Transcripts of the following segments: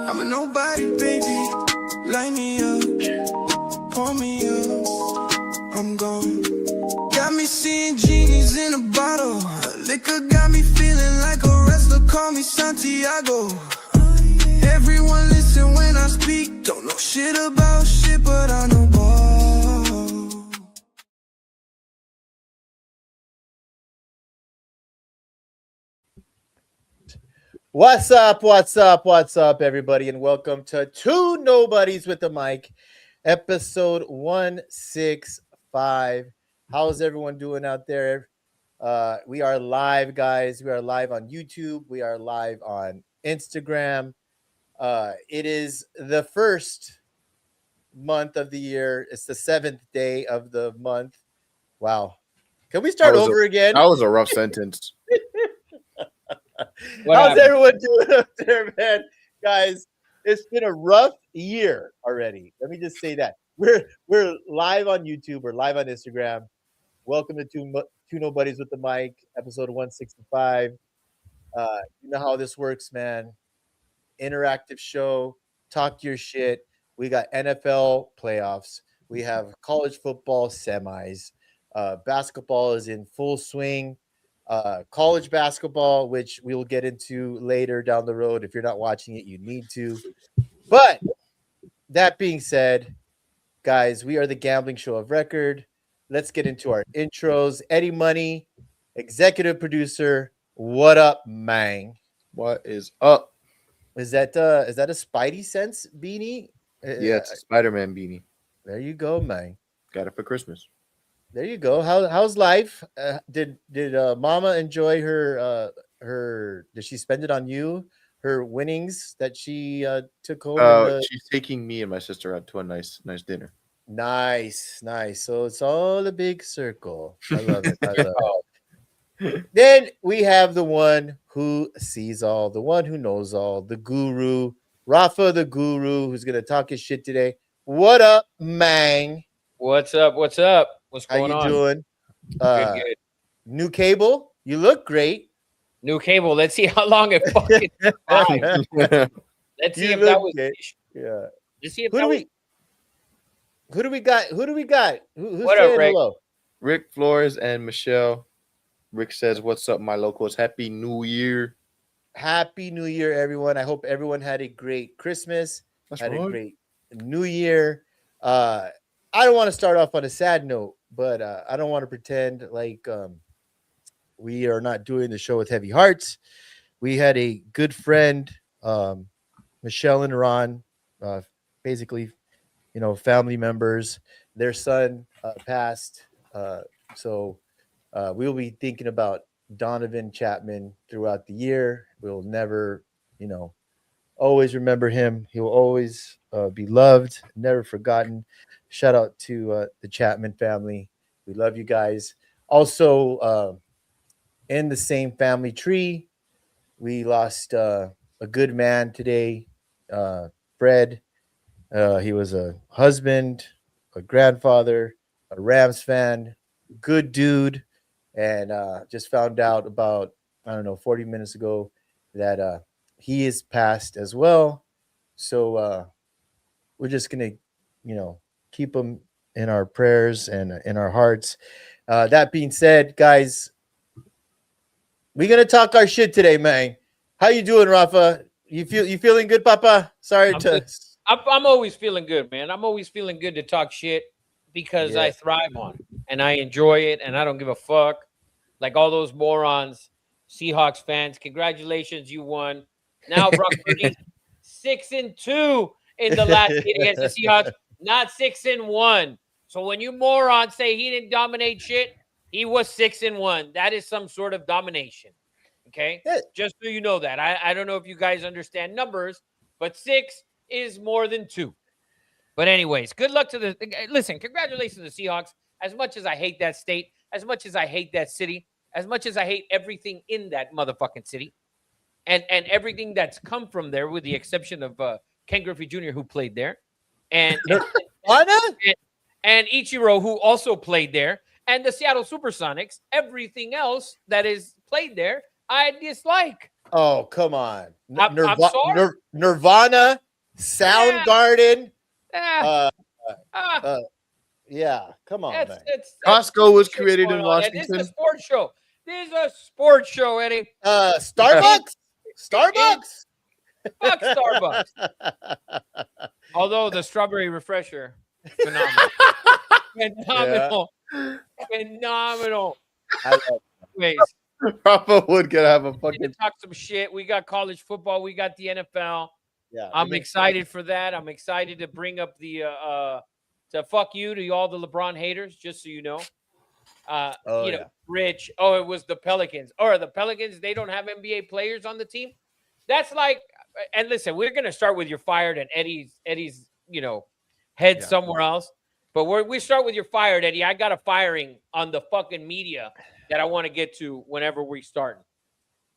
I'm a nobody, baby. Light me up, pour me up. I'm gone. Got me seeing genies in a bottle. Liquor got me feeling like a wrestler. Call me Santiago. Everyone listen when I speak. Don't know shit about shit, but I know ball. What's up, everybody, and welcome to Two Nobodies with the Mic, episode 165. How's everyone doing out there? We are live, guys. We are live on YouTube. We are live on Instagram. It is the first month of the year. It's the seventh day of the month. Wow. Can we start over again? That was a rough sentence. How's everyone doing up there, man? Guys, it's been a rough year already. Let me just say that. We're live on YouTube. We're live on Instagram. Welcome to Two Nobodies with the Mic, episode 165. You know how this works, man. Interactive show. Talk your shit. We got NFL playoffs. We have college football semis. Basketball is in full swing. College basketball, which we will get into later down the road. If you're not watching it, you need to. But that being said, guys, we are the gambling show of record. Let's get into our intros. Eddie Money, executive producer. What up, man? What is up? Is that a Spidey Sense beanie? Yeah, it's a Spider-Man beanie. There you go, man. Got it for Christmas. There you go. How's life? Did Mama enjoy her Did she spend it on you? Her winnings that she took home. She's taking me and my sister out to a nice dinner. Nice. So it's all a big circle. I love it. Then we have the one who sees all, the one who knows all, the guru, Rafa the guru, who's gonna talk his shit today. What up, man? What's up? What's going on? How you doing? Good. New cable. You look great. New cable. Let's see how long it fucking survives. Let's see if that was. Yeah. Let's see if Who do we got? Who's What up, saying Rick? hello? Rick Flores and Michelle. Rick says, "What's up, my locals? Happy New Year." Happy New Year, everyone. I hope everyone had a great Christmas. That's had right. a great New Year. I don't want to start off on a sad note, but I don't want to pretend like we are not doing the show with heavy hearts. We had a good friend, Michelle and Ron, basically, family members. Their son passed, so we'll be thinking about Donovan Chapman throughout the year. We'll never, always remember him. He will always be loved, never forgotten. Shout out to the Chapman family. We love you guys. Also, in the same family tree, we lost a good man today, Fred. He was a husband, a grandfather, a Rams fan, good dude, and just found out about, 40 minutes ago that he is passed as well. So we're just gonna, keep him in our prayers and in our hearts. That being said, guys, we're gonna talk our shit today, man. How you doing, Rafa? You feeling good, Papa? I'm always feeling good, man. I'm always feeling good to talk shit because I thrive on it and I enjoy it and I don't give a fuck. Like all those morons, Seahawks fans. Congratulations, you won. Now Brock Purdy 6-2 in the last game against the Seahawks, not 6-1. So when you morons say he didn't dominate shit, he was 6-1. That is some sort of domination. Okay, just so you know that. I don't know if you guys understand numbers, but 6 is more than 2. But anyways, good luck to listen, congratulations to the Seahawks. As much as I hate that state, as much as I hate that city, as much as I hate everything in that motherfucking city, and everything that's come from there, with the exception of Ken Griffey Jr., who played there, and Ichiro, who also played there, and the Seattle Supersonics, everything else that is played there, I dislike. Oh, come on. I'm sorry. Nirvana, Soundgarden. Yeah. Uh, yeah, come on, man. Costco was shit created going in on. And this is a Washington. sports show. This is a sports show, Eddie. Starbucks. Starbucks. Fuck Starbucks. Although the strawberry refresher, phenomenal. Phenomenal. Phenomenal. I love Ways. Rafa would gonna have a We fucking. can talk some shit. We got college football. We got the NFL. Yeah, I'm excited for that. I'm excited to bring up the to fuck you to all the LeBron haters, just so you know. Oh, You know, yeah. Rich. Oh, it was the Pelicans. Or the Pelicans, they don't have NBA players on the team. That's like, and listen, we're gonna start with you're fired and Eddie's, you know, head Yeah. somewhere else. But we start with you're fired, Eddie. I got a firing on the fucking media that I want to get to whenever we start.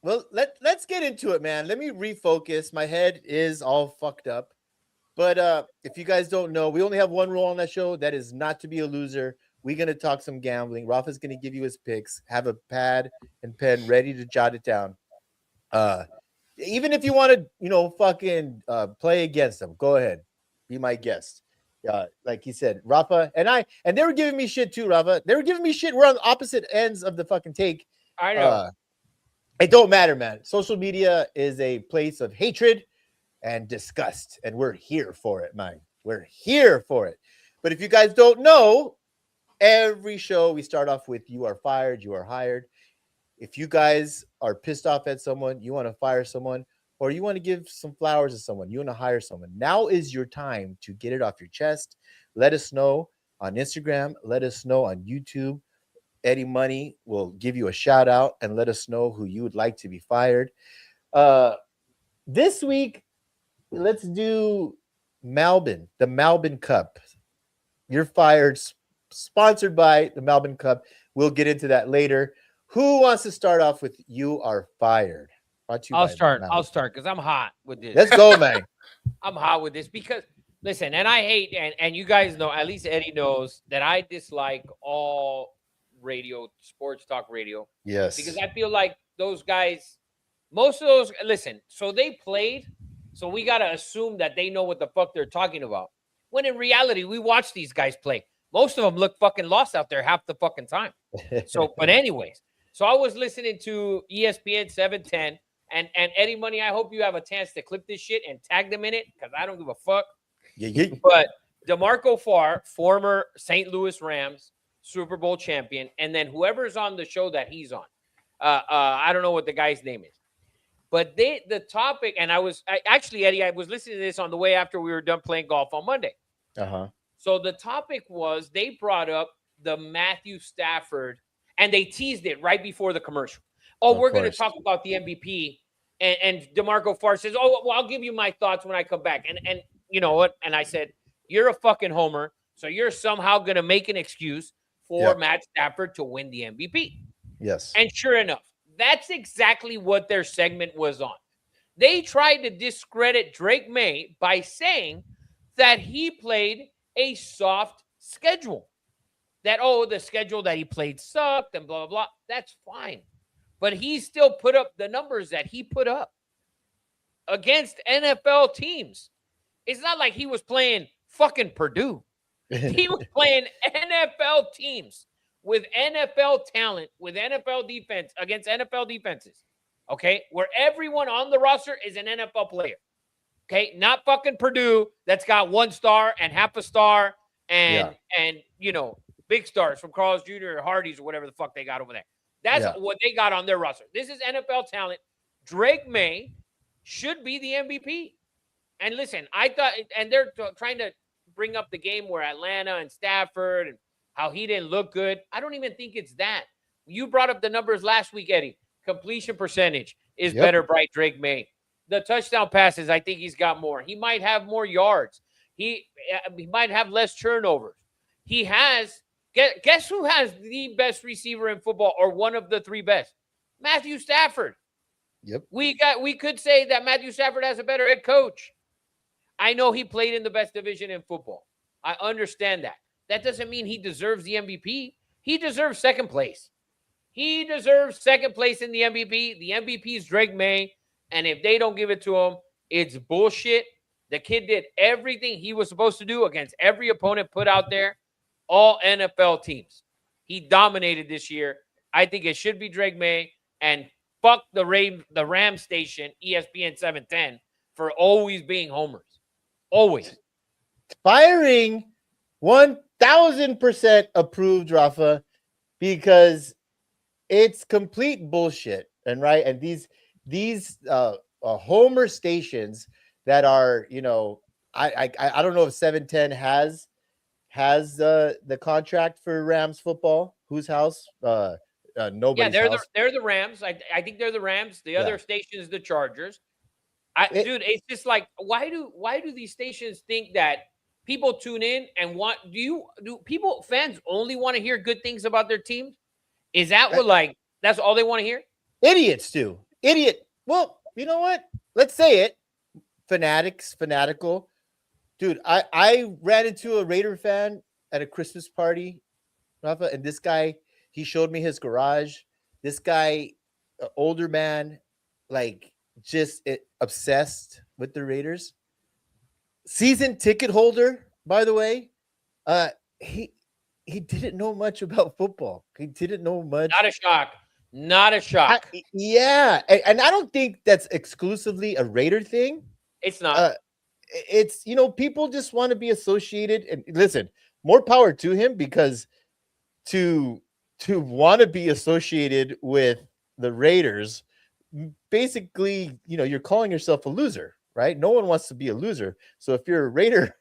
Well, let's get into it, man. Let me refocus. My head is all fucked up. But if you guys don't know, we only have one rule on that show. That is not to be a loser. We're gonna talk some gambling. Rafa's gonna give you his picks. Have a pad and pen ready to jot it down. Even if you want to, you know, fucking play against them, go ahead. Be my guest. Like he said, Rafa and they were giving me shit too, Rafa. They were giving me shit. We're on opposite ends of the fucking take. I know. It don't matter, man. Social media is a place of hatred and disgust, and we're here for it, man. We're here for it. But if you guys don't know, every show we start off with "You are fired, you are hired." If you guys are pissed off at someone, you want to fire someone, or you want to give some flowers to someone, you want to hire someone, now is your time to get it off your chest. Let us know on Instagram. Let us know on YouTube. Eddie Money will give you a shout out and let us know who you would like to be fired. This week, let's do Malbon, the Malbon Cup. You're fired, sponsored by the Malbon Cup. We'll get into that later. Who wants to start off with "You Are Fired"? I'll start because I'm hot with this. Let's go, man. I'm hot with this because listen, and I hate and you guys know, at least Eddie knows that I dislike all radio, sports talk radio. Yes. Because I feel like those guys, most of those, listen, so they played, so we got to assume that they know what the fuck they're talking about. When in reality, we watch these guys play. Most of them look fucking lost out there half the fucking time. So, but anyways, so I was listening to ESPN 710 and Eddie Money, I hope you have a chance to clip this shit and tag them in it because I don't give a fuck. Yeah. But DeMarco Farr, former St. Louis Rams Super Bowl champion, and then whoever's on the show that he's on. I don't know what the guy's name is. But the topic, and actually, Eddie, I was listening to this on the way after we were done playing golf on Monday. Uh-huh. So the topic was they brought up the Matthew Stafford, and they teased it right before the commercial. Oh, we're going to talk about the MVP. And DeMarco Farr says, oh, well, I'll give you my thoughts when I come back. And you know what? And I said, you're a fucking homer, so you're somehow going to make an excuse for Matt Stafford to win the MVP. Yes. And sure enough, that's exactly what their segment was on. They tried to discredit Drake May by saying that he played a soft schedule. That, the schedule that he played sucked and blah, blah, blah. That's fine. But he still put up the numbers that he put up against NFL teams. It's not like he was playing fucking Purdue. He was playing NFL teams with NFL talent, with NFL defense against NFL defenses. Okay? Where everyone on the roster is an NFL player. Okay? Not fucking Purdue that's got 1 star and half a star and you know, big stars from Carl's Jr. or Hardee's or whatever the fuck they got over there. That's what they got on their roster. This is NFL talent. Drake May should be the MVP. And listen, I thought, and they're trying to bring up the game where Atlanta and Stafford and how he didn't look good. I don't even think it's that. You brought up the numbers last week, Eddie. Completion percentage is better by Drake May. The touchdown passes, I think he's got more. He might have more yards. He might have less turnovers. He has, guess who has the best receiver in football or one of the 3 best? Matthew Stafford. Yep. We could say that Matthew Stafford has a better head coach. I know he played in the best division in football. I understand that. That doesn't mean he deserves the MVP. He deserves second place. He deserves second place in the MVP. The MVP is Drake May. And if they don't give it to him, it's bullshit. The kid did everything he was supposed to do against every opponent put out there, all NFL teams. He dominated this year. I think it should be Drake May, and fuck the Ram station, ESPN 710, for always being homers. Always. Firing 1000% approved, Rafa, because it's complete bullshit. And right, and these homer stations that are, you know, I don't know if 710 has the contract for Rams football. Whose house? Nobody's house. They're the Rams. I think they're the Rams. The other station is the Chargers. Dude, it's just like, why do these stations think that people tune in and fans only want to hear good things about their teams? Is that what, that's all they want to hear? Idiots do. Well, you know what? Let's say it. Fanatical. Dude, I ran into a Raider fan at a Christmas party, Rafa, and this guy, he showed me his garage. This guy, older man, like just obsessed with the Raiders. Season ticket holder, by the way. He didn't know much about football. He didn't know much. Not a shock. Yeah, and I don't think that's exclusively a Raider thing. It's not. It's, you know, people just want to be associated. And listen, more power to him, because to want to be associated with the Raiders, basically, you know, you're calling yourself a loser, right? No one wants to be a loser. So if you're a Raider,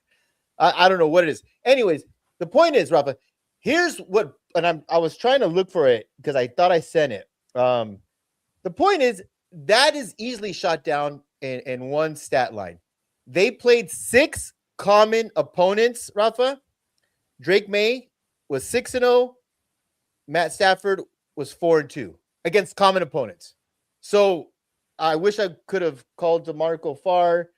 I don't know what it is. Anyways, the point is, Rafa, here's what, and I was trying to look for it because I thought I sent it. The point is, that is easily shot down in one stat line. They played 6 common opponents, Rafa. Drake May was 6-0. Matt Stafford was 4-2 against common opponents. So I wish I could have called DeMarco Farr.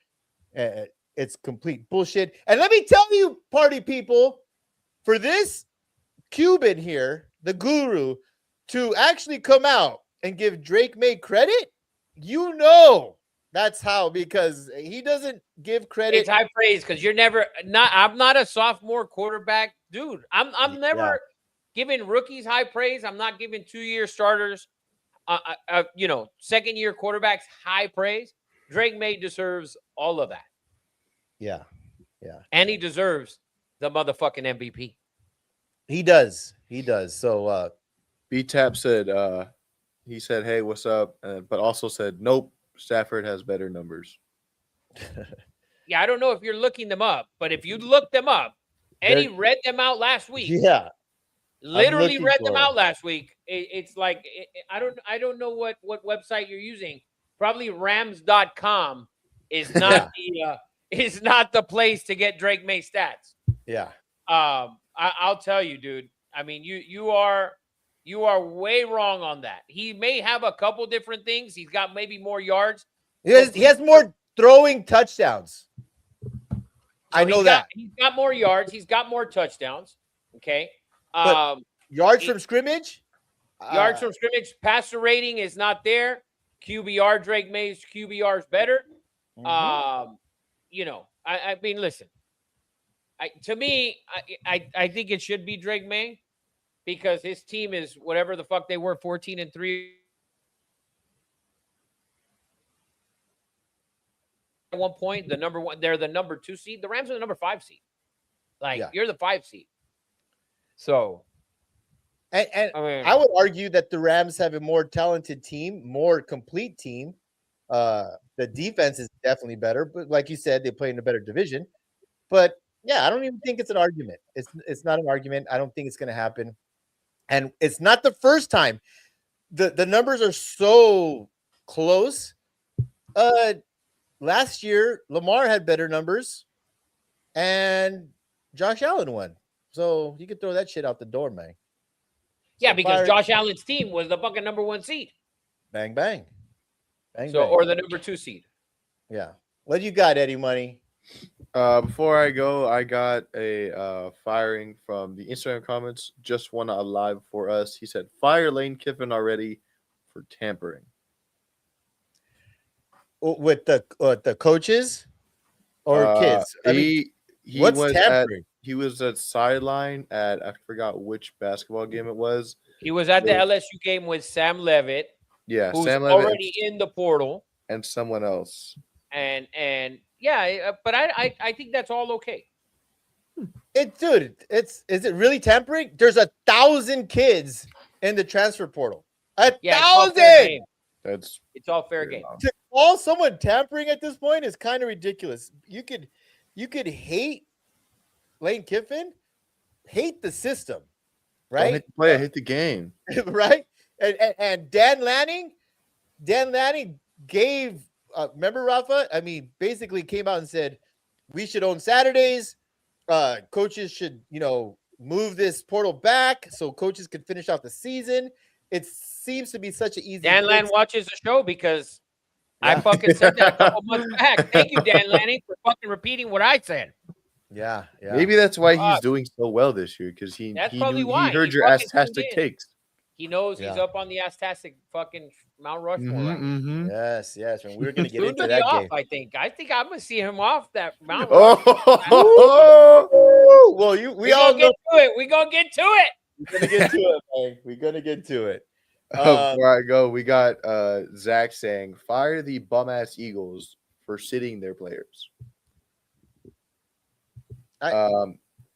It's complete bullshit. And let me tell you, party people, for this Cuban here, the guru, to actually come out and give Drake May credit, you know that's how, because he doesn't give credit. It's high praise because I'm not a sophomore quarterback, dude. I'm never giving rookies high praise. I'm not giving 2-year starters, second-year quarterbacks high praise. Drake May deserves all of that. Yeah. And he deserves the motherfucking MVP. He does. So B-Tap said, he said, hey, what's up? But also said, nope, Stafford has better numbers. Yeah, I don't know if you're looking them up, but if you look them up, Eddie read them out last week. Yeah. Literally read them out last week. It's like, I don't know what website you're using. Probably Rams.com is not is not the place to get Drake May stats. Yeah. I'll tell you, dude. I mean, you are way wrong on that. He may have a couple different things. He's got maybe more yards. He has more throwing touchdowns. I know that. He's got more yards. He's got more touchdowns. Okay. Yards from scrimmage? Yards from scrimmage. Passer rating is not there. QBR, Drake May's QBR is better. Mm-hmm. I mean, listen. To me, I think it should be Drake May because his team is whatever the fuck they were, 14-3 at one point. The number one, they're the number 2 seed. The Rams are the number 5 seed. You're the 5 seed. So, and I would argue that the Rams have a more talented team, more complete team. The defense is definitely better, but like you said, they play in a better division. But yeah, I don't even think it's an argument. It's not an argument. I don't think it's going to happen. And it's not the first time. The numbers are so close. Last year, Lamar had better numbers, and Josh Allen won. So you could throw that shit out the door, man. Yeah, because Josh Allen's team was the fucking number 1 seed. Bang, bang. Or the number 2 seed. Yeah. What you got, Eddie Money? Before I go, I got a firing from the Instagram comments. Just one alive for us. He said, fire Lane Kiffin already for tampering. with the coaches or kids? I mean, He what's was tampering? at sideline at I forgot which basketball game it was. He was at the With- LSU game with Sam Levitt, Yeah, who's Sam Levitt already in the portal, and someone else. and yeah, but I think that's all okay. Dude, is it really tampering? There's 1,000 kids in the transfer portal. Yeah, it's all fair 1,000. game. That's It's all fair game. To call someone tampering at this point is kind of ridiculous. You could hate Lane Kiffin, hate the system, Don't right? hit the play, hit the game. Right? And Dan Lanning gave remember Rafa? I mean, basically came out and said we should own Saturdays. Coaches should, move this portal back so coaches can finish out the season. It seems to be such an easy Dan Lanning fix. watches the show because I Yeah. fucking said that a couple months back. Thank you, Dan Lanning, for fucking repeating what I said. Yeah. Maybe that's why he's Fuck. doing so well this year because That's probably he why. heard He your fucking tuned astastic in. takes. He knows he's Yeah. up on the Astastic fucking Mount Rushmore. right now. Yes, and we're gonna get Soon into to be that off, game. I think I'm gonna see him off that Mount Rushmore. Oh, Woo! Well, we We all gonna know get to it. We gonna get to it. we're gonna get to it, man. We're gonna get to it. Before I go, we got Zach saying, "Fire the bum ass Eagles for sitting their players."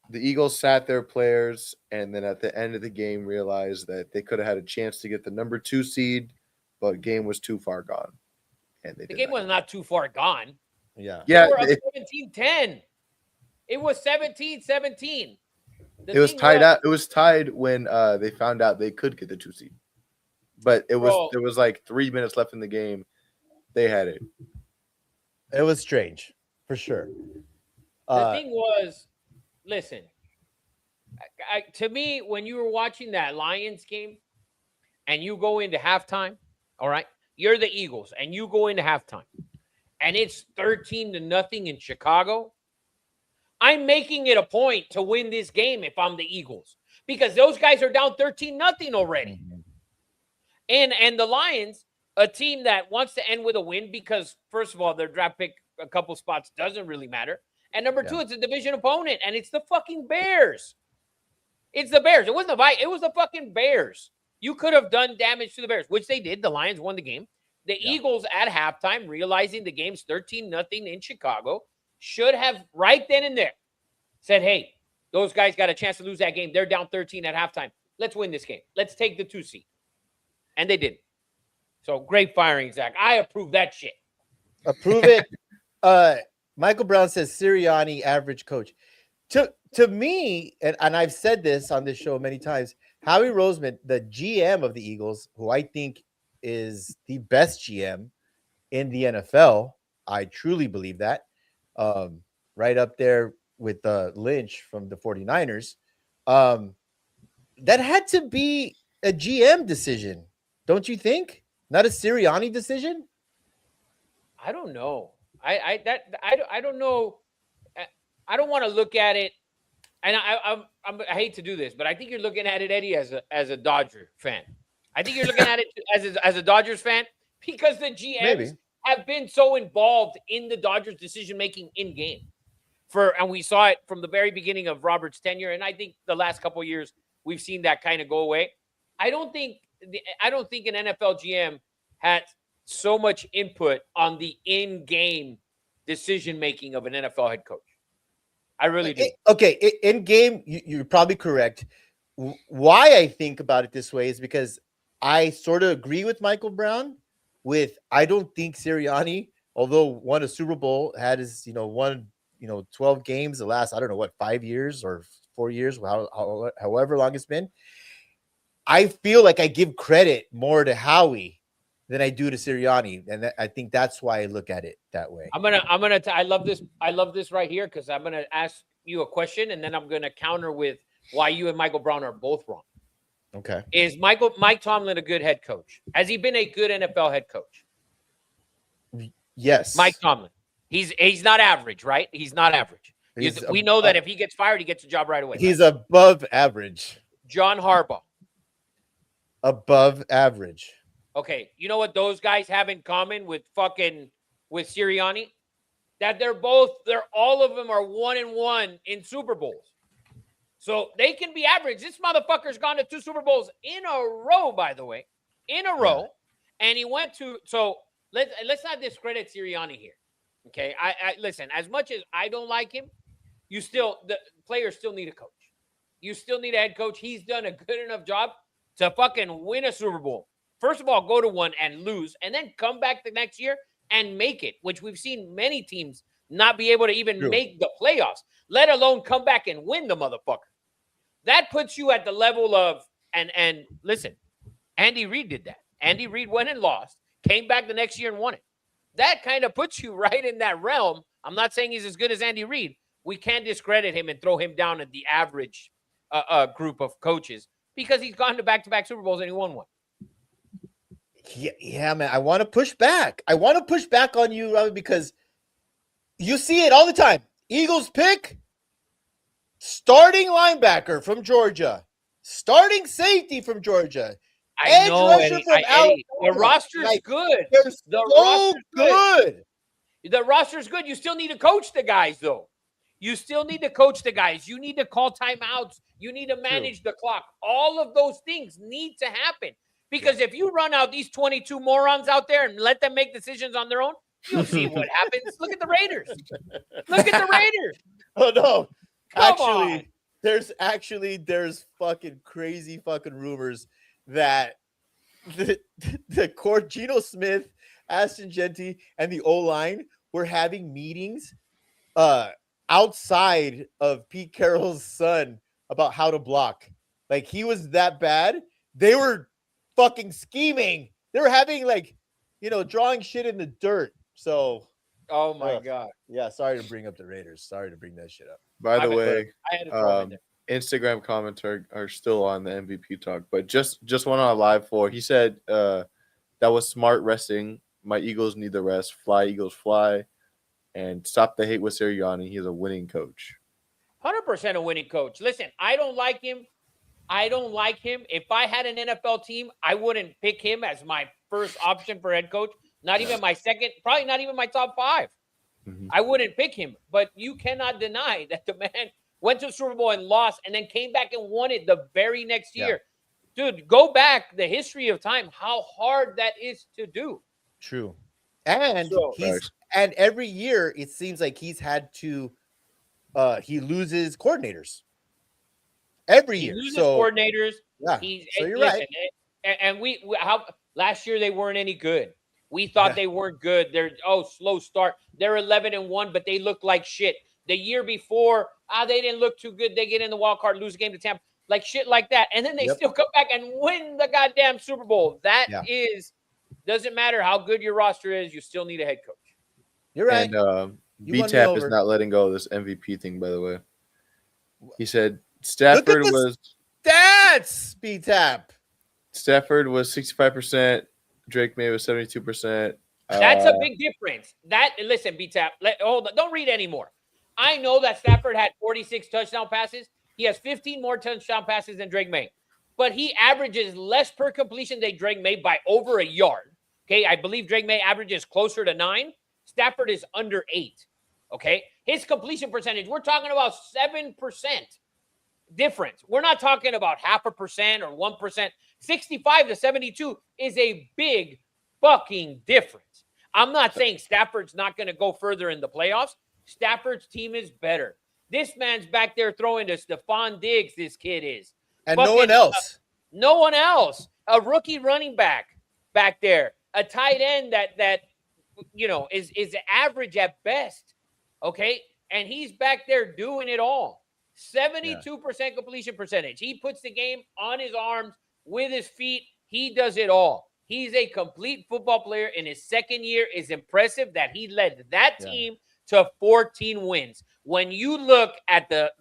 The Eagles sat their players, and then at the end of the game realized that they could have had a chance to get the number 2 seed, but game was too far gone, and they The did game not. was not too far gone. Yeah. Yeah, They were up it 17-10. It was 17-17. The was thing tied out. It was tied when they found out they could get the 2 seed, but Bro. there was like 3 minutes left in the game. They had it. It was strange, for sure. The thing was, listen, to me, when you were watching that Lions game and you go into halftime, all right, you're the Eagles and you go into halftime and it's 13-0 in Chicago. I'm making it a point to win this game if I'm the Eagles because those guys are down 13-0 already. And the Lions, a team that wants to end with a win because, first of all, their draft pick a couple spots doesn't really matter. And number two, it's a division opponent, and it's the fucking Bears. It's the Bears. It wasn't the Vikings. It was the fucking Bears. You could have done damage to the Bears, which they did. The Lions won the game. The Eagles at halftime, realizing the game's 13-0 in Chicago, should have right then and there said, hey, those guys got a chance to lose that game. They're down 13 at halftime. Let's win this game. Let's take the 2 seed. And they didn't. So great firing, Zach. I approve that shit. Approve it. Michael Brown says Sirianni, average coach. To me, and I've said this on this show many times, Howie Roseman, the GM of the Eagles, who I think is the best GM in the NFL, I truly believe that, right up there with Lynch from the 49ers, that had to be a GM decision, don't you think? Not a Sirianni decision? I don't know. I don't know. I don't want to look at it, and I hate to do this, but I think you're looking at it, Eddie, as a Dodger fan. I think you're looking at it as a Dodgers fan because the GMs have been so involved in the Dodgers decision making in game. And we saw it from the very beginning of Robert's tenure, and I think the last couple of years we've seen that kind of go away. I don't think an NFL GM had so much input on the in-game decision-making of an NFL head coach. I really do. Okay, in game, you're probably correct. Why I think about it this way is because I sort of agree with Michael Brown. I don't think Sirianni, although won a Super Bowl, had his won 12 games the last 5 years or 4 years, however long it's been. I feel like I give credit more to Howie than I do to Sirianni, and I think that's why I look at it that way. I love this right here because I'm gonna ask you a question, and then I'm gonna counter with why you and Michael Brown are both wrong. Okay. Is Mike Tomlin a good head coach? Has he been a good NFL head coach? Yes. Mike Tomlin. He's not average, right? He's not average. We know that if he gets fired, he gets a job right away. He's above average. John Harbaugh. Above average. Okay, you know what those guys have in common with fucking with Sirianni, that they're all of them are 1-1 in Super Bowls. So they can be average. This motherfucker's gone to 2 Super Bowls in a row, by the way, in a row. And he went to, so let's not discredit Sirianni here. Okay. I listen, as much as I don't like him, the players still need a coach. You still need a head coach. He's done a good enough job to fucking win a Super Bowl. First of all, go to one and lose, and then come back the next year and make it, which we've seen many teams not be able to even make the playoffs, let alone come back and win the motherfucker. That puts you at the level of, and listen, Andy Reid did that. Andy Reid went and lost, came back the next year and won it. That kind of puts you right in that realm. I'm not saying he's as good as Andy Reid. We can't discredit him and throw him down at the average group of coaches because he's gone to back-to-back Super Bowls and he won one. Yeah, man. I want to push back. I want to push back on you, Robbie, because you see it all the time. Eagles pick starting linebacker from Georgia, starting safety from Georgia. I know, the roster's good. The roster's good. You still need to coach the guys, though. You still need to coach the guys. You need to call timeouts. You need to manage the clock. All of those things need to happen. Because if you run out these 22 morons out there and let them make decisions on their own, you'll see what happens. Look at the Raiders. Look at the Raiders. Oh, no. Come on. There's fucking crazy fucking rumors that the court, Geno Smith, Ashton Jeanty, and the O-line were having meetings outside of Pete Carroll's son about how to block. Like, he was that bad. They were fucking scheming. They were having, like, drawing shit in the dirt. So, oh my God. Yeah, sorry to bring up the Raiders. Sorry to bring that shit up. By the way, I had to throw it in there. Instagram comments are still on the MVP talk, but just one on live for. He said that was smart resting. My Eagles need the rest. Fly, Eagles, fly. And stop the hate with Sirianni. He's a winning coach. 100% a winning coach. Listen, I don't like him. If I had an NFL team, I wouldn't pick him as my first option for head coach. Not even my second, probably not even my top 5. Mm-hmm. I wouldn't pick him. But you cannot deny that the man went to the Super Bowl and lost and then came back and won it the very next year. Dude, go back the history of time, how hard that is to do. True. And and every year it seems like he's had to he loses coordinators. Every year. He loses coordinators. Yeah. So you're right. And how last year they weren't any good. We thought they weren't good. They're slow start. They're 11-1, but they look like shit. The year before, they didn't look too good. They get in the wild card, lose a game to Tampa, like shit like that. And then they still come back and win the goddamn Super Bowl. That doesn't matter how good your roster is, you still need a head coach. You're right. And B-Tap is not letting go of this MVP thing, by the way. He said Stafford was stats, B-Tap. Stafford was 65%. Drake May was 72%. That's a big difference. Listen, B-Tap, hold on, don't read anymore. I know that Stafford had 46 touchdown passes. He has 15 more touchdown passes than Drake May. But he averages less per completion than Drake May by over a yard. Okay, I believe Drake May averages closer to 9. Stafford is under 8. Okay, his completion percentage, we're talking about 7% difference. We're not talking about 0.5% or 1%. 65 to 72 is a big fucking difference. I'm not saying Stafford's not going to go further in the playoffs. Stafford's team is better. This man's back there throwing to Stephon Diggs, this kid is. And no one else. No one else. A rookie running back there. A tight end that is average at best. Okay? And he's back there doing it all. 72% completion percentage. He puts the game on his arms with his feet. He does it all. He's a complete football player. In his second year is impressive that he led that team to 14 wins. When you look at the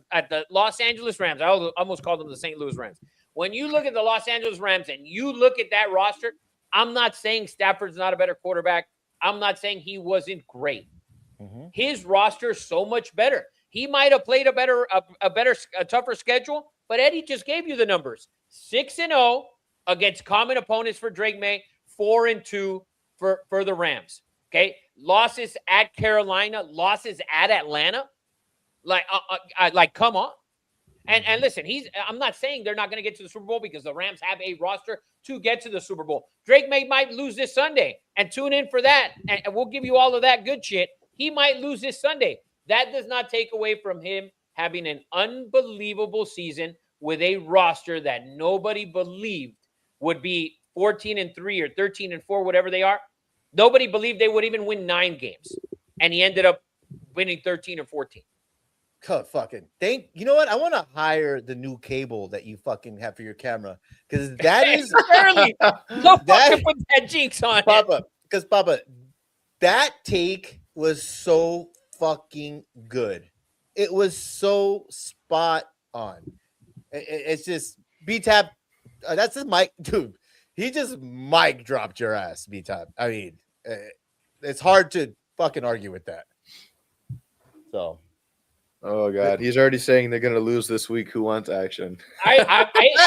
Los Angeles Rams, I almost called them the St. Louis Rams. When you look at the Los Angeles Rams and you look at that roster, I'm not saying Stafford's not a better quarterback. I'm not saying he wasn't great. Mm-hmm. His roster is so much better. He might have played a tougher schedule, but Eddie just gave you the numbers. 6-0 against common opponents for Drake May, 4-2 for the Rams. Okay, losses at Carolina, losses at Atlanta. Like, come on. And listen, I'm not saying they're not going to get to the Super Bowl because the Rams have a roster to get to the Super Bowl. Drake might lose this Sunday, and tune in for that. And we'll give you all of that good shit. He might lose this Sunday. That does not take away from him having an unbelievable season with a roster that nobody believed would be 14-3 or 13-4, whatever they are. Nobody believed they would even win 9 games. And he ended up winning 13 or 14. Fucking you know what? I want to hire the new cable that you fucking have for your camera because that is early. Don't fucking put that jinx on Papa. Because Papa, that take was so fucking good. It was so spot on. It's just B-Tap. That's his mic, dude. He just mic dropped your ass, B-Tap. I mean, it's hard to fucking argue with that. So. Oh God, he's already saying they're gonna lose this week. Who wants action? I'm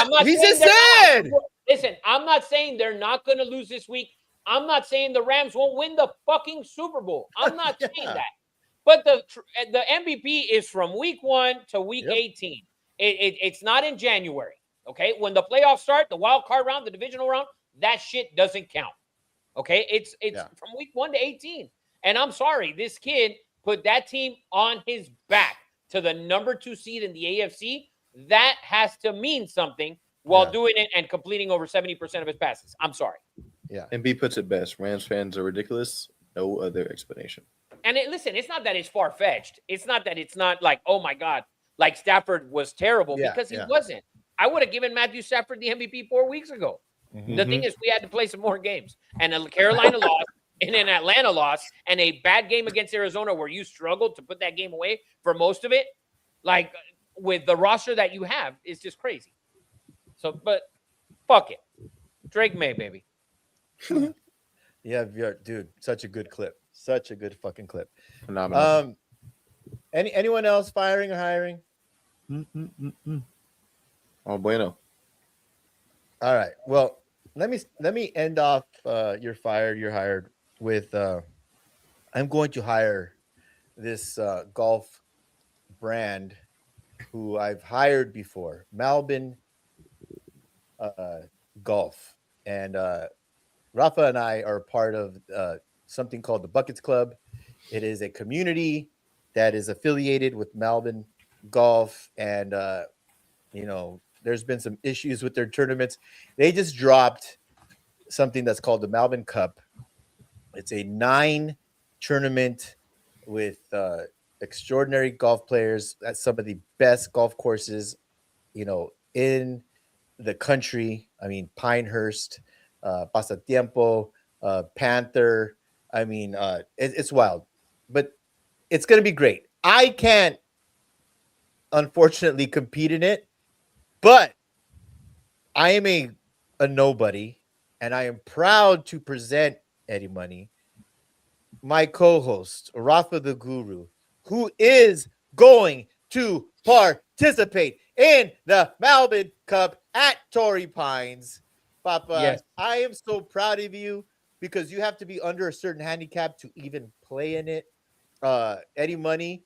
not. He just said. Listen, I'm not saying they're not gonna lose this week. I'm not saying the Rams won't win the fucking Super Bowl. I'm not saying that. But the MVP is from week 1 to week 18. It's not in January. Okay, when the playoffs start, the wild card round, the divisional round, that shit doesn't count. Okay, it's from week 1 to 18. And I'm sorry, this kid put that team on his back to the number 2 seed in the AFC. That has to mean something while doing it and completing over 70% of his passes. I'm sorry. Yeah. And B puts it best. Rams fans are ridiculous. No other explanation. And listen, it's not that it's far-fetched. It's not that it's not like, oh my God, like Stafford was terrible because he wasn't. I would have given Matthew Stafford the MVP 4 weeks ago. Mm-hmm. The thing is, we had to play some more games. And Carolina lost. And an Atlanta loss and a bad game against Arizona where you struggled to put that game away for most of it, like with the roster that you have, is just crazy. So, but fuck it. Drake May, baby. Yeah, dude, such a good clip. Such a good fucking clip. Phenomenal. Anyone else firing or hiring? Oh, bueno. All right. Well, let me end off your hired with I'm going to hire this golf brand who I've hired before, Malbin Golf. And Rafa and I are part of something called the Buckets Club. It is a community that is affiliated with Malbin Golf. And, there's been some issues with their tournaments. They just dropped something that's called the Malbin Cup. It's a 9 tournament with extraordinary golf players at some of the best golf courses, in the country. I mean, Pinehurst, Pasatiempo, Panther. I mean, it's wild, but it's going to be great. I can't, unfortunately, compete in it, but I am a nobody, and I am proud to present Eddie Money, my co-host, Rafa the Guru, who is going to participate in the Malbin Cup at Torrey Pines. Papa, yes. I am so proud of you because you have to be under a certain handicap to even play in it. Eddie Money,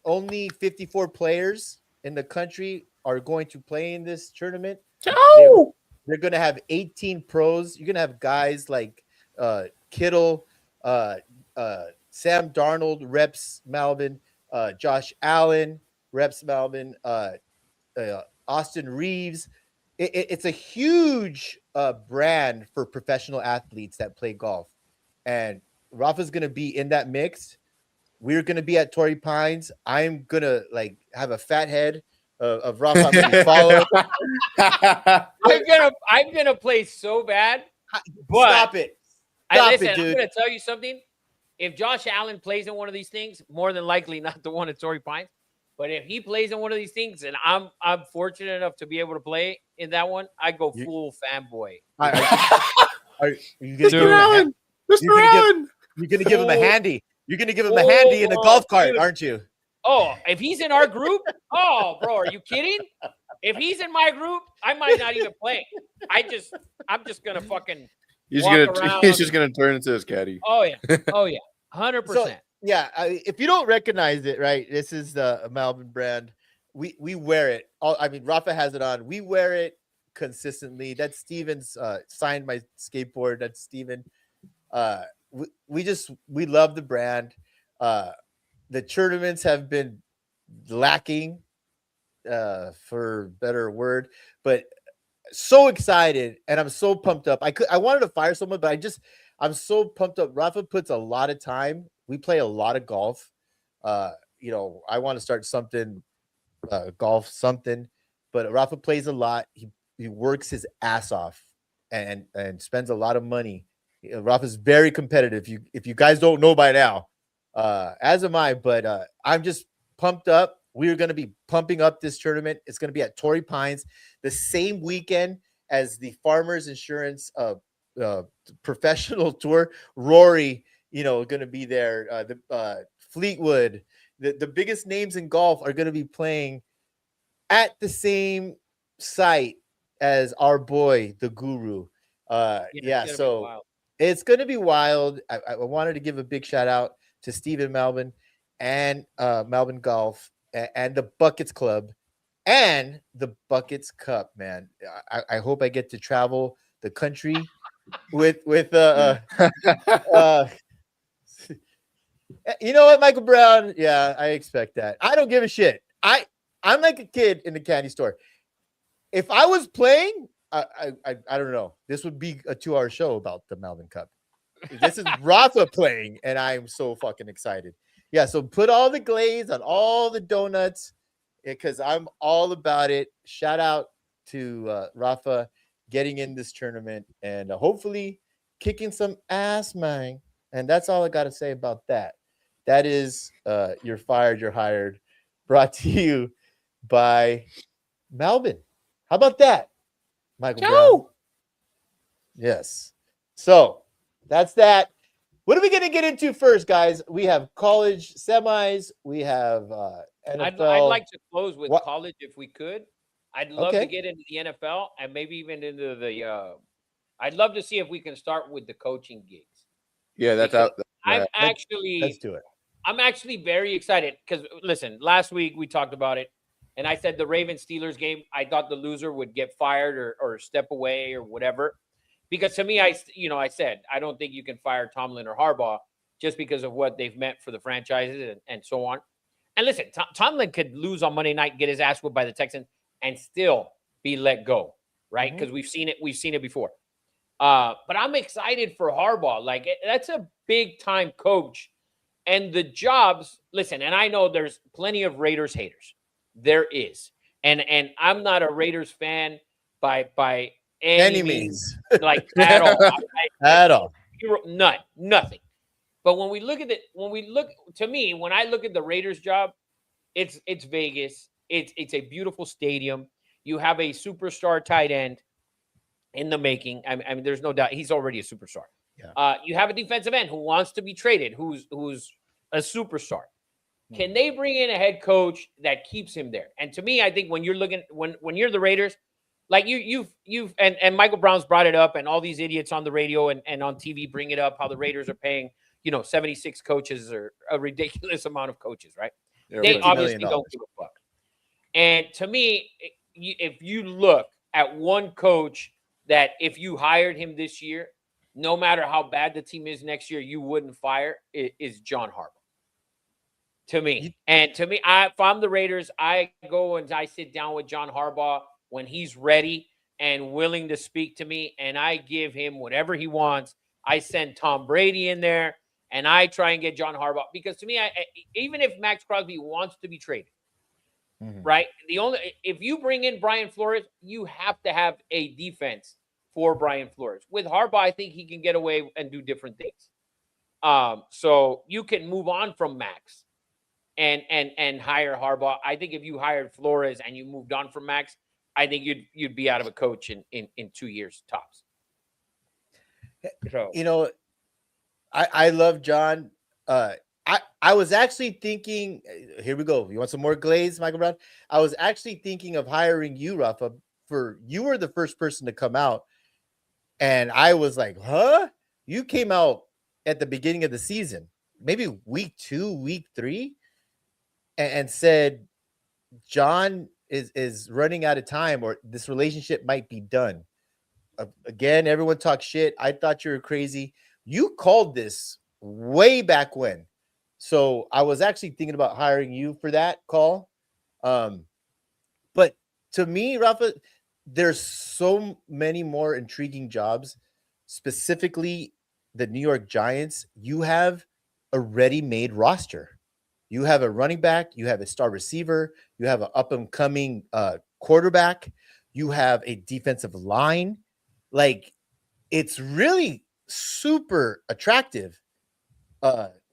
only 54 players in the country are going to play in this tournament. Oh! They're going to have 18 pros. You're going to have guys like Kittle, Sam Darnold reps Malbin, Josh Allen reps Malbin, Austin Reeves. It's a huge brand for professional athletes that play golf. And Rafa's going to be in that mix. We're going to be at Torrey Pines. I'm going to have a fat head of Rafa. I'm going to follow. I'm going to play so bad. But Stop it. Listen, I'm going to tell you something. If Josh Allen plays in one of these things, more than likely not the one at Torrey Pines, but if he plays in one of these things and I'm fortunate enough to be able to play in that one, I go full fanboy. Are you Mr. Allen? Mr. Allen! You're going to give him a handy. You're going to give him a handy in the golf cart, aren't you? Oh, if he's in our group? Oh, bro, are you kidding? If he's in my group, I might not even play. I'm just going to fucking He's walk gonna around. he's just gonna turn into his caddy. Oh yeah, 100%. So yeah, if you don't recognize it, right? This is the Melbourne brand. We wear it. I mean, Rafa has it on. We wear it consistently. That's Steven's signed my skateboard. That's Steven. We love the brand. The tournaments have been lacking, for better word, but so excited and I'm so pumped up. I wanted to fire someone, but I'm so pumped up. Rafa puts a lot of time. We play a lot of golf. I want to start something, golf something, but Rafa plays a lot. He works his ass off and spends a lot of money. Rafa's very competitive. If you guys don't know by now, as am I, but I'm just pumped up. We are going to be pumping up this tournament. It's going to be at Torrey Pines the same weekend as the Farmers Insurance professional tour. Rory, going to be there. The Fleetwood, the biggest names in golf are going to be playing at the same site as our boy, the Guru. So it's going to be wild. I wanted to give a big shout out to Stephen Melbourne and Melbourne Golf and the Buckets Club and the Buckets Cup, man. I hope I get to travel the country with you know what, Michael Brown? Yeah, I expect that. I don't give a shit. I'm like a kid in the candy store. If I was playing, I don't know. This would be a 2-hour show about the Melbourne Cup. This is Rafa playing, and I'm so fucking excited. Yeah, so put all the glaze on all the donuts because I'm all about it. Shout out to Rafa getting in this tournament and hopefully kicking some ass, man. And that's all I got to say about that. That is You're Fired, You're Hired, brought to you by Melbourne. How about that, Michael Brown? Yes. So that's that. What are we going to get into first, guys? We have college semis. We have NFL. I'd like to close with college if we could. I'd love to get into the NFL and maybe even into the I'd love to see if we can start with the coaching gigs. Yeah, that's out. Let's do it. I'm actually very excited because listen, last week we talked about it, and I said the Ravens Steelers game, I thought the loser would get fired or step away or whatever. Because to me, I said I don't think you can fire Tomlin or Harbaugh just because of what they've meant for the franchises and so on. And listen, Tomlin could lose on Monday night, get his ass whooped by the Texans, and still be let go, right? Because we've seen it before. But I'm excited for Harbaugh. Like that's a big time coach, and the jobs. Listen, and I know there's plenty of Raiders haters. There is, and I'm not a Raiders fan by any means, like at all. At all. Nothing. But when I look at the Raiders job, it's Vegas. It's a beautiful stadium. You have a superstar tight end in the making. I mean, there's no doubt he's already a superstar. Yeah. You have a defensive end who wants to be traded, who's a superstar. Can they bring in a head coach that keeps him there? And to me, I think when you're looking when you're the Raiders, like you've and Michael Brown's brought it up, and all these idiots on the radio and on TV bring it up how the Raiders are paying 76 coaches or a ridiculous amount of coaches, right? Yeah, they obviously don't give a fuck. And to me, if you look at one coach that if you hired him this year, no matter how bad the team is next year, you wouldn't fire, is John Harbaugh. To me. And to me, if I'm the Raiders, I go and I sit down with John Harbaugh when he's ready and willing to speak to me, and I give him whatever he wants. I send Tom Brady in there, and I try and get John Harbaugh. Because to me, even if Max Crosby wants to be traded, right? If you bring in Brian Flores, you have to have a defense for Brian Flores. With Harbaugh, I think he can get away and do different things. So you can move on from Max and hire Harbaugh. I think if you hired Flores and you moved on from Max, I think you'd be out of a coach in 2 years tops. So I love John. I was actually thinking, here we go. You want some more glaze, Michael Brown? I was actually thinking of hiring you, Rafa. You were the first person to come out And I was like, huh? You came out at the beginning of the season, maybe week 2, week 3, and said John is running out of time, or this relationship might be done. Again, everyone talks shit. I thought you were crazy. You called this way back when. So I was actually thinking about hiring you for that call. But to me, Rafa, there's so many more intriguing jobs, specifically the New York Giants. You have a ready-made roster. You have a running back, you have a star receiver, you have an up-and-coming quarterback, you have a defensive line. Like, it's really super attractive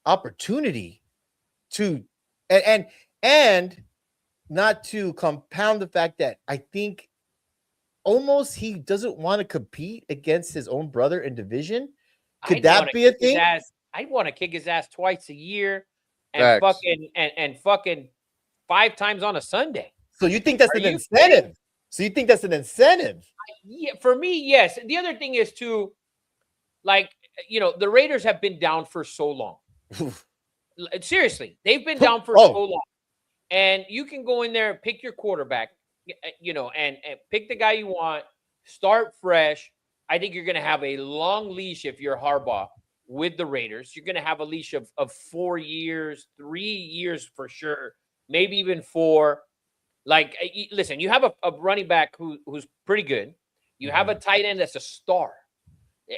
opportunity to and not to compound the fact that I think almost he doesn't want to compete against his own brother in division. Could that be a thing? I'd want to kick his ass twice a year and Facts. fucking 5 times on a Sunday. So you think that's Are an you incentive? kidding? So you think that's an incentive? Yeah, for me, yes. The other thing is too, like, the Raiders have been down for so long. Seriously, they've been down for so long. And you can go in there and pick your quarterback, and pick the guy you want, start fresh. I think you're going to have a long leash if you're Harbaugh with the Raiders. You're going to have a leash of 4 years, 3 years for sure, maybe even 4. Like, listen, you have a running back who's pretty good. You have a tight end that's a star.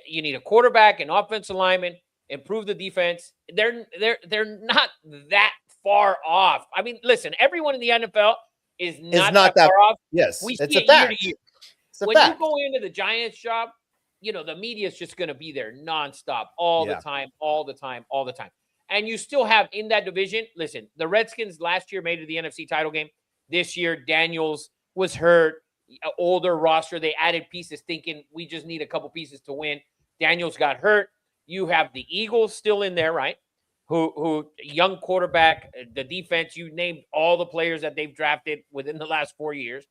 You need a quarterback, an offensive lineman, improve the defense. They're not that far off. I mean, listen, everyone in the NFL is not that far off. Yes, we it's see a it fact. year to year. It's a When fact. you go into the Giants job, the media is just going to be there nonstop, all the time. And you still have in that division, listen, the Redskins last year made it to the NFC title game. This year, Daniels was hurt, older roster. They added pieces thinking we just need a couple pieces to win. Daniels got hurt. You have the Eagles still in there, right? Who young quarterback, the defense, you named all the players that they've drafted within the last 4 years.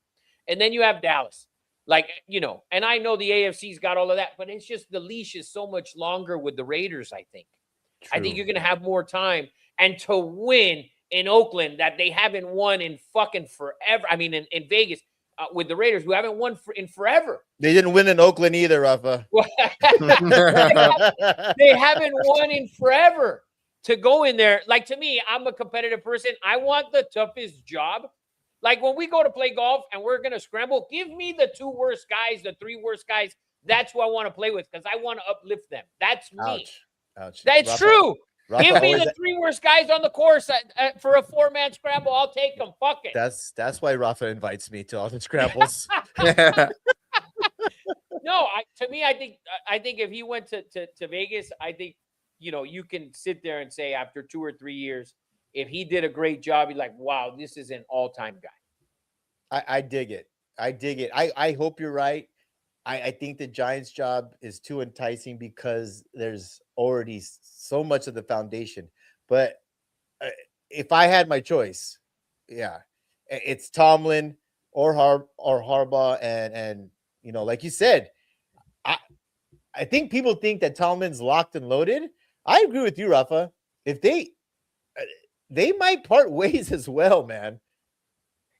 And then you have Dallas. Like, and I know the AFC's got all of that, but it's just the leash is so much longer with the Raiders, I think. I think you're going to have more time. And to win in Oakland that they haven't won in fucking forever. I mean, in Vegas with the Raiders, who haven't won in forever. They didn't win in Oakland either, Rafa. They haven't won in forever. To go in there, like, to me, I'm a competitive person. I want the toughest job. Like, when we go to play golf and we're going to scramble, give me the 2 worst guys, the 3 worst guys. That's who I want to play with because I want to uplift them. That's me. Ouch. That's Rafa, true. Rafa Give me always- the 3 worst guys on the course for a 4-man scramble. I'll take them. Fuck it. That's why Rafa invites me to all the scrambles. No, to me, I think if he went to Vegas, I think, you can sit there and say after 2 or 3 years, if he did a great job, you're like, wow, this is an all-time guy. I dig it. I hope you're right. I think the Giants job is too enticing because there's already so much of the foundation. But if I had my choice, yeah, it's Tomlin or Harbaugh, and like you said, I think people think that Tomlin's locked and loaded. I agree with you, Rafa. If they might part ways as well, man.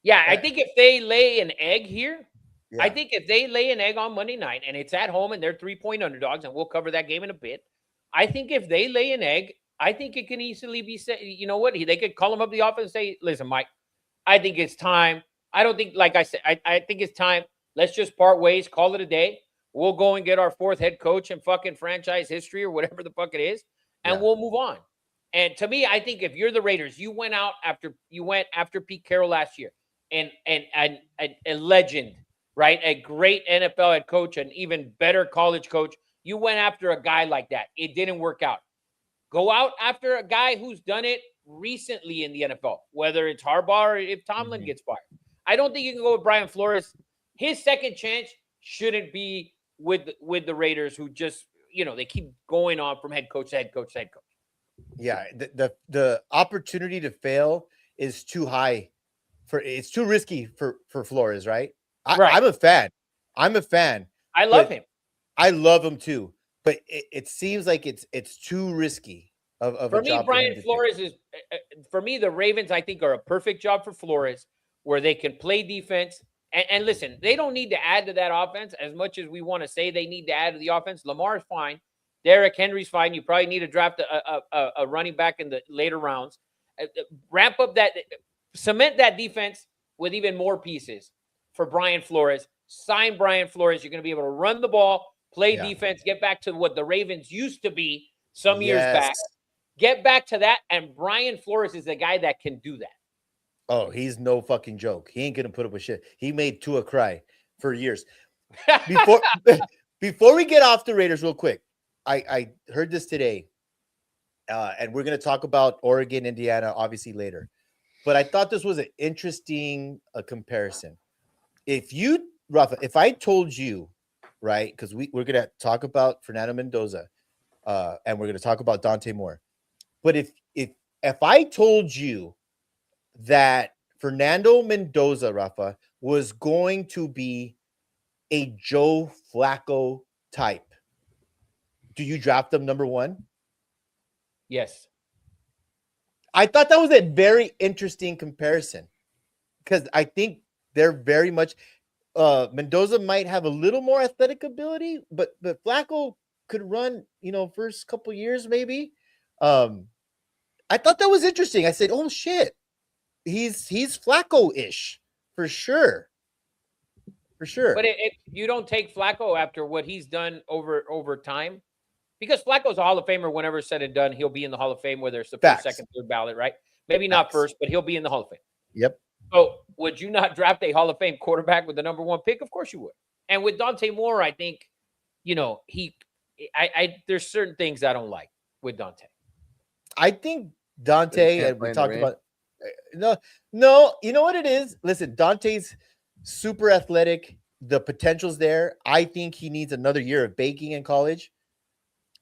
Yeah, I think if they lay an egg here, Yeah. I think if they lay an egg on Monday night and it's at home and they're 3-point underdogs, and we'll cover that game in a bit. I think if they lay an egg, I think it can easily be said, you know what? They could call him up the office and say, listen, Mike, I think it's time. I don't think, like I said, I think it's time. Let's just part ways, call it a day. We'll go and get our 4th head coach in fucking franchise history or whatever the fuck it is, and we'll move on. And to me, I think if you're the Raiders, you went after Pete Carroll last year, and a legend, right? A great NFL head coach, an even better college coach. You went after a guy like that. It didn't work out. Go out after a guy who's done it recently in the NFL, whether it's Harbaugh or if Tomlin gets fired. I don't think you can go with Brian Flores. His second chance shouldn't be with the Raiders, who just, they keep going on from head coach to head coach to head coach. Yeah, the opportunity to fail is too high it's too risky for Flores, right? Right. I'm a fan. I love him. I love him too, but it seems like it's too risky of For a me, job Brian him to take. Flores is for me, the Ravens, I think, are a perfect job for Flores, where they can play defense. And listen, they don't need to add to that offense as much as we want to say they need to add to the offense. Lamar's fine. Derrick Henry's fine. You probably need to draft a running back in the later rounds. Ramp up that, cement that defense with even more pieces for Brian Flores. Sign Brian Flores. You're going to be able to run the ball, play defense, get back to what the Ravens used to be some years back. Get back to that, and Brian Flores is the guy that can do that. Oh, he's no fucking joke. He ain't gonna put up with shit. He made Tua cry for years. Before we get off the Raiders real quick, I heard this today, and we're gonna talk about Oregon, Indiana, obviously later. But I thought this was an interesting comparison. Rafa, if I told you, right, because we're gonna talk about Fernando Mendoza, and we're gonna talk about Dante Moore. But if I told you that Fernando Mendoza, Rafa, was going to be a Joe Flacco type, do you draft them number 1? Yes. I thought that was a very interesting comparison because I think they're very much Mendoza might have a little more athletic ability, but Flacco could run, first couple years maybe. I thought that was interesting. I said, "Oh shit, he's Flacco-ish for sure." But you don't take Flacco after what he's done over time, because Flacco's a Hall of Famer. Whenever it's said and done, he'll be in the Hall of Fame, whether it's the first, second, third ballot, right? Maybe not first, but he'll be in the Hall of Fame. Yep. So would you not draft a Hall of Fame quarterback with the number 1 pick? Of course you would. And with Dante Moore, I think, there's certain things I don't like with Dante. I think Dante, and we talked about no, you know what it is? Listen, Dante's super athletic. The potential's there. I think he needs another year of baking in college.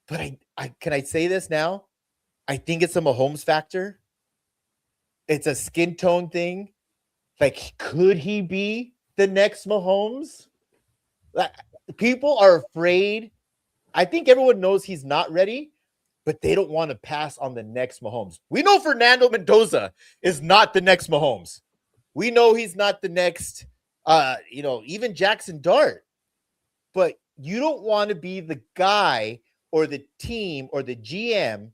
But I can I say this now? I think it's a Mahomes factor. It's a skin tone thing. Like, could he be the next Mahomes? Like, people are afraid. I think everyone knows he's not ready, but they don't want to pass on the next Mahomes. We know Fernando Mendoza is not the next Mahomes. We know he's not the next, even Jackson Dart. But you don't want to be the guy or the team or the GM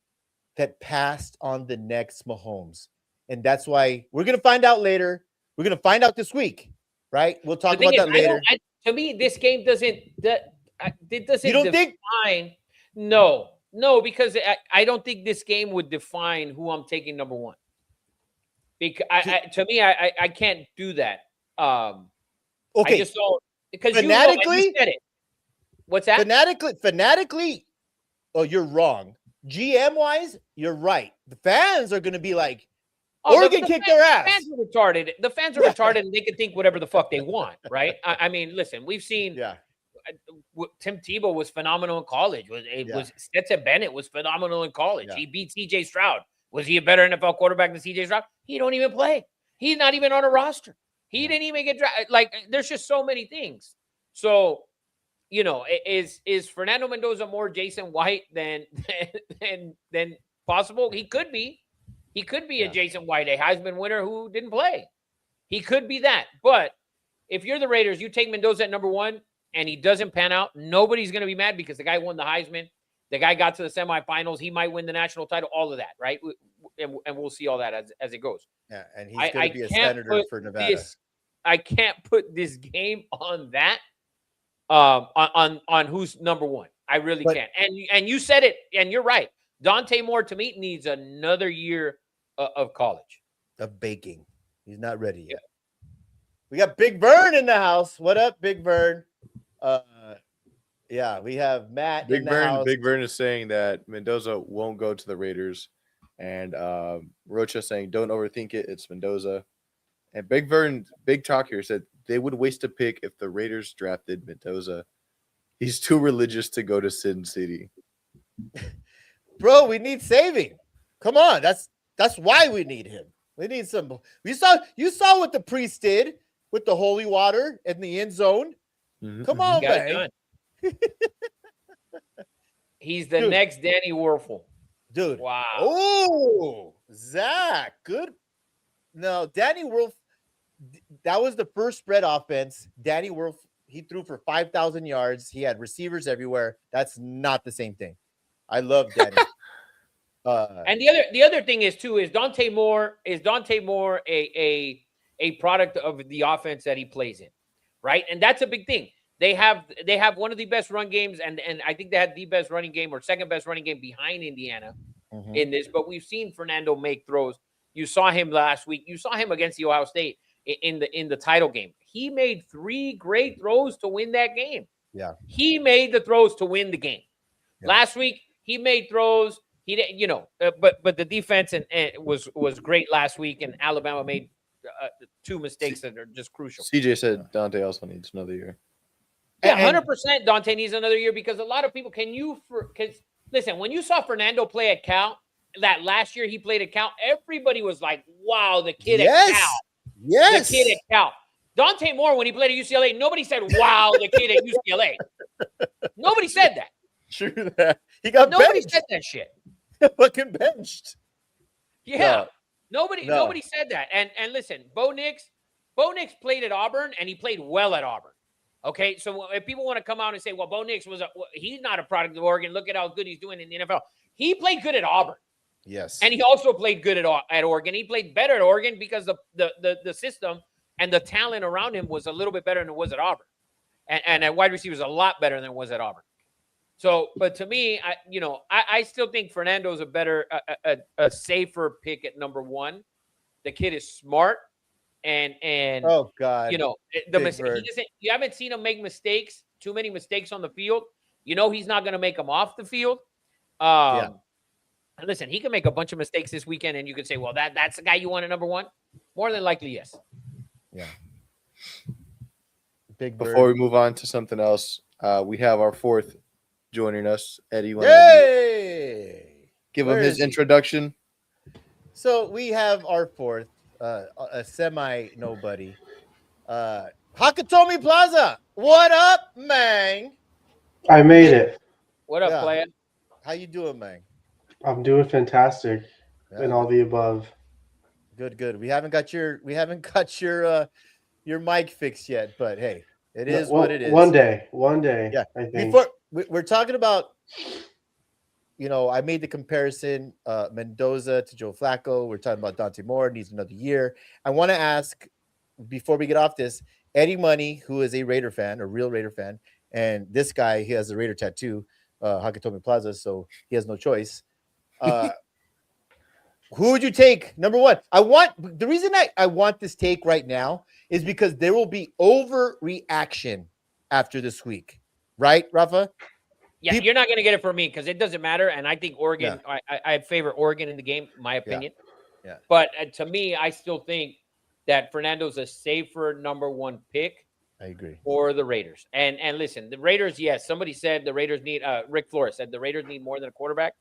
that passed on the next Mahomes. And that's why we're going to find out later. We're going to find out this week, right? We'll talk about that later. To me, this game doesn't You don't define. No, because I don't think this game would define who I'm taking number 1. Because to me, I can't do that. Okay. I just don't, because fanatically, you said it. What's that? Fanatically, oh, you're wrong. GM wise, you're right. The fans are going to be like, Oregon kicked their ass. The fans are retarded. The fans are retarded, and they can think whatever the fuck they want, right? I mean, listen, we've seen. Yeah. Tim Tebow was phenomenal in college. Was Stetson Bennett was phenomenal in college. Yeah. He beat C.J. Stroud. Was he a better NFL quarterback than C.J. Stroud? He don't even play. He's not even on a roster. He didn't even get drafted. Like, there's just so many things. So, is Fernando Mendoza more Jason White than possible? He could be. He could be a Jason White, a Heisman winner who didn't play. He could be that. But if you're the Raiders, you take Mendoza at number 1 and he doesn't pan out, nobody's going to be mad because the guy won the Heisman. The guy got to the semifinals. He might win the national title, all of that, right? And we'll see all that as it goes. Yeah, and he's going to be a senator for Nevada. I can't put this game on that, on who's number 1. I really can't. And you said it, and you're right. Dante Moore, to me, needs another year of college. Of baking. He's not ready yet. We got Big Vern in the house. What up, Big Vern? We have Matt in the house. Big Vern is saying that Mendoza won't go to the Raiders. And Rocha saying, don't overthink it. It's Mendoza. And Big Vern, Big Talk here, said they would waste a pick if the Raiders drafted Mendoza. He's too religious to go to Sin City. Bro, we need saving. Come on. That's why we need him. We need some. You saw what the priest did with the holy water in the end zone. Mm-hmm. Come on, man. He's the Dude. next Danny Werfel. Dude. Wow. Oh, Zach. Good. No, Danny Wolf. That was the first spread offense. Danny Wolf, he threw for 5,000 yards. He had receivers everywhere. That's not the same thing. I love Danny. And the other thing is too is Dante Moore a product of the offense that he plays in, right? And that's a big thing. They have one of the best run games, and I think they had the best running game or second best running game behind Indiana in this. But we've seen Fernando make throws. You saw him last week. You saw him against the Ohio State in the title game. He made 3 great throws to win that game. Yeah, he made the throws to win the game. Yeah. Last week he made throws. He didn't, but the defense and was great last week, and Alabama made 2 mistakes that are just crucial. CJ said Dante also needs another year. Yeah, 100% Dante needs another year because a lot of people listen, when you saw Fernando play at Cal, that last year he played at Cal, everybody was like, wow, the kid at Cal. Yes. The kid at Cal. Dante Moore, when he played at UCLA, nobody said, wow, the kid at UCLA. Nobody said that. True that. He got Nobody benched. said that shit. Fucking benched. Yeah. Nobody said that. And listen, Bo Nix played at Auburn, and he played well at Auburn. Okay, so if people want to come out and say, well, Bo Nix he's not a product of Oregon. Look at how good he's doing in the NFL. He played good at Auburn. Yes. And he also played good at Oregon. He played better at Oregon because the system and the talent around him was a little bit better than it was at Auburn. And at wide receiver was a lot better than it was at Auburn. So, but to me, I still think Fernando's a better, a safer pick at number 1. The kid is smart. And oh god, you haven't seen him make mistakes, too many mistakes on the field. He's not going to make them off the field. And listen, he can make a bunch of mistakes this weekend, and you could say, well, that's the guy you want at number 1. More than likely, yes. Yeah. Big Bird. Before we move on to something else, we have our 4th joining us, Eddie. Yay! Give him his introduction. So we have our 4th. A semi nobody, Hakatomi Plaza. What up, man? I made it. What up, player? How you doing, man? I'm doing fantastic, and all the above. Good. We haven't got your mic fixed yet, but hey, it is what it is. One day. Yeah. I think. Before we're talking about. I made the comparison, Mendoza to Joe Flacco. We're talking about Dante Moore needs another year. I want to ask, before we get off this, Eddie Money, who is a Raider fan, a real Raider fan, and this guy, he has a Raider tattoo, Hakatomi Plaza, so he has no choice. Who would you take? Number 1. The reason I want this take right now is because there will be overreaction after this week. Right, Rafa? Yeah, you're not going to get it from me because it doesn't matter. And I think Oregon, I favor Oregon in the game, my opinion. Yeah. But to me, I still think that Fernando's a safer number 1 pick. I agree. For the Raiders. And listen, the Raiders, yes, somebody said the Raiders need, Rick Flores said the Raiders need more than a quarterback.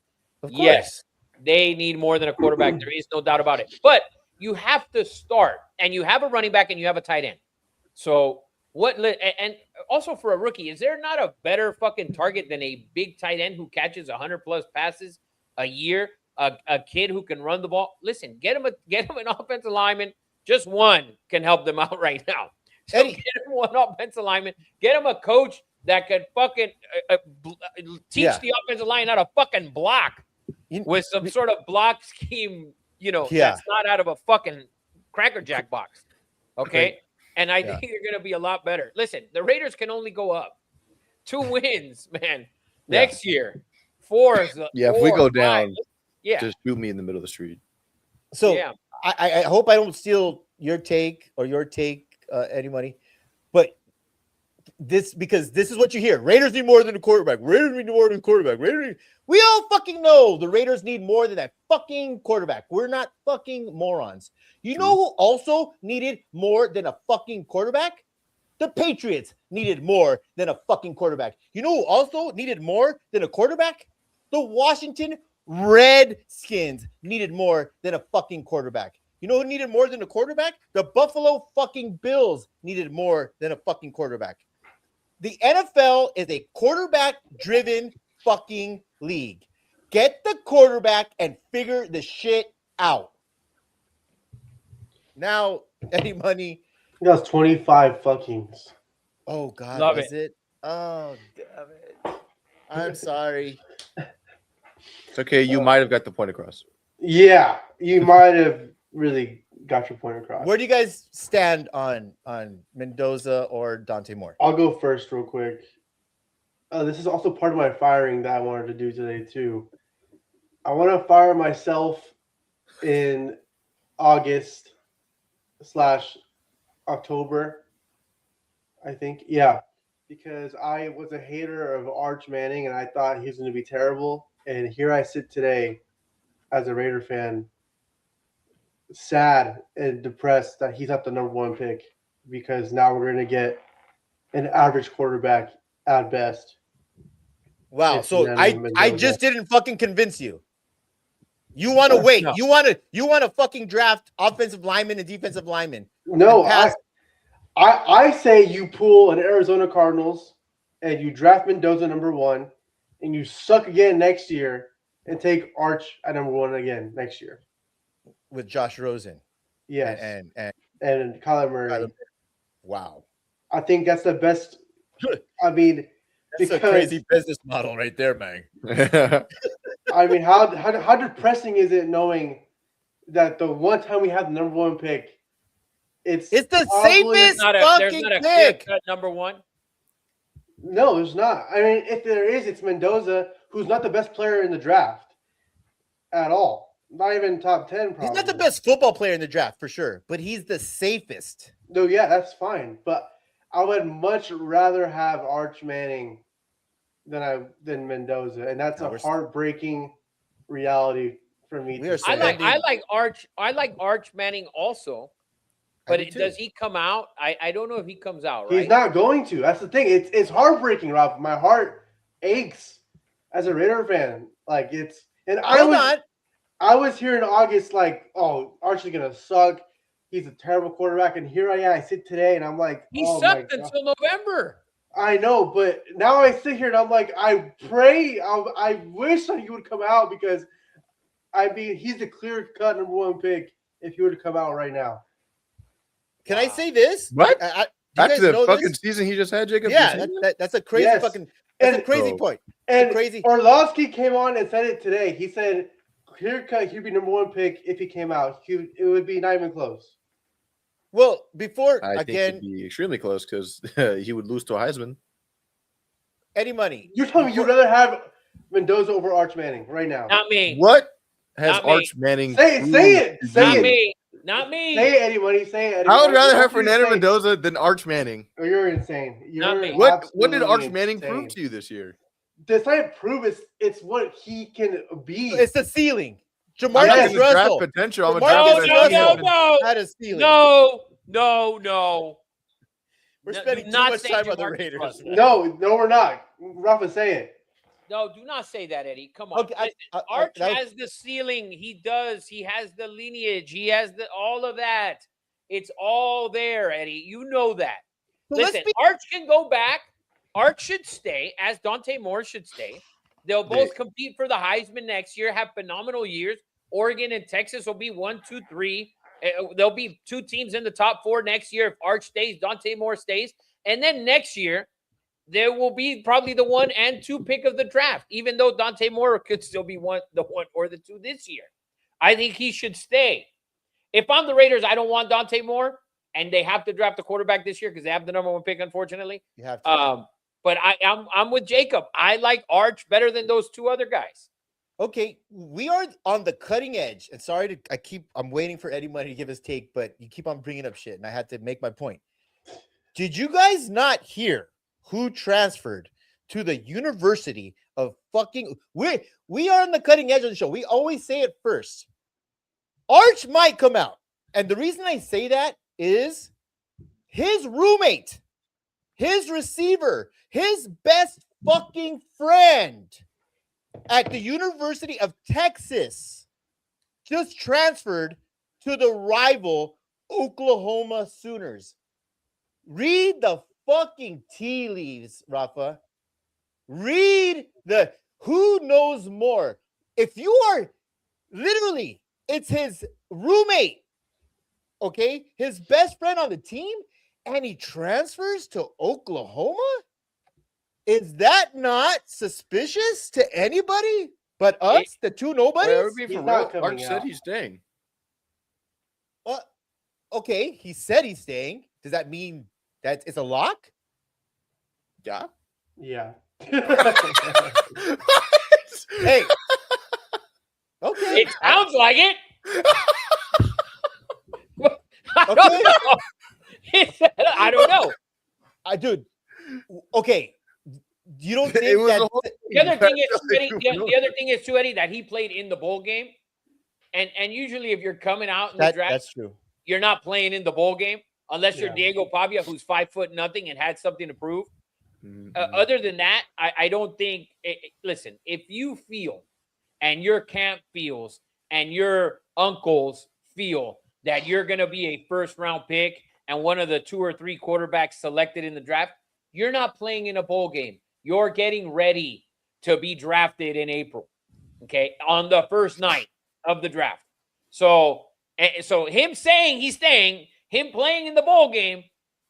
Of course. Yes, they need more than a quarterback. There is no doubt about it. But you have to start, and you have a running back, and you have a tight end. So and also for a rookie, is there not a better fucking target than a big tight end who catches 100+ passes a year? A kid who can run the ball. Listen, get him an offensive lineman. Just one can help them out right now. So get him one offensive lineman. Get him a coach that could fucking teach the offensive line how to fucking block with some sort of block scheme. That's not out of a fucking Cracker Jack box. Okay. And I think you're going to be a lot better. Listen, the Raiders can only go up. 2 wins, man. Next year, 4. If we go down, 5, just shoot me in the middle of the street. So I hope I don't steal your take, Eddie Money. But because this is what you hear. Raiders need more than a quarterback. We all fucking know the Raiders need more than that fucking quarterback. We're not fucking morons. You know who also needed more than a fucking quarterback? The Patriots needed more than a fucking quarterback. You know who also needed more than a quarterback? The Washington Redskins needed more than a fucking quarterback. You know who needed more than a quarterback? The Buffalo fucking Bills needed more than a fucking quarterback. The NFL is a quarterback-driven fucking league. Get the quarterback and figure the shit out. Now, Eddie Money. That was 25 fuckings. Oh God, Love was it? Oh damn it! I'm sorry. It's okay. You might have got the point across. Yeah, you might have really got your point across. Where do you guys stand on Mendoza or Dante Moore? I'll go first real quick. This is also part of my firing that I wanted to do today too. I want to fire myself in August/October, I think. Yeah, because I was a hater of Arch Manning and I thought he was going to be terrible. And here I sit today as a Raider fan, sad and depressed that he's not the number one pick, because now we're going to get an average quarterback at best. Wow. It's So I Mendoza. just didn't fucking convince you. You want to wait. No. You want to fucking draft offensive linemen and defensive linemen. No, and pass. I say you pull an Arizona Cardinals and you draft Mendoza number 1 and you suck again next year and take Arch at number 1 again next year. With Josh Rosen. Yes. And Kyler Murray. Kyler- wow. I think that's the best. I mean, That's a crazy business model right there, man. I mean, how depressing is it knowing that the one time we had the number 1 pick, it's the probably- safest There's not a fucking pick. clear-cut number one. No, there's not. I mean, if there is, it's Mendoza, who's not the best player in the draft at all. Not even top 10, probably. He's not the best football player in the draft for sure, but he's the safest. No, yeah, that's fine. But I would much rather have Arch Manning than Mendoza, and that's No, a we're- heartbreaking reality for me. We to are say. I like Arch Manning also, I but do too. does he come out? I don't know if he comes out, right? He's not going to. That's the thing. It's heartbreaking, Ralph. My heart aches as a Raider fan. Like it's and Hold on. I was here in August, like, oh, Arch is gonna suck. He's a terrible quarterback, and here I am. I sit today, and I'm like, He oh sucked my God. until November. I know, but now I sit here and I'm like, I pray, I wish that he would come out, because I mean, he's the clear-cut number 1 pick if he were to come out right now. Can I say this? What? Do you After guys the know fucking this? season he just had, Jacob? Yeah, that's a crazy Yes. fucking. That's a And- crazy Bro. point. And Crazy. Orlovsky came on and said it today. He said, clear-cut, he'd be number 1 pick if he came out. It would be not even close. Well, before I think again, he'd be extremely close because he would lose to a Heisman. Eddie Money. You're telling me you'd rather have Mendoza over Arch Manning right now? Not me. What has Not me. Arch Manning? Say it, say it, proved say to Not do? it. me. Not me. Say it, Eddie Money. Say it, Eddie I would Money. rather have You're Fernando insane. Mendoza than Arch Manning. Oh, you're insane. Not You're me. What did absolutely Arch Manning insane. prove to you this year? It's not prove, it's what he can be. It's the ceiling. I'm not Jamarcus gonna draft Russell potential. I'm a Marcus draft No, no, Russell. no, no. had a ceiling. No. We're No, spending do too not much say time on the Jamarcus Raiders. Russell. No, we're not. Rafa, say it. No, do not say that, Eddie. Come on. Okay, Arch that was- has the ceiling. He does. He has the lineage. He has all of that. It's all there, Eddie. You know that. So let's Listen, be- Arch can go back. Arch should stay, as Dante Moore should stay. They'll both compete for the Heisman next year, have phenomenal years. Oregon and Texas will be 1, 2, 3. There'll be 2 teams in the top 4 next year if Arch stays, Dante Moore stays. And then next year, there will be probably the 1 and 2 pick of the draft, even though Dante Moore could still be the 1 or the 2 this year. I think he should stay. If I'm the Raiders, I don't want Dante Moore, and they have to draft a quarterback this year because they have the number 1 pick, unfortunately. You have to. But I'm with Jacob. I like Arch better than those 2 other guys. Okay, we are on the cutting edge. And sorry I'm waiting for Eddie Money to give his take, but you keep on bringing up shit, and I had to make my point. Did you guys not hear who transferred to the University of fucking? We are on the cutting edge of the show. We always say it first. Arch might come out, and the reason I say that is his roommate, his receiver, his best fucking friend at the University of Texas just transferred to the rival Oklahoma Sooners. Read the fucking tea leaves, Rafa. Read the who knows more. If you are literally, it's his roommate, okay, his best friend on the team, and he transfers to Oklahoma. Is that not suspicious to anybody but us, the two Wait, nobodies? are we He's for not real? coming Arch said out. he's staying. Okay, he said he's staying. Does that mean that it's a lock? Yeah. Yeah. Hey. Okay. It sounds like it. I Okay. don't know. I don't know. Dude. Okay. You don't It think was that a whole The other thing is, That's Eddie, like, the other thing is too, Eddie, that he played in the bowl game, and usually if you're coming out in the draft, that's true. you're not playing in the bowl game unless you're Yeah. Diego Pavia, who's 5'0" and had something to prove. Mhm. Other than that, I don't think. Listen, if you feel, and your camp feels, and your uncles feel that you're going to be a first-round pick and one of the 2 or 3 quarterbacks selected in the draft, you're not playing in a bowl game. You're getting ready to be drafted in April, okay, on the first night of the draft. So him saying he's staying, him playing in the bowl game,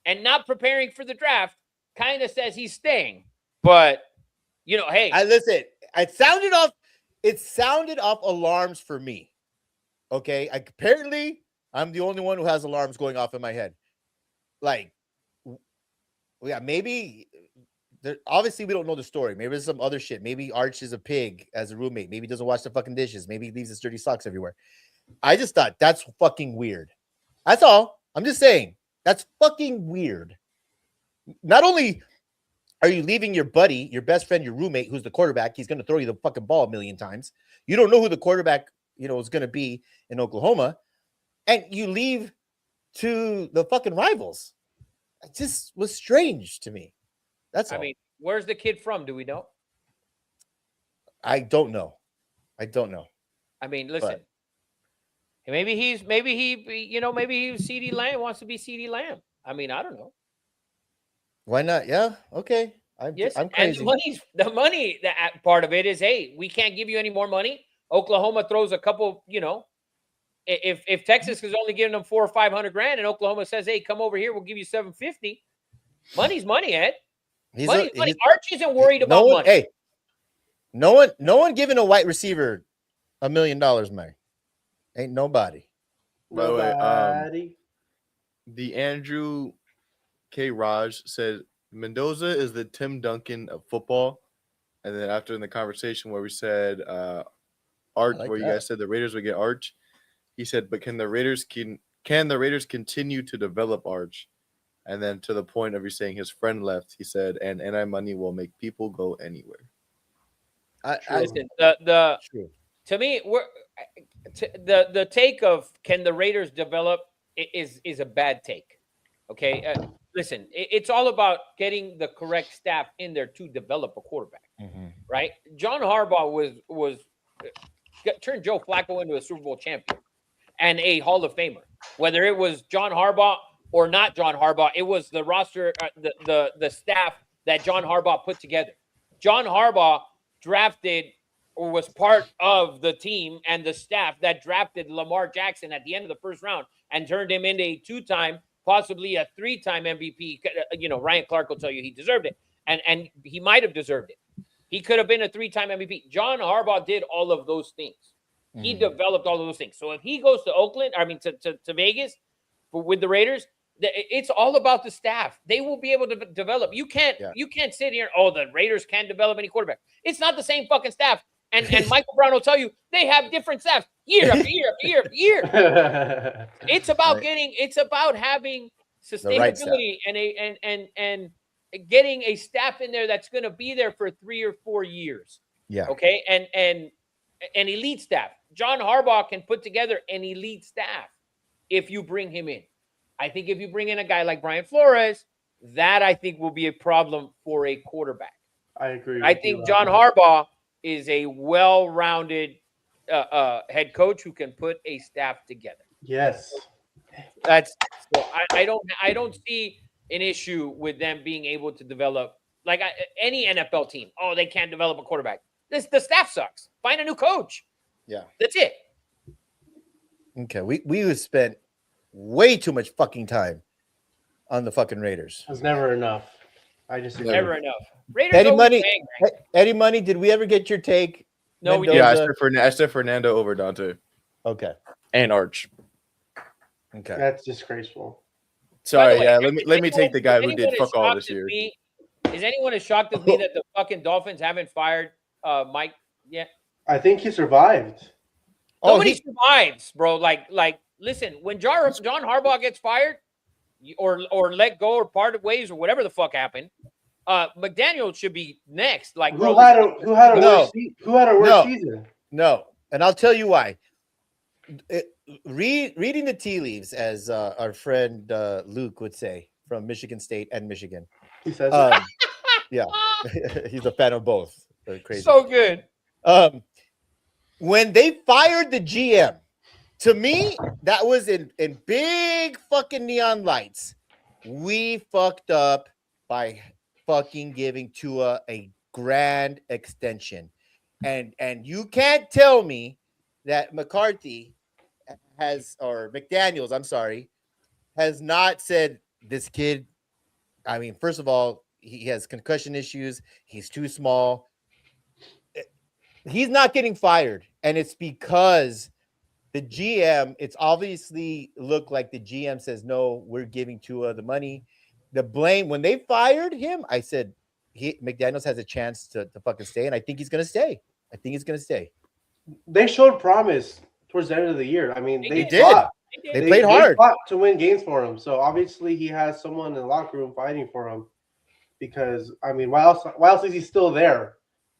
and not preparing for the draft kind of says he's staying. But hey, Listen, it sounded off alarms for me. Okay. Apparently, I'm the only one who has alarms going off in my head. Like, yeah, maybe obviously we don't know the story. Maybe there's some other shit. Maybe Arch is a pig as a roommate. Maybe he doesn't wash the fucking dishes. Maybe he leaves his dirty socks everywhere. I just thought that's fucking weird. That's all. I'm just saying that's fucking weird. Not only are you leaving your buddy, your best friend, your roommate, who's the quarterback, he's going to throw you the fucking ball a million times. You don't know who the quarterback, is going to be in Oklahoma, and you leave to the fucking rivals. It just was strange to me. That's all. I mean, where's the kid from? Do we know? I don't know. I mean, listen. Maybe he CeeDee Lamb wants to be CeeDee Lamb. I mean, I don't know. Why not? Yeah. Okay. Yes, I'm and crazy. the money that part of it is, hey, we can't give you any more money. Oklahoma throws a couple, if Texas is only giving them $400,000 or $500,000 and Oklahoma says, hey, come over here, we'll give you $750,000. Money's money, Ed. Money. Arch isn't worried about money. Hey, no one giving a white receiver $1 million, man. Ain't nobody. By the way, Nobody. the Andrew K. Raj said Mendoza is the Tim Duncan of football. And then after in the conversation where we said Arch, like where you that. guys said the Raiders would get Arch, he said, but can the Raiders continue to develop Arch? And then to the point of you saying his friend left, he said, and NI money will make people go anywhere. Listen, True. to me, the take of can the Raiders develop is a bad take. Okay, listen, it's all about getting the correct staff in there to develop a quarterback, right? John Harbaugh was turned Joe Flacco into a Super Bowl champion and a Hall of Famer. Whether it was John Harbaugh or not John Harbaugh, it was the roster, the staff that John Harbaugh put together. John Harbaugh drafted or was part of the team and the staff that drafted Lamar Jackson at the end of the first round and turned him into a 2-time, possibly a 3-time MVP. Ryan Clark will tell you he deserved it, and he might have deserved it. He could have been a 3-time MVP. John Harbaugh did all of those things. He developed all of those things. So if he goes to Vegas with the Raiders, it's all about the staff. They will be able to develop. You can't sit here. Oh, the Raiders can't develop any quarterback. It's not the same fucking staff. And Michael Brown will tell you they have different staffs year after year after year after year. It's about It's about having sustainability and getting a staff in there that's going to be there for 3 or 4 years. Yeah. Okay. And an elite staff. John Harbaugh can put together an elite staff if you bring him in. I think if you bring in a guy like Brian Flores, that I think will be a problem for a quarterback. I agree. I think John Harbaugh is a well-rounded head coach who can put a staff together. Yes. I don't see an issue with them being able to develop like any NFL team. Oh, they can't develop a quarterback. The staff sucks. Find a new coach. Yeah. That's it. Okay. We have spent way too much fucking time on the fucking Raiders. It's never enough. I just Never enough. Raiders Eddie always Money, bang, man. Eddie Money, did we ever get your take? No, we Mendoza? didn't. Yeah, I said Fernando over Dante Okay. and Arch. Okay. That's disgraceful. Sorry, way, yeah. is Let me take the guy who anyone did as fuck all shocked this as year. me- Is anyone as shocked as me that the fucking Dolphins haven't fired Mike yet? I think he survived. Oh, Nobody he- survives, bro. Like, listen, when John Harbaugh gets fired or let go or parted ways or whatever the fuck happened, McDaniel should be next. Like, Who bro, had a No. worse No. season? No, and I'll tell you why. Reading the tea leaves, as our friend Luke would say, from Michigan State and Michigan. He says Yeah, he's a fan of both. Crazy. so good. When they fired the GM, to me, that was in big fucking neon lights. We fucked up by fucking giving Tua a grand extension. And you can't tell me that McCarthy or McDaniels, I'm sorry, has not said this kid. I mean, first of all, he has concussion issues. He's too small. He's not getting fired. And it's because the GM, it's obviously looked like the GM says, no, we're giving Tua the money. The blame, when they fired him, I said, McDaniels has a chance to fucking stay. And I think he's going to stay. they showed promise towards the end of the year. I mean, they did. fought. They played hard. fought to win games for him. So obviously he has someone in the locker room fighting for him. Because I mean, why else is he still there?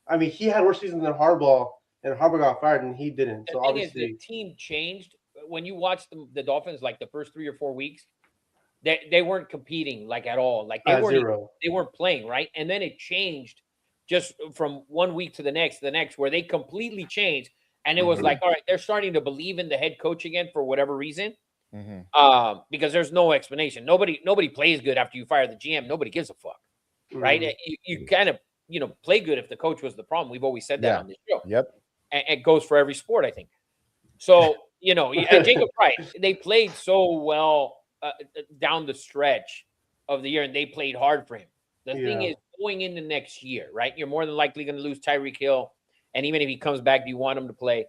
I mean, he had worse season than Harbaugh, and Harbaugh got fired, and he didn't. The So thing is, obviously, the team changed. When you watch the Dolphins, like the first 3 or 4 weeks, they weren't competing like at all. Like they weren't playing, right? And then it changed just from 1 week to the next, where they completely changed. And it was like, all right, they're starting to believe in the head coach again for whatever reason. Because there's no explanation. Nobody plays good after you fire the GM. Nobody gives a fuck, right? You kind of play good if the coach was the problem. We've always said that on this show. Yep. And it goes for every sport, I think. So and Jacob Wright, they played so well down the stretch of the year, and they played hard for him. The thing is, going into next year, right? You're more than likely going to lose Tyreek Hill. And even if he comes back, do you want him to play?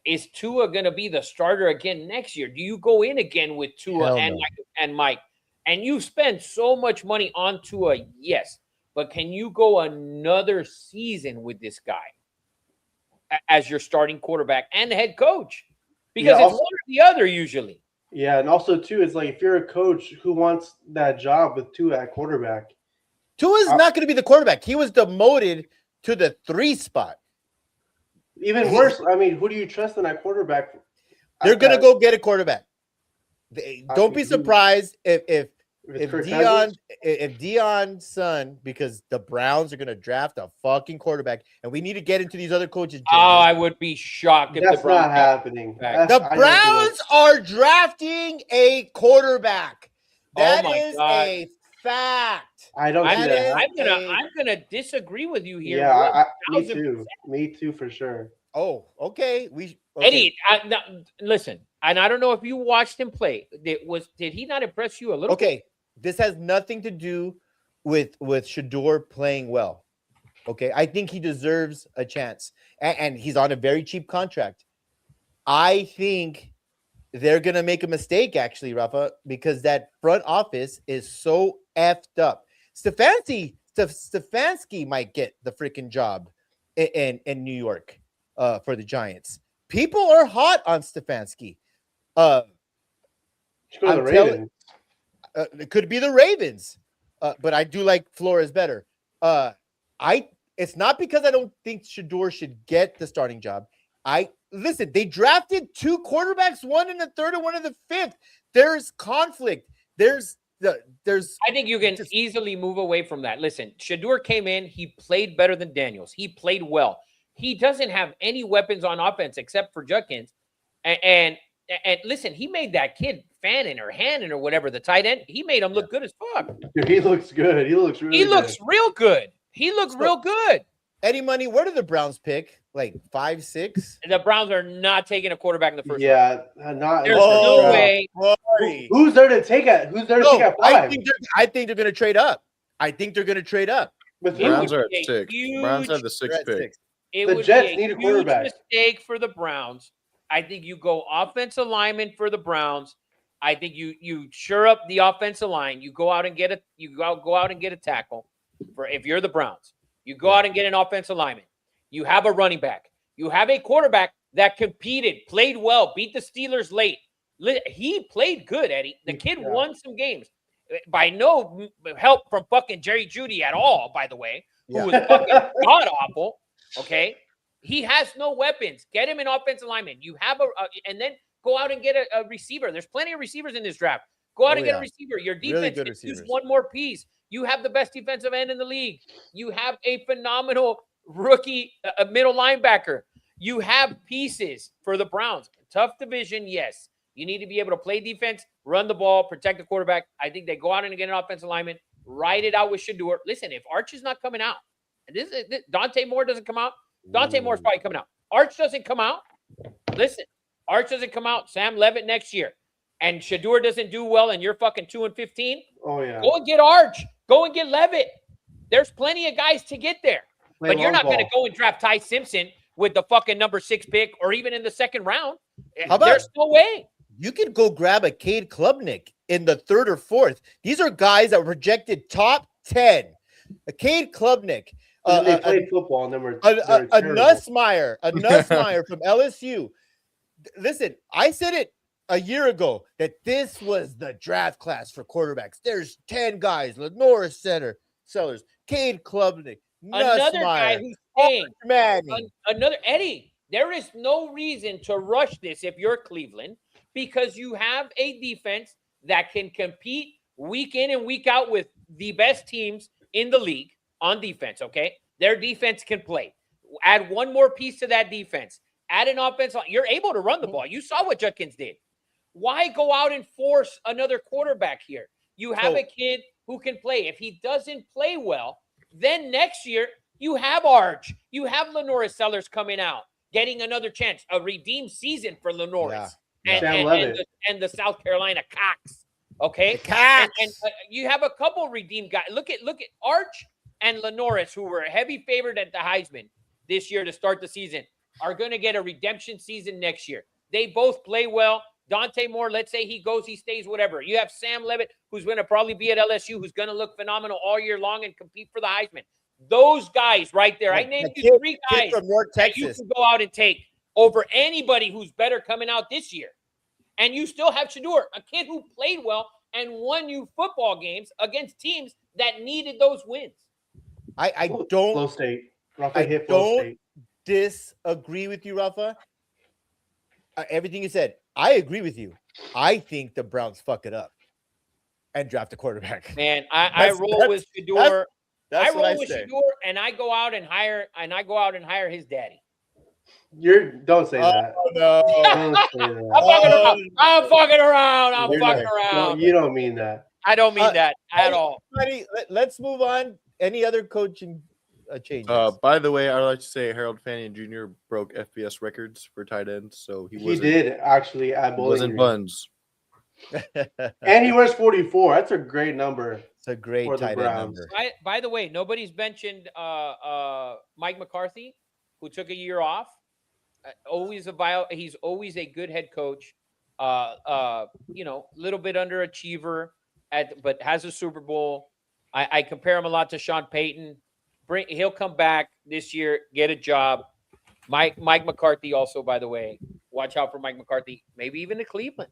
Is Tua going to be the starter again next year? Do you go in again with Tua and Mike? And you spend so much money on Tua, yes. But can you go another season with this guy as your starting quarterback and head coach? Because it's one or the other usually. Yeah, and also too, it's like if you're a coach who wants that job with Tua at quarterback, Tua's not going to be the quarterback. He was demoted to the 3 spot. even worse. I mean, who do you trust in that quarterback? They're going to go get a quarterback. Don't be surprised if Deion's son, because the Browns are going to draft a fucking quarterback, and we need to get into these other coaches. Oh, I would be shocked if That's the Browns not happening. The Browns are drafting a quarterback. That my is God. a fact. I don't see that. I'm gonna disagree with you here. Yeah, me 1000%. too. Me too, for sure. Oh, okay. Eddie, listen, and I don't know if you watched him play. Did he not impress you a little? Okay, this has nothing to do with Shador playing well. Okay, I think he deserves a chance, and he's on a very cheap contract. I think they're gonna make a mistake, actually, Rafa, because that front office is so effed up. Stefanski might get the freaking job in New York for the Giants. People are hot on Stefanski. Should go to the Ravens. It could be the Ravens, but I do like Flores better. It's not because I don't think Shador should get the starting job. Listen, they drafted 2 quarterbacks, one in the 3rd and one in the 5th. There's conflict. There's I think you can easily move away from that. Listen, Shador came in, he played better than Daniels. He played well. He doesn't have any weapons on offense except for Judkins. And listen, he made that kid Fannin or Hannon or whatever, the tight end. He made him look good as fuck. Dude, he looks good. He looks really He good. looks real good. He looked real good. Eddie Money, where did the Browns pick? Like 5, 6? The Browns are not taking a quarterback in the first round. Yeah, not. There's Oh, no way. Sorry. Who's there to take at? Who's there to No, take at I 5? think they're going to trade up. I think they're going to trade up. With It who? Browns would are at be a 6. Browns have the They're 6th at pick. 6. It The would Jets be need a huge quarterback. mistake for the Browns. I think you go offensive lineman for the Browns. I think you sure up the offensive line. You go out and get a tackle for if you're the Browns. You go out and get an offensive lineman. You have a running back. You have a quarterback that competed, played well, beat the Steelers late. He played good, Eddie. The kid Yeah. won some games. By no help from fucking Jerry Jeudy at all, by the way, who Yeah. was fucking god awful. Okay. He has no weapons. Get him an offensive lineman. You have and then go out and get a receiver. There's plenty of receivers in this draft. Go out and get a receiver. Your Really defense good use receivers. one more piece. You have the best defensive end in the league. You have a phenomenal rookie middle linebacker. You have pieces for the Browns. Tough division, yes. You need to be able to play defense, run the ball, protect the quarterback. I think they go out and get an offensive lineman, ride it out with Shador. Listen, if Arch is not coming out, and this Dante Moore doesn't come out, Dante Moore's probably coming out. Arch doesn't come out. Listen, Arch doesn't come out. Sam Levitt next year. And Shador doesn't do well and you're fucking 2-15. Oh yeah. Go and get Arch. Go and get Levitt. There's plenty of guys to get there. Play But you're long not going to ball. go and draft Ty Simpson with the fucking number 6 pick or even in the second round. How about- There's no way. You could go grab a Cade Klubnik in the 3rd or 4th. These are guys that were projected top 10. A Cade Klubnik. They played football and then were A terrible. Nussmeyer from LSU. Listen, I said it a year ago that this was the draft class for quarterbacks. There's 10 guys: Lenore Center, Sellers, Cade Klubnik, Another guy Nussmeyer, who's staying. Manning. Another Eddie, there is no reason to rush this if you're Cleveland because you have a defense that can compete week in and week out with the best teams in the league on defense, okay? Their defense can play. Add one more piece to that defense. Add an offense. You're able to run the ball. You saw what Judkins did. Why go out and force another quarterback here? You have a kid who can play. If he doesn't play well, then next year you have Arch. You have Lenora Sellers coming out, getting another chance, a redeemed season for Lenora Sam Levitt. and the South Carolina Cox. Okay, Cox. and you have a couple redeemed guys. Look at Arch and Lenoris, who were a heavy favorite at the Heisman this year to start the season, are going to get a redemption season next year. They both play well. Dante Moore, let's say he goes, he stays, whatever. You have Sam Levitt, who's going to probably be at LSU, who's going to look phenomenal all year long and compete for the Heisman. Those guys right there. I named you 3 guys from North that you Texas. can go out and take over anybody who's better coming out this year. And you still have Shador, a kid who played well and won you football games against teams that needed those wins. I Flow don't State. Rafa I hit Flow don't- State. disagree with you, Rafa. Everything you said, I agree with you. I think the Browns fuck it up and draft a quarterback. Man, I That's- roll that's- with Shador. I That's what I roll with say. Shador, and I go out and hire his daddy. Don't say that. Oh no! Don't say I'm that. fucking around. I'm You're fucking not- around. No, you don't mean that. I don't mean that at Hey, all. buddy, let's move on. Any other coaching changes? By the way, I'd like to say Harold Fanning Jr. broke FBS records for tight ends, so He did actually at He Bowling wasn't Green. buns. And he wears 44. That's a great number. It's a great for the tight end Browns. number. By the way, nobody's mentioned Mike McCarthy, who took a year off. He's always a good head coach. Little bit underachiever, but has a Super Bowl. I compare him a lot to Sean Payton. He'll come back this year, get a job. Mike McCarthy also, by the way, watch out for Mike McCarthy. Maybe even to Cleveland.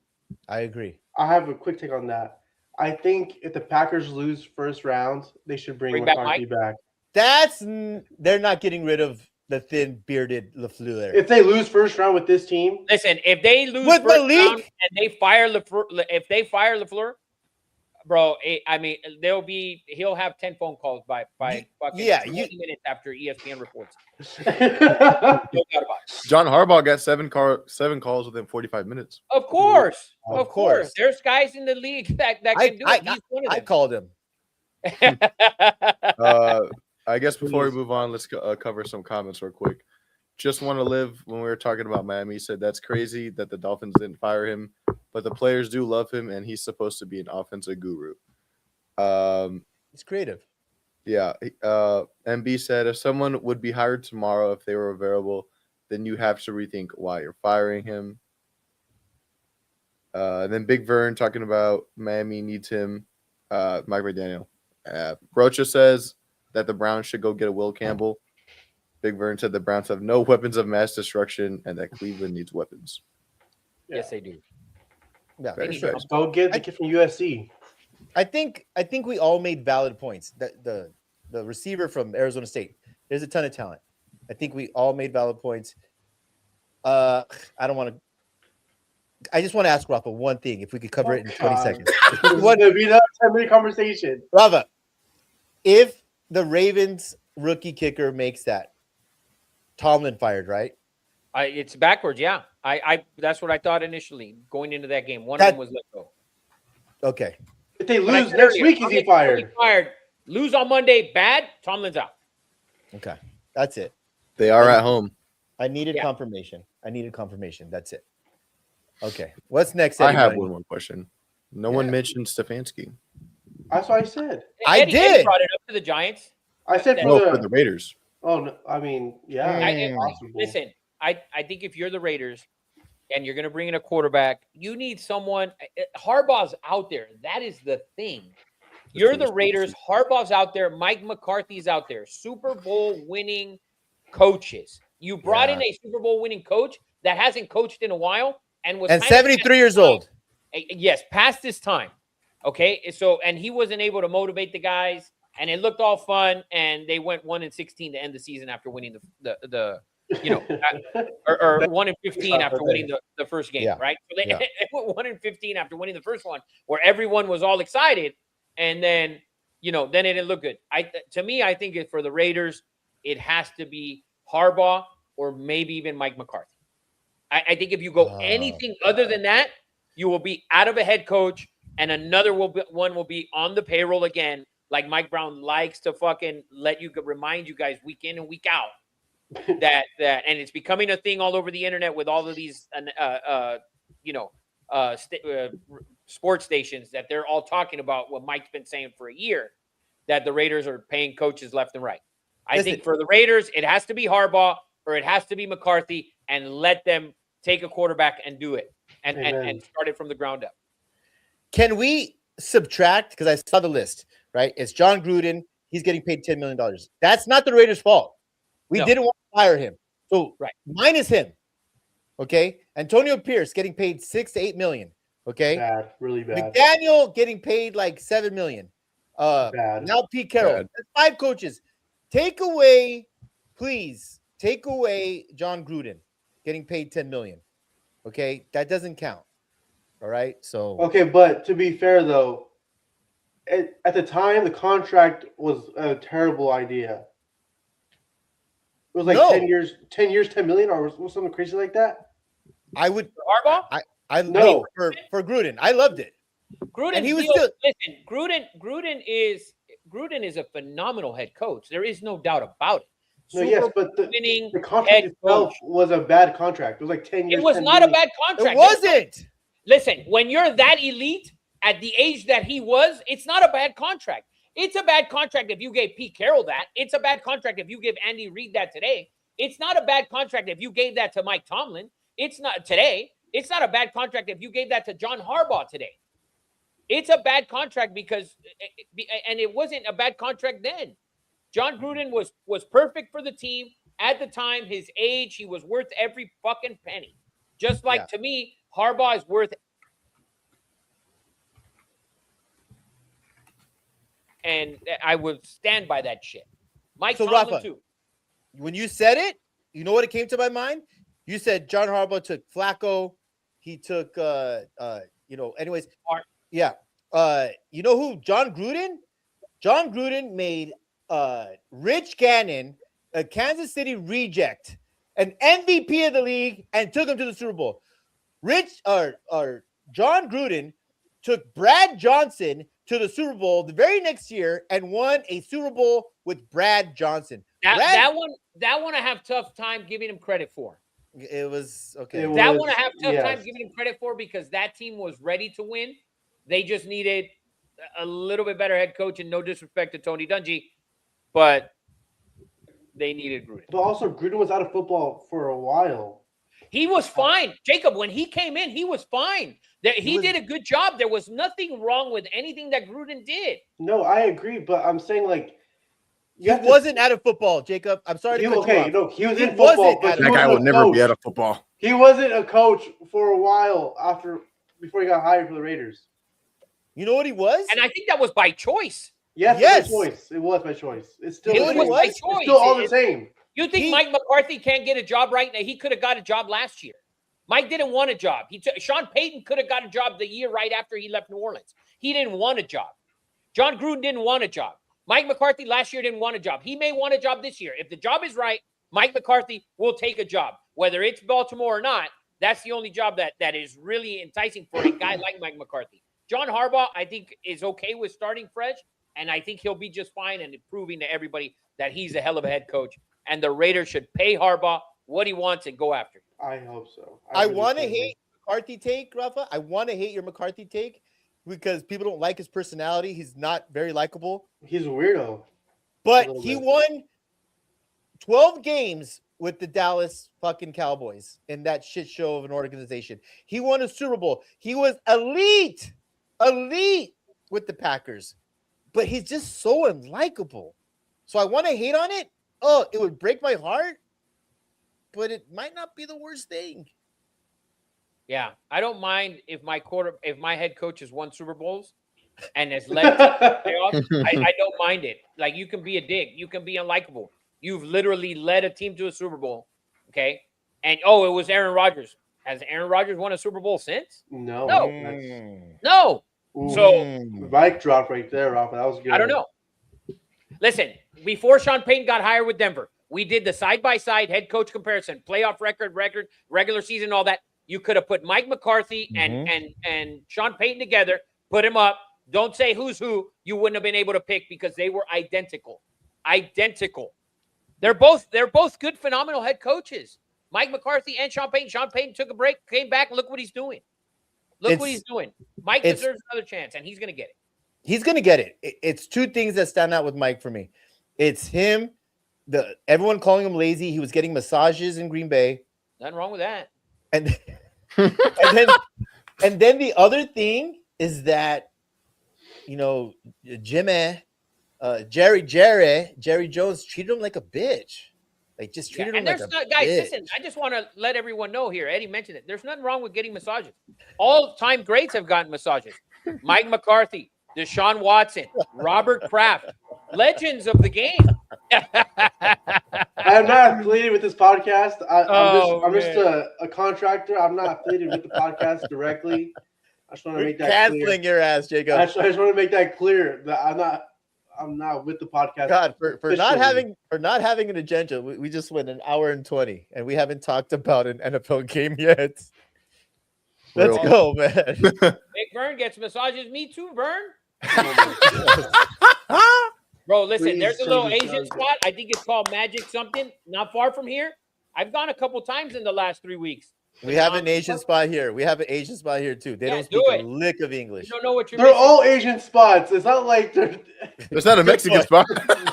I agree. I have a quick take on that. I think if the Packers lose first round, they should bring back McCarthy back. They're not getting rid of the thin bearded LaFleur. If they lose first round with this team, Listen, if they lose With first Malik? round and they fire LaFleur, bro. I mean, he'll have 10 phone calls by fucking 20 minutes after ESPN reports. No doubt about it. John Harbaugh got 7 calls within 45 minutes. Of course. Of course. There's guys in the league that can do it. He's one of I them. called him. I guess before we move on, let's cover some comments real quick. Just want to live. When we were talking about Miami, he said that's crazy that the Dolphins didn't fire him, but the players do love him, and he's supposed to be an offensive guru. It's creative. Yeah. MB said if someone would be hired tomorrow if they were available, then you have to rethink why you're firing him. And then Big Vern talking about Miami needs him. Mike McDaniel. Rocha says that the Browns should go get a Will Campbell. Big Vern said the Browns have no weapons of mass destruction and that Cleveland needs weapons. Yes, they do. Yeah, Very for sure. nice. Go get the kid from USC. I think we all made valid points. The receiver from Arizona State, there's a ton of talent. I think we all made valid points. I don't want to. I just want to ask Rafa one thing. If we could cover it in 20 seconds. This is gonna be another 10-minute conversation. Rafa, if the Ravens rookie kicker makes that, Tomlin fired, right? It's backwards. Yeah, I that's what I thought initially going into that game. One of That- them was let go. Okay. If they But I lose said next earlier, week, is he Tomlin's fired? Lose on Monday, bad. Tomlin's out. Okay. That's it. They are at home. I needed Yeah. confirmation. That's it. Okay. What's next? I have anybody? one more question. No one mentioned Stefanski. That's what I said. I Eddie did. brought it up to the Giants. I said for No, the. for the Raiders. Oh, no, I mean, yeah. Mm. possible. Listen, I think if you're the Raiders and you're going to bring in a quarterback, you need someone. Harbaugh's out there. That is the thing. You're the Raiders. Harbaugh's out there. Mike McCarthy's out there. Super Bowl winning coaches. You brought in a Super Bowl winning coach that hasn't coached in a while and was And kind of 73 years old. Yes, past his time. Okay, so and he wasn't able to motivate the guys, and it looked all fun, and they went 1-16 to end the season after winning the or 1-15 after winning the first game, Yeah. right? So they, Yeah. they went 1-15 after winning the first one, where everyone was all excited, and then then it didn't look good. To me, I think for the Raiders, it has to be Harbaugh or maybe even Mike McCarthy. I think if you go anything other than that, you will be out of a head coach, and another one will be on the payroll again. Like Mike Brown likes to fucking remind you guys week in and week out that and it's becoming a thing all over the internet with all of these sports stations that they're all talking about what Mike's been saying for a year, that the Raiders are paying coaches left and right. I think for the Raiders, it has to be Harbaugh or it has to be McCarthy, and let them take a quarterback and do it and start it from the ground up. Can we subtract? Because I saw the list, right? It's John Gruden. He's getting paid $10 million. That's not the Raiders' fault. We didn't want to fire him. So minus him. Okay. Antonio Pierce getting paid $6 to $8 million. Okay. Bad, really bad. McDaniel getting paid like $7 million. Bad. Now Pete Carroll. That's 5 coaches. Please take away John Gruden getting paid $10 million. Okay. That doesn't count. All right. So Okay, but to be fair though, at the time the contract was a terrible idea. It was like 10 years, 10 million, or was something crazy like that. I would Harbaugh. I No. for Gruden. I loved it. Gruden, And he was listen. still Gruden is a phenomenal head coach. There is no doubt about it. No, yes, but winning the contract head itself coach. was a bad contract. It was like 10 years. It was 10 not a million. bad contract. It wasn't. Listen, when you're that elite at the age that he was, it's not a bad contract. It's a bad contract if you gave Pete Carroll that. It's a bad contract if you give Andy Reid that today. It's not a bad contract if you gave that to Mike Tomlin. It's not today. It's not a bad contract if you gave that to John Harbaugh today. It's a bad contract because, and it wasn't a bad contract then. John Gruden was perfect for the team at the time. His age, he was worth every fucking penny. Just like to me, Harbaugh is worth. And I would stand by that shit. Mike Tomlin Rafa, too. When you said it, you know what it came to my mind? You said John Harbaugh took Flacco. He took anyways. Yeah. You know who? John Gruden. John Gruden made Rich Gannon, a Kansas City reject, an MVP of the league, and took him to the Super Bowl. John Gruden took Brad Johnson to the Super Bowl the very next year and won a Super Bowl with Brad Johnson. That one I have tough time giving him credit for. It was okay. That one I have tough time giving him credit for because that team was ready to win. They just needed a little bit better head coach, and no disrespect to Tony Dungy, but they needed Gruden. But also, Gruden was out of football for a while. He was fine. Jacob, when he came in, he was fine. He did a good job. There was nothing wrong with anything that Gruden did. No, I agree, but I'm saying, like, he wasn't out of football, Jacob. I'm sorry to cut you off. No, he was in football. But that guy would never be out of football. He wasn't a coach for a while before he got hired for the Raiders. You know what he was? And I think that was by choice. Yes. By choice. It was by choice. It's still by choice. It's still all the same. You think Mike McCarthy can't get a job right now? He could have got a job last year. Mike didn't want a job. Sean Payton could have got a job the year right after he left New Orleans. He didn't want a job. John Gruden didn't want a job. Mike McCarthy last year didn't want a job. He may want a job this year. If the job is right, Mike McCarthy will take a job. Whether it's Baltimore or not, that's the only job that is really enticing for a guy like Mike McCarthy. John Harbaugh, I think, is okay with starting fresh, and I think he'll be just fine and proving to everybody that he's a hell of a head coach. And the Raiders should pay Harbaugh what he wants and go after him. I hope so. I want to hate McCarthy take, Rafa. I want to hate your McCarthy take because people don't like his personality. He's not very likable. He's a weirdo. But he won 12 games with the Dallas fucking Cowboys in that shit show of an organization. He won a Super Bowl. He was elite with the Packers. But he's just so unlikable. So I want to hate on it. Oh, it would break my heart. But it might not be the worst thing. Yeah, I don't mind if my head coach has won Super Bowls and has led playoffs. I don't mind it. Like, you can be a dick, you can be unlikable. You've literally led a team to a Super Bowl, okay? And it was Aaron Rodgers. Has Aaron Rodgers won a Super Bowl since? No. No. Ooh. So mic drop right there, Rafa. That was good. I don't know. Listen, before Sean Payton got hired with Denver, we did the side-by-side head coach comparison, playoff record, regular season, all that. You could have put Mike McCarthy and Sean Payton together, put him up. Don't say who's who. You wouldn't have been able to pick because they were identical. They're both good, phenomenal head coaches. Mike McCarthy and Sean Payton. Sean Payton took a break, came back, and look what he's doing. What he's doing. Mike deserves another chance, and he's going to get it. He's going to get it. It's two things that stand out with Mike for me. It's him, everyone calling him lazy. He was getting massages in Green Bay. Nothing wrong with that. And then the other thing is that, Jerry Jones treated him like a bitch. Like, just treated him like a bitch. Guys, listen, I just want to let everyone know here. Eddie mentioned it. There's nothing wrong with getting massages. All-time greats have gotten massages. Mike McCarthy, Deshaun Watson, Robert Kraft, legends of the game. I am not affiliated with this podcast. I'm just a contractor. I'm not affiliated with the podcast directly. I just want to make that canceling clear. Your ass, Jacob. I just want to make that clear that I'm not with the podcast. God, for not having an agenda, we just went an hour and 20, and we haven't talked about an NFL game yet. Let's go, man. Big Vern gets massages. Me too, Vern. Bro, listen, there's a little Asian spot. I think it's called Magic something, not far from here. I've gone a couple times in the last 3 weeks. We have an Asian spot here. We have an Asian spot here too. They don't speak a lick of English. You don't know what you're They're missing. all Asian spots. It's not like There's not a Mexican spot.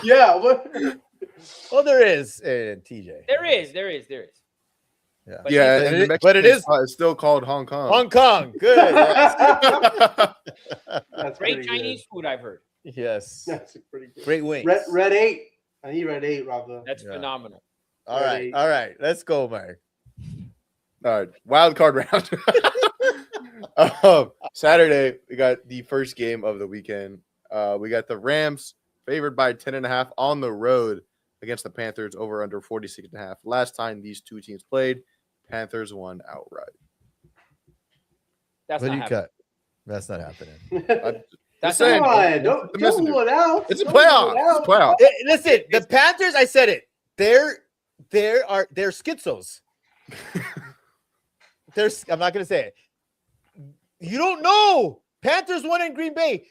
Yeah. What? Well, there is, TJ. There is. Yeah. But But it is. It's still called Hong Kong. Hong Kong. Good. Yes. That's great Chinese food, I've heard. Yes. That's pretty good. Great wings. Red 8. I need Red 8, Rafa. That's phenomenal. All right. Let's go, Mark. All right, wild card round. Saturday, we got the first game of the weekend. We got the Rams favored by 10.5 on the road against the Panthers, over under 46.5. Last time these two teams played, Panthers won outright. That's What not do you happening. cut? That's not happening. That's saying, Come on, it's don't the messenger. rule it out. It's a Don't rule playoff. it It's a out. playoff. Listen, the Panthers. I said it. They're schizos. I'm not gonna say it. You don't know. Panthers won in Green Bay.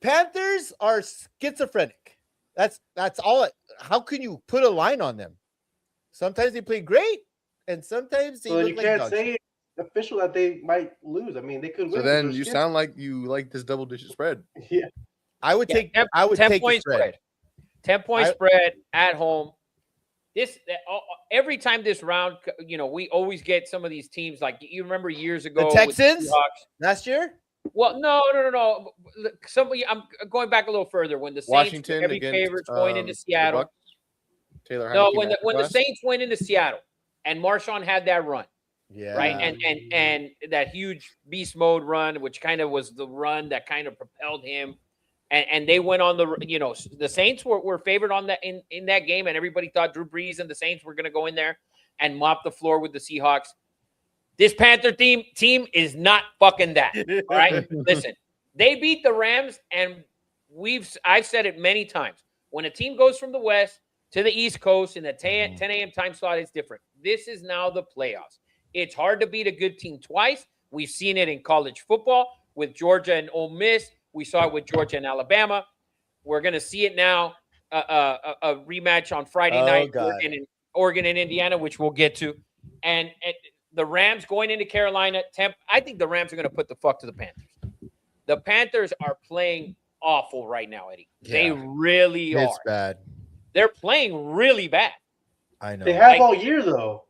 Panthers are schizophrenic. That's all. How can you put a line on them? Sometimes they play great, and sometimes they So look you like can't dog say official that they might lose. I mean, they could win. So because then they're you shit. sound like you like this double-digit spread. Yeah. I would take. I would 10 take the point spread. 10-point I- spread at home. Every time this round, we always get some of these teams. Like you remember years ago, The Texans with the Seahawks. last year. Well, no. I'm going back a little further. When the Saints Washington were heavy against favorites going into the Seattle. Bucs. Taylor No, Heineke when the masterclass. Saints went into Seattle and Marshawn had that run, Yeah. right, and that huge beast mode run, which kind of was the run that kind of propelled him, and they went on the Saints were favored on that in that game, and everybody thought Drew Brees and the Saints were going to go in there and mop the floor with the Seahawks. This Panther team is not fucking that. All right, listen, they beat the Rams, and I've said it many times. When a team goes from the West to the East Coast in the 10 a.m. time slot, it's different. This is now the playoffs. It's hard to beat a good team twice. We've seen it in college football with Georgia and Ole Miss. We saw it with Georgia and Alabama. We're going to see it now, a rematch on Friday night, Oregon and Indiana, which we'll get to. And the Rams going into Carolina. I think the Rams are going to put the fuck to the Panthers. The Panthers are playing awful right now, Eddie. Yeah. They really It's are. bad. They're playing really bad. I know. They have all year though.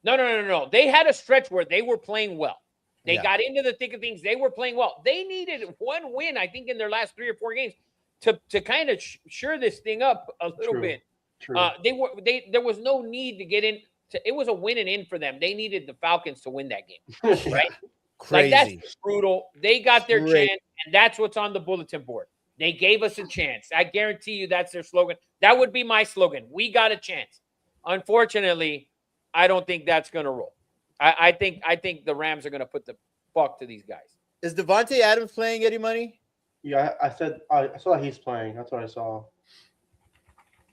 No. They had a stretch where they were playing well. They Yeah. got into the thick of things. They were playing well. They needed one win, I think, in their last 3 or 4 games to kind of sure this thing up a little True. bit. True. There was no need to get in. It was a win and in for them. They needed the Falcons to win that game, right? Crazy. Like that's brutal. They got their Crazy. chance, and that's what's on the bulletin board. They gave us a chance. I guarantee you that's their slogan. That would be my slogan. We got a chance. Unfortunately, I don't think that's going to roll. I think the Rams are going to put the fuck to these guys. Is Devontae Adams playing Eddie Money? Yeah, I saw that he's playing. That's what I saw.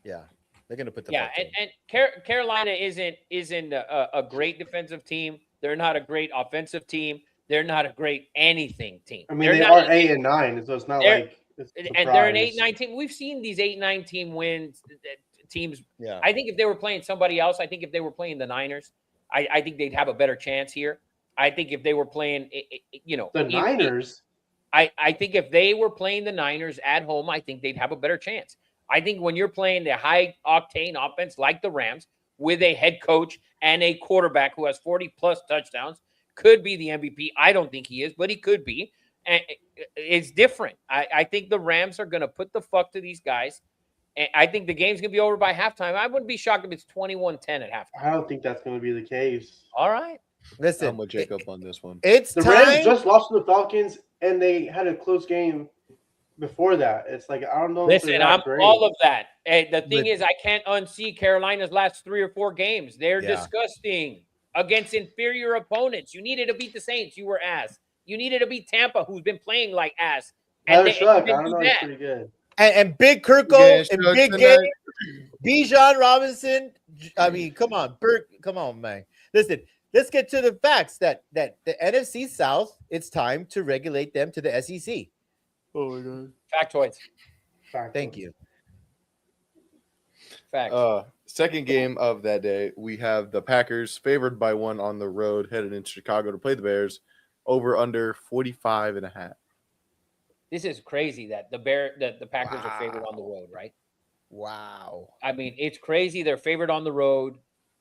Yeah, they're gonna put the Yeah, fuck to him. and Carolina isn't a great defensive team. They're not a great offensive team. They're not a great anything team. I mean, They're they not- are 8-9, so it's not they're- like it's a and they're an surprise. 8-9 team. We've seen these 8-9 team wins. Teams. Yeah. I think if they were playing somebody else, I think if they were playing the Niners, I think they'd have a better chance here. I think if they were playing, The Niners. I think if they were playing the Niners at home, I think they'd have a better chance. I think when you're playing the high octane offense like the Rams with a head coach and a quarterback who has 40+ touchdowns, could be the MVP. I don't think he is, but he could be. And it's different. I think the Rams are going to put the fuck to these guys. And I think the game's going to be over by halftime. I wouldn't be shocked if it's 21-10 at halftime. I don't think that's going to be the case. All right. Listen, I'm with Jacob on this one. it's The time. Rams just lost to the Falcons, and they had a close game before that. It's like, I don't know. if they're Listen, that I'm great. all of that. Hey, the thing But- is, I can't unsee Carolina's last 3 or 4 games. They're Yeah. disgusting against inferior opponents. You needed to beat the Saints. You were ass. You needed to beat Tampa, who's been playing like ass. Tyler they Shuck, I didn't don't do know. He's that. pretty good. And Big Kirko Yeah, and Shucks Big tonight. Game, Bijan Robinson. I mean, come on, Bert. Come on, man. Listen, let's get to the facts that the NFC South. It's time to regulate them to the SEC. Oh my god. Factoids. Thank you. Facts. Second game of that day, we have the Packers favored by 1 on the road, headed into Chicago to play the Bears. Over under 45.5. This is crazy that the Packers are favored on the road, right? Wow. I mean, it's crazy. They're favored on the road.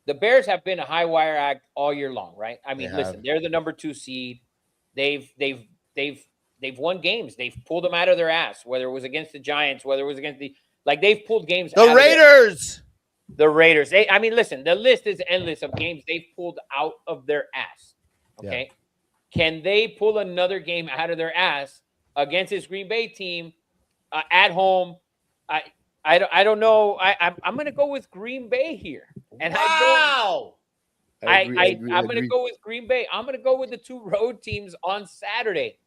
The Bears have been a high wire act all year long, right? I mean, They listen, have. they're the number 2 seed. They've won games. They've pulled them out of their ass, whether it was against the Giants, whether it was against they've pulled games. The out of Raiders. the Raiders. I mean, listen, the list is endless of games they've pulled out of their ass. Okay. Can they pull another game out of their ass against this Green Bay team at home? I don't know. I'm going to go with Green Bay here. And Wow. I'm going to go with Green Bay. I'm going to go with the 2 road teams on Saturday.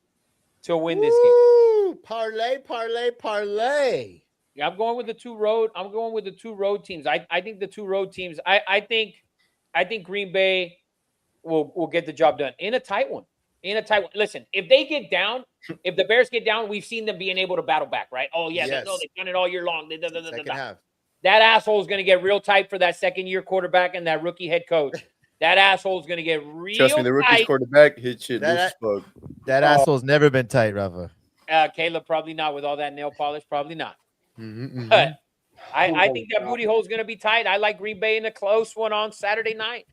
to win this game. Woo! Parlay, parlay, parlay. Yeah, I'm going with the two road. I'm going with the two road teams. I think the two road teams. I think Green Bay will get the job done in a tight one. In a tight one. Listen, if they get down, if the Bears get down, we've seen them being able to battle back, right? Oh yeah, Yes. they've done it all year long. Second half. That asshole is going to get real tight for that second-year quarterback and that rookie head coach. That asshole is going to get real Trust me, the rookie's tight. quarterback hit shit That- loose as fuck. That asshole's never been tight, Rafa. Caleb, probably not with all that nail polish. Probably not. Mhm, But I Oh, think that God. booty hole is going to be tight. I like Green Bay in a close one on Saturday night.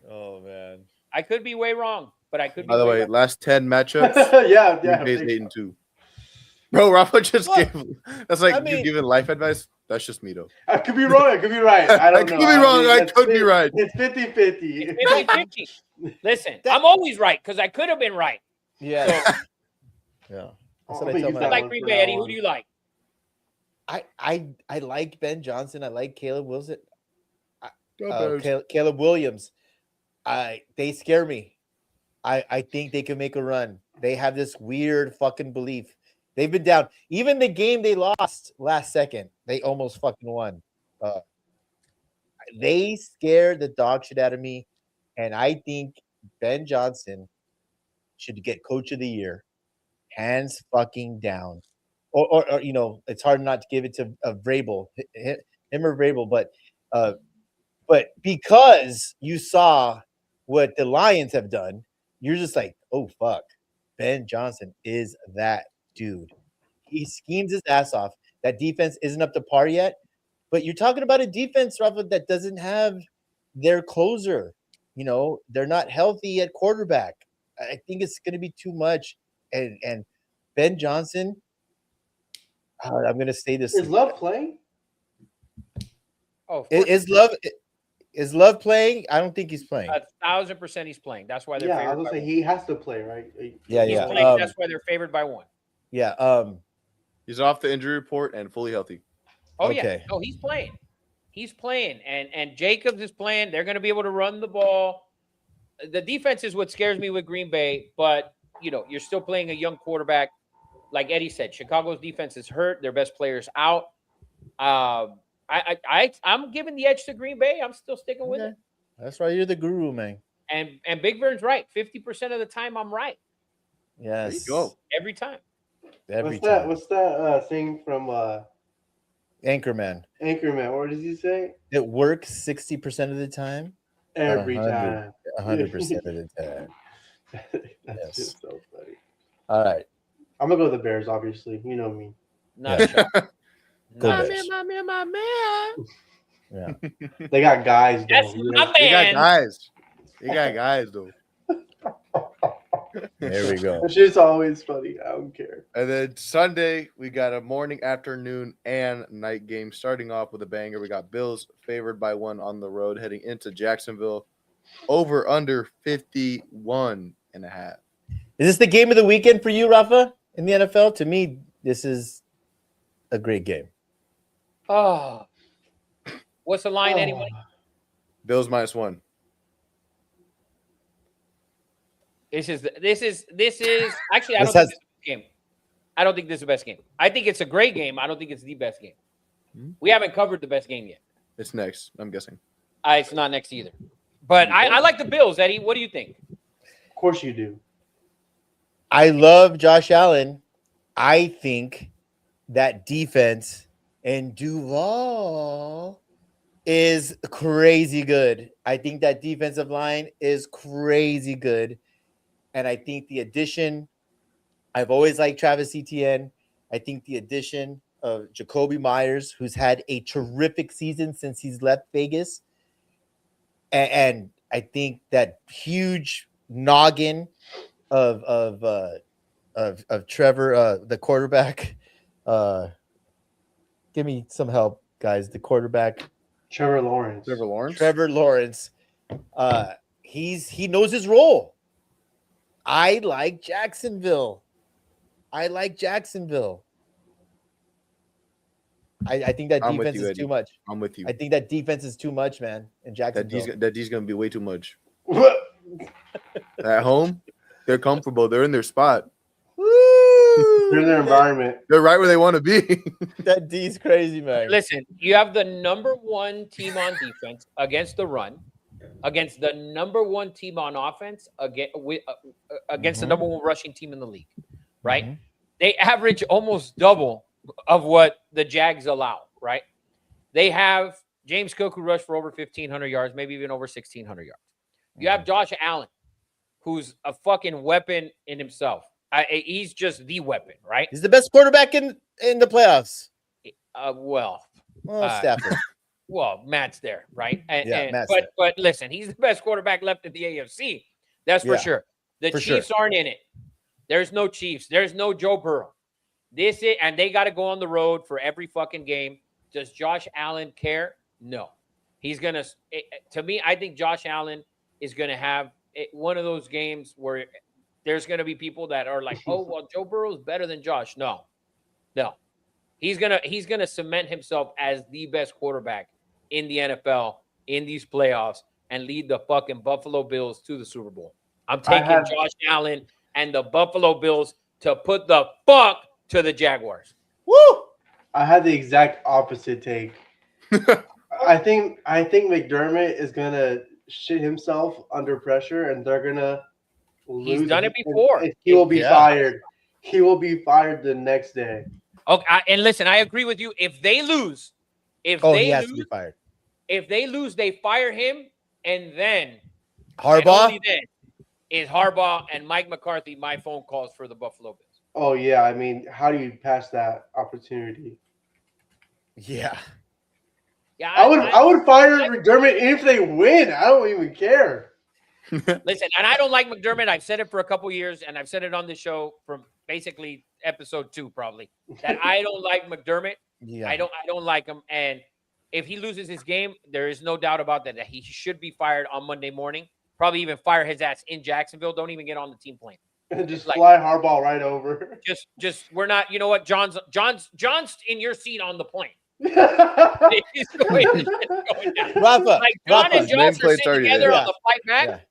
Oh man. I could be way wrong, but I could be By the way way, right. last 10 matchups, yeah. Green Bay's big 8-2. Bro, Rafa just What? gave. That's like I you mean- giving life advice. That's just me though. I could be wrong. I could be right. I don't I know. could be wrong, I it's could be right. It's 50-50. It's 50-50. Listen, I'm always right because I could have been right. Yeah. So, Yeah. I'm That's what gonna I tell use my I that like one Green for Bay, now Eddie. Who on. do you like? I like Ben Johnson. I like Caleb Wilson. Go Bears. Caleb Williams. They scare me. I think they can make a run. They have this weird fucking belief. They've been down. Even the game they lost last second, they almost fucking won. They scare the dog shit out of me, and I think Ben Johnson should get Coach of the Year, hands fucking down. Or you know, it's hard not to give it to Vrabel, him or Vrabel, but because you saw what the Lions have done, you're just like, oh fuck, Ben Johnson is that dude. He schemes his ass off. That defense isn't up to par yet, but you're talking about a defense, Rafa, that doesn't have their closer. You know, they're not healthy at quarterback. I think it's going to be too much. And Ben Johnson, I'm going to say this. Is Love playing? Oh, Is Love playing? I don't think he's playing. 1,000% he's playing. That's why they're Yeah, I favored. was by gonna say one. he has to play, right? Yeah, He's yeah. playing. That's why they're favored by one. Yeah. He's off the injury report and fully healthy. Oh yeah, Okay. no, he's playing. He's playing, and Jacobs is playing. They're going to be able to run the ball. The defense is what scares me with Green Bay, but you know, you're still playing a young quarterback. Like Eddie said, Chicago's defense is hurt. Their best players out. I'm giving the edge to Green Bay. I'm still sticking with Okay. it. That's why you're the guru, man. And Big Vern's right. 50% of the time, I'm right Yes. There you go. every time. Every What's that? time. What's that thing from Anchorman. Anchorman? What does he say? It works 60% of the time, Every 100. time. 100% of the time. That's Yes. just so funny. All right. I'm gonna go with the Bears, obviously. You know me. Not Yeah. a shot. Go Not a Bears. shot. my man. Yeah. They got guys, though. That's you my know? They got man. guys. They got guys though. There we go. That shit's always funny. I don't care. And then Sunday, we got a morning, afternoon, and night game. Starting off with a banger, we got Bills favored by 1 on the road, heading into Jacksonville. Over under 51.5. Is this the game of the weekend for you, Rafa, in the NFL? To me, this is a great game. Oh. What's the line, Oh. anyway? Bills -1. This is actually I This don't think has- this is the best game. I don't think this is the best game. I think it's a great game. I don't think it's the best game. Hmm. We haven't covered the best game yet. It's next, I'm guessing. It's not next either. But I like the Bills, Eddie. What do you think? Of course you do. I love Josh Allen. I think that defense and Duval is crazy good. I think that defensive line is crazy good. And I think the addition, I've always liked Travis Etienne. I think the addition of Jacoby Myers, who's had a terrific season since he's left Vegas. And I think that huge noggin of Trevor, the quarterback. Give me some help, guys. The quarterback, Trevor Lawrence. Trevor Lawrence. Trevor Lawrence. He knows his role. I like Jacksonville. I think that I'm with defense you, is Eddie. too much. I'm with you. I think that defense is too much, man. In Jacksonville. That D's gonna be way too much. At home, they're comfortable. They're in their spot. Woo! They're in their environment. They're right where they want to be. That D's crazy, man. Listen, you have the number one team on defense against the run, against the number one team on offense, against the number one rushing team in the league, right? Mhm. They average almost double of what the Jags allow, right? They have James Cook, who rushed for over 1,500 yards, maybe even over 1,600 yards. You have Josh Allen, who's a fucking weapon in himself. He's just the weapon, right? He's the best quarterback in the playoffs. Well, Stafford. well, Matt's there, right? Matt's But listen, he's the best quarterback left in the AFC. That's for Yeah, sure. The for Chiefs aren't in it. There's no Chiefs. There's no Joe Burrow. And they got to go on the road for every fucking game. Does Josh Allen care? No. He's gonna. To me, I think Josh Allen is gonna have one of those games where there's gonna be people that are like, "Oh, well, Joe Burrow is better than Josh." No. He's gonna cement himself as the best quarterback in the NFL in these playoffs and lead the fucking Buffalo Bills to the Super Bowl. I'm taking Josh Allen and the Buffalo Bills to put the fuck to the Jaguars. Woo! I had the exact opposite take. I think McDermott is gonna shit himself under pressure, and they're gonna lose. He's done it before. And he will be fired. He will be fired the next day. Okay, and listen, I agree with you. If they lose, He has to be fired. if they lose, they fire him, and then Harbaugh. and only then is Harbaugh and Mike McCarthy my phone calls for the Buffalo Bills. Oh yeah, I mean, how do you pass that opportunity? Yeah. Yeah, I would fire McDermott if they win. I don't even care. Listen, and I don't like McDermott. I've said it for a couple years, and I've said it on the show from basically episode 2, probably, that I don't like McDermott. Yeah. I don't like him. And if he loses his game, there is no doubt about that he should be fired on Monday morning. Probably even fire his ass in Jacksonville. Don't even get on the team plane. And just Like- fly Harbaugh right over. Just we're not. You know what? John's in your seat on the plane. He's going down. Rafa. Like John and Josh are Nameplate sitting 30, together yeah. on the flight back,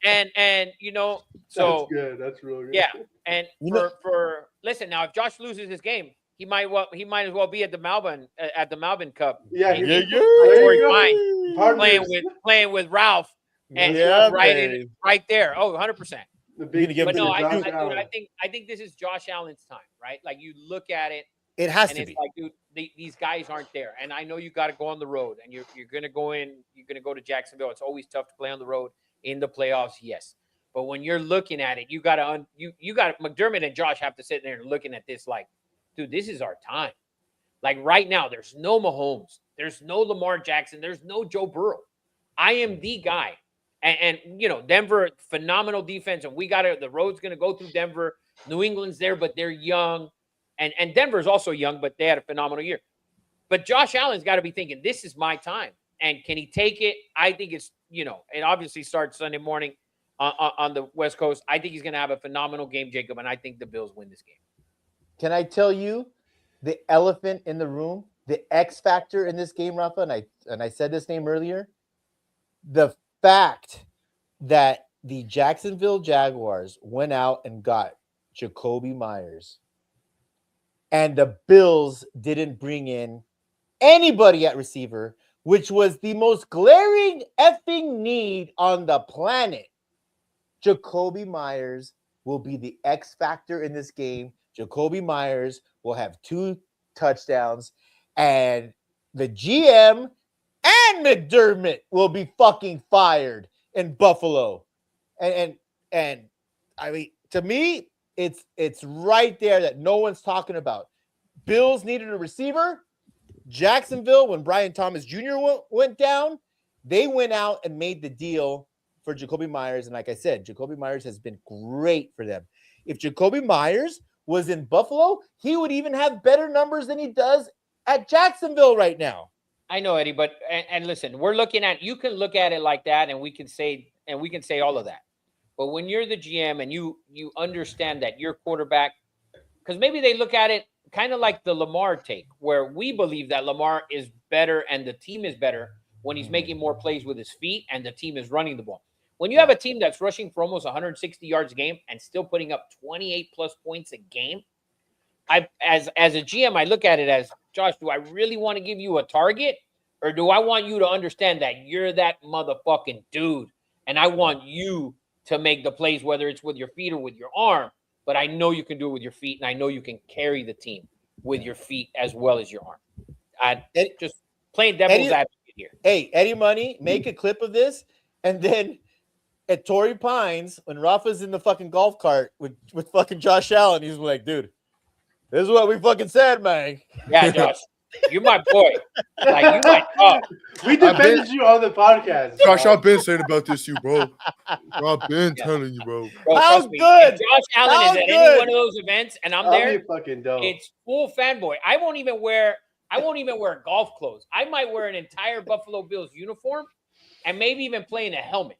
and you know, so That's good. That's real good. yeah. And You know- for listen now, if Josh loses his game, he might as well be at the Malvin Cup. Yeah, Maybe. yeah, There you go. Partners. playing with Ralph and Yeah, right there. Oh, 100%. The You're gonna give But him no, to I Josh think this is Josh Allen's time, right? Like you look at it It has and to it's be. like, dude, these guys aren't there. And I know you got to go on the road, and you're gonna go to Jacksonville. It's always tough to play on the road in the playoffs, yes. But when you're looking at it, you got McDermott and Josh have to sit there and looking at this like, dude, this is our time. Like right now, there's no Mahomes, there's no Lamar Jackson, there's no Joe Burrow. I am the guy. And you know, Denver, phenomenal defense, and the road's gonna go through Denver. New England's there, but they're young. And Denver's also young, but they had a phenomenal year. But Josh Allen's got to be thinking, this is my time. And can he take it? I think it's, you know, it obviously starts Sunday morning on the West Coast. I think he's going to have a phenomenal game, Jacob, and I think the Bills win this game. Can I tell you the elephant in the room, the X factor in this game, Rafa? And I said this name earlier. The fact that the Jacksonville Jaguars went out and got Jacoby Myers, and the Bills didn't bring in anybody at receiver, which was the most glaring effing need on the planet. Jacoby Myers will be the X factor in this game. Jacoby Myers will have 2 touchdowns, and the GM and McDermott will be fucking fired in Buffalo. And I mean, to me, it's right there that no one's talking about. Bills needed a receiver. Jacksonville, when Brian Thomas Jr. went down, they went out and made the deal for Jacoby Myers. And like I said, Jacoby Myers has been great for them. If Jacoby Myers was in Buffalo, he would even have better numbers than he does at Jacksonville right now. I know, Eddie, but and listen, you can look at it like that, and we can say all of that. But when you're the GM and you understand that your quarterback, because maybe they look at it kind of like the Lamar take, where we believe that Lamar is better and the team is better when he's making more plays with his feet and the team is running the ball. When you have a team that's rushing for almost 160 yards a game and still putting up 28 plus points a game, as a GM, I look at it as, Josh, do I really want to give you a target, or do I want you to understand that you're that motherfucking dude, and I want you to make the plays, whether it's with your feet or with your arm, but I know you can do it with your feet, and I know you can carry the team with your feet as well as your arm. I just playing devil's advocate here. Hey, Eddie Money, make a clip of this, and then at Torrey Pines, when Rafa's in the fucking golf cart with fucking Josh Allen, he's like, dude, this is what we fucking said, man. Yeah, Josh, you're my boy. Like, you my dog. We defended you on the podcast. Josh, I've been saying about this, you bro. I've been telling you, bro. Bro, How trust me, good? if Josh Allen is at any one of those events and I'm I'll there, be fucking dope. it's full fanboy. I won't even wear golf clothes. I might wear an entire Buffalo Bills uniform and maybe even play in a helmet.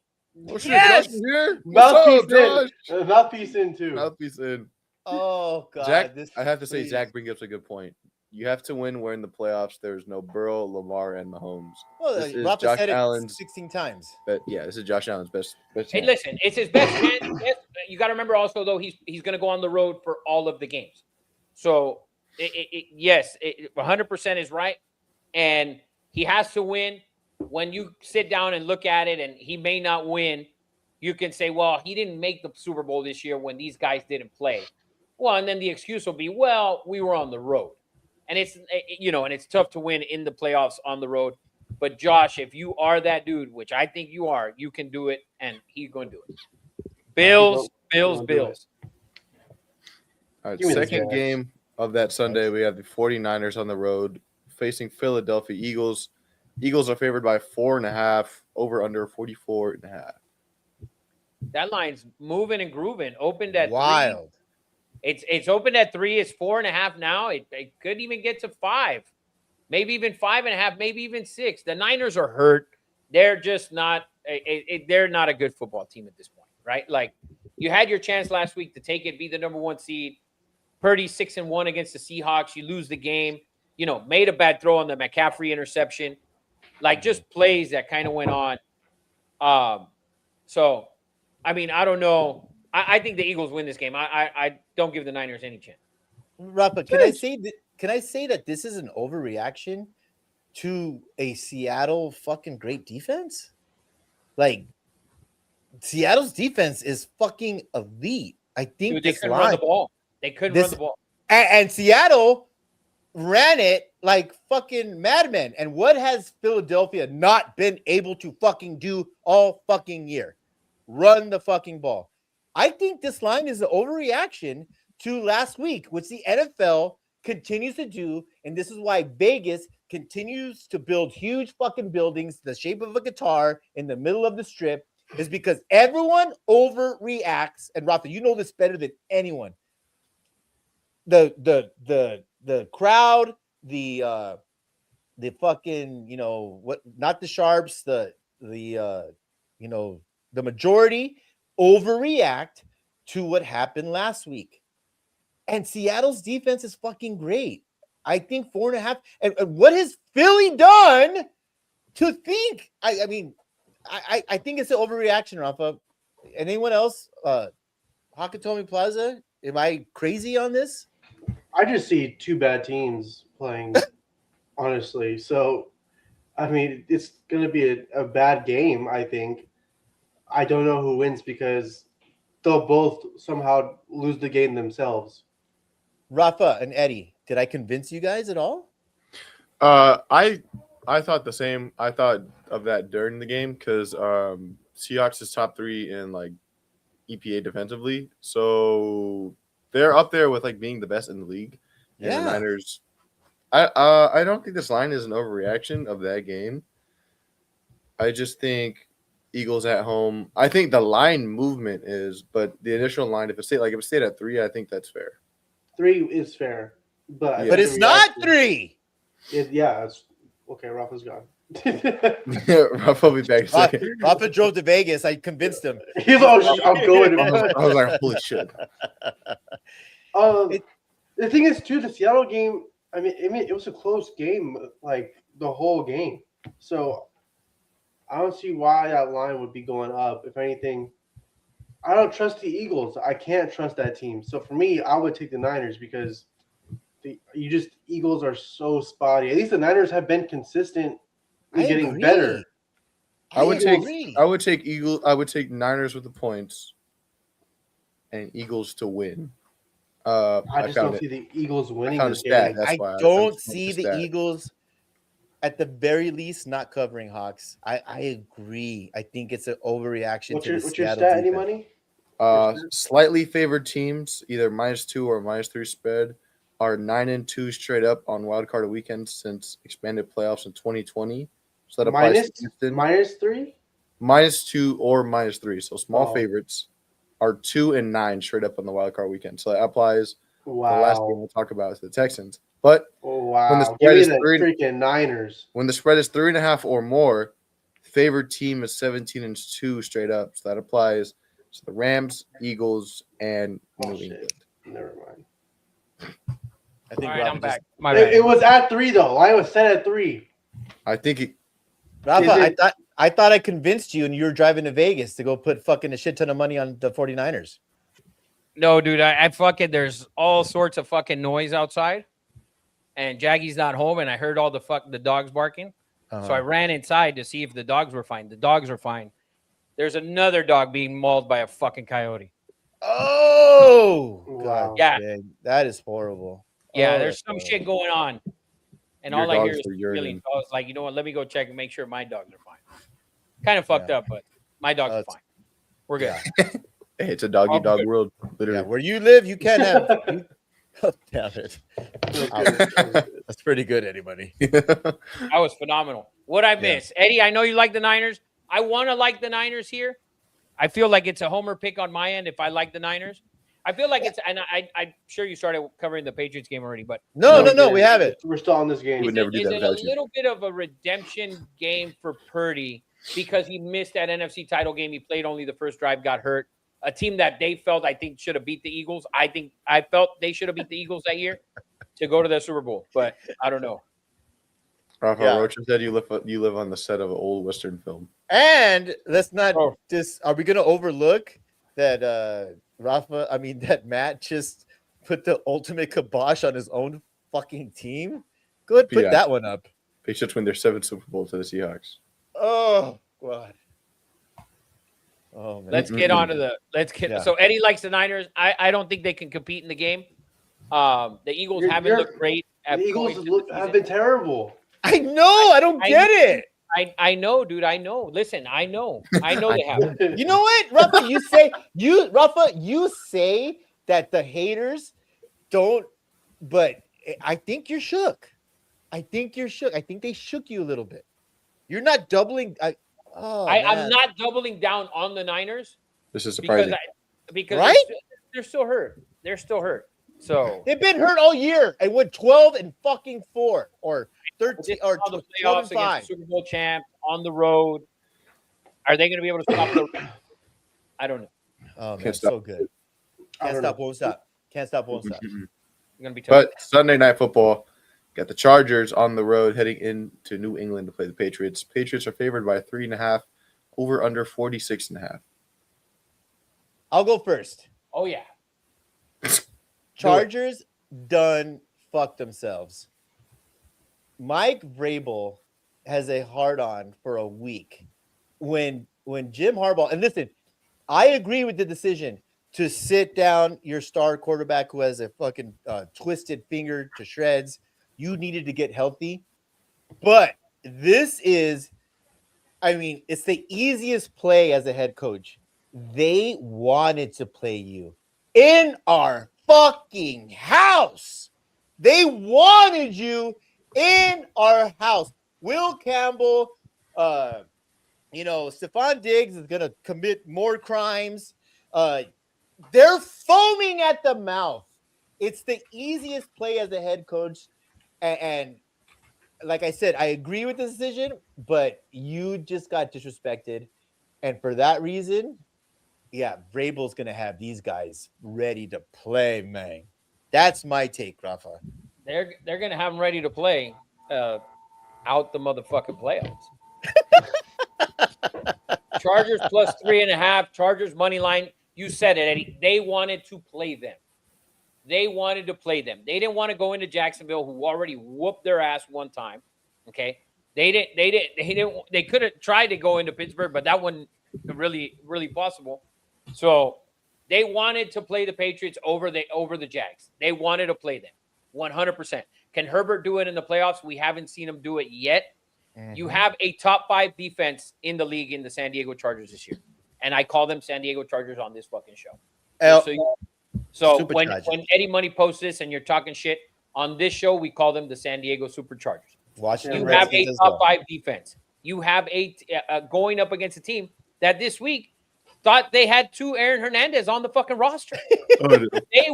Oh, shit, Yes! Josh is here? Mouthpiece What's up, Josh? in. Mouthpiece in too. Mouthpiece in. Oh god, Zach, this I have to say, please. Zach brings up a good point. You have to win. We're in the playoffs. There's no Burrow, Lamar, and Mahomes. Well, This is Rafa Josh said it Allen's- 16 times. But yeah, this is Josh Allen's best Hey, chance. listen, it's his best chance. You got to remember also, though, he's going to go on the road for all of the games. So, yes, 100% is right. And he has to win. When you sit down and look at it and he may not win, you can say, well, he didn't make the Super Bowl this year when these guys didn't play. Well, and then the excuse will be, well, we were on the road. And it's, and it's tough to win in the playoffs on the road. But Josh, if you are that dude, which I think you are, you can do it, and he's going to do it. Bills. All right, Give me the second Jags. game of that Sunday, we have the 49ers on the road facing Philadelphia Eagles. Eagles are favored by 4.5, over under 44.5. That line's moving and grooving. Opened at 3. Wild. It's opened at 3. It's 4.5 now. It could even get to 5, maybe even 5.5, maybe even 6. The Niners are hurt. They're just not. They're not a good football team at this point, right? Like, you had your chance last week to take it, be the number 1 seed. Purdy 6-1 against the Seahawks. You lose the game. Made a bad throw on the McCaffrey interception. Like, just plays that kind of went on. So, I mean, I don't know. I think the Eagles win this game. I don't give the Niners any chance. Rafa, can I say that this is an overreaction to a Seattle fucking great defense? Like, Seattle's defense is fucking elite. I think Dude, they this couldn't run line the ball. They couldn't This- run the ball. and Seattle ran it like fucking madmen. And what has Philadelphia not been able to fucking do all fucking year? Run the fucking ball. I think this line is an overreaction to last week, which the NFL continues to do. And this is why Vegas continues to build huge fucking buildings the shape of a guitar in the middle of the strip, is because everyone overreacts. And Rafa, you know this better than anyone. The crowd, the fucking, what, not the sharps, the majority overreact to what happened last week. And Seattle's defense is fucking great. I think 4.5. And what has Philly done to think? I mean, I think it's an overreaction, Rafa. Anyone else? Hakatomi Plaza? Am I crazy on this? I just see 2 bad teams playing, honestly. So, I mean, it's going to be a bad game, I think. I don't know who wins because they'll both somehow lose the game themselves. Rafa and Eddie, did I convince you guys at all? I thought the same. I thought of that during the game because Seahawks is top 3 in like EPA defensively, so they're up there with like being the best in the league. And Yeah. the Niners. I don't think this line is an overreaction of that game. I just think Eagles at home. I think the line movement is, but the initial line, if it stayed at 3, I think that's fair. 3 is fair, but Yeah. But it's not 3. It's okay. Rafa's gone. Rafa will be back in a second. Rafa drove to Vegas. I convinced him. He's all, I'm going. I was like, holy shit. The thing is, too, the Seattle game. I mean, it was a close game, like the whole game. So I don't see why that line would be going up. If anything, I don't trust the Eagles. I can't trust that team. So for me, I would take the Niners because Eagles are so spotty. At least the Niners have been consistent in I getting agree. better. I would take agree. I would take Niners with the points and Eagles to win. I just found don't see the Eagles winning found a this stat. game. That's I why I don't just see the the stat. Eagles at the very least not covering Hawks. I agree. I think it's an overreaction What's to your the what's your Seattle stat? Any defense. money? Slightly favored teams, either -2 or -3 spread, are 9-2 straight up on wildcard weekends since expanded playoffs in 2020. So that applies Minus to Houston. -3. -2 or -3. So small Oh. favorites are 2 and 9 straight up on the wildcard weekend. So that applies. The last game Wow. we'll talk about is the Texans. But Oh, when the wow. spread Give me is the 3 freaking Niners. when the spread is 3.5 or more, favored team is 17-2 straight up. So that applies to the Rams, Eagles, and Oh, New shit. England. Never mind. I think All right, Rafa I'm just- back. My bad. It was at 3 though. Line was set at 3. I think it, Rafa, Is it- I thought I convinced you and you were driving to Vegas to go put fucking a shit ton of money on the 49ers. No, dude, I fucking there's all sorts of fucking noise outside, and Jaggy's not home, and I heard all the dogs barking. So I ran inside to see if the dogs were fine. The dogs are fine. There's another dog being mauled by a fucking coyote. Oh, Wow. God, Yeah. dang, that is horrible. Yeah, Oh, there's that's some horrible. shit going on, and Your all I hear dogs is were really. urinating. So I was like, you know what? Let me go check and make sure my dogs are fine. Kind of fucked up, but my dogs are That's- fine. We're good. Yeah. hey, it's a doggy Oh, dog good. world, Yeah, literally. where you live, you can't have. Oh, damn it. That's pretty good, anybody. That was phenomenal. What I Yeah. miss, Eddie? I know you like the Niners. I want to like the Niners here. I feel like it's a homer pick on my end if I like the Niners. I feel like it's, and I'm sure you started covering the Patriots game already, but No, we haven't. We're still on this game. would never do is that it a without you. little bit of a redemption game for Purdy because he missed that NFC title game? He played only the first drive, got hurt. A team that they felt, I think, should have beat the Eagles. I felt they should have beat the Eagles that year to go to the Super Bowl, but I don't know. Rafa Yeah. Rocha said you live on the set of an old Western film. And let's not Oh. just. Are we going to overlook that that Matt just put the ultimate kibosh on his own fucking team? Go ahead, put Yeah. that one up. Patriots win their 7th Super Bowl to the Seahawks. Oh God. Oh man. Let's get on to Yeah. So Eddie likes the Niners. I don't think they can compete in the game. The Eagles You're- haven't looked great at The Eagles points in the have season. been terrible. I know. I don't I- get it. I know, dude. I know. Listen, I know they have. You know what, Rafa? You say that the haters don't, but I think you're shook. I think they shook you a little bit. You're not doubling. I'm not doubling down on the Niners This is because surprising. Right? they're still hurt. They're still hurt. So They've been hurt all year and went 12-4 or 13 or all the 12 playoffs and 5. against the Super Bowl champ on the road. Are they going to be able to stop the? I don't know. Oh man, Can't stop. so good. I Can't don't stop, know. won't stop. Can't stop, won't stop. It's going to be tough. But Sunday Night Football, got the Chargers on the road heading into New England to play the Patriots. Patriots are favored by 3.5, over under 46.5. I'll go first. Oh yeah. Chargers done fucked themselves. Mike Vrabel has a hard on for a week when Jim Harbaugh, and listen, I agree with the decision to sit down your star quarterback who has a fucking twisted finger to shreds. You needed to get healthy, but this is, I mean, it's the easiest play as a head coach. They wanted to play you in our fucking house. They wanted you in our house. Will Campbell, Stephon Diggs is going to commit more crimes. They're foaming at the mouth. It's the easiest play as a head coach. And like I said, I agree with the decision, but you just got disrespected. And for that reason, yeah, Vrabel's going to have these guys ready to play, man. That's my take, Rafa. They're going to have them ready to play out the motherfucking playoffs. Chargers plus 3.5. Chargers money line. You said it, Eddie. They wanted to play them. They wanted to play them. They didn't want to go into Jacksonville, who already whooped their ass one time. Okay, they didn't. They could have tried to go into Pittsburgh, but that wasn't really possible. So they wanted to play the Patriots over the Jags. They wanted to play them 100%. Can Herbert do it in the playoffs? We haven't seen him do it yet. Mm-hmm. You have a top 5 defense in the league in the San Diego Chargers this year, and I call them San Diego Chargers on this fucking show. So when Eddie Money posts this and you're talking shit on this show, we call them the San Diego Superchargers. Washington you have a top 5 defense. You have going up against a team that this week thought they had 2 Aaron Hernandez on the fucking roster. They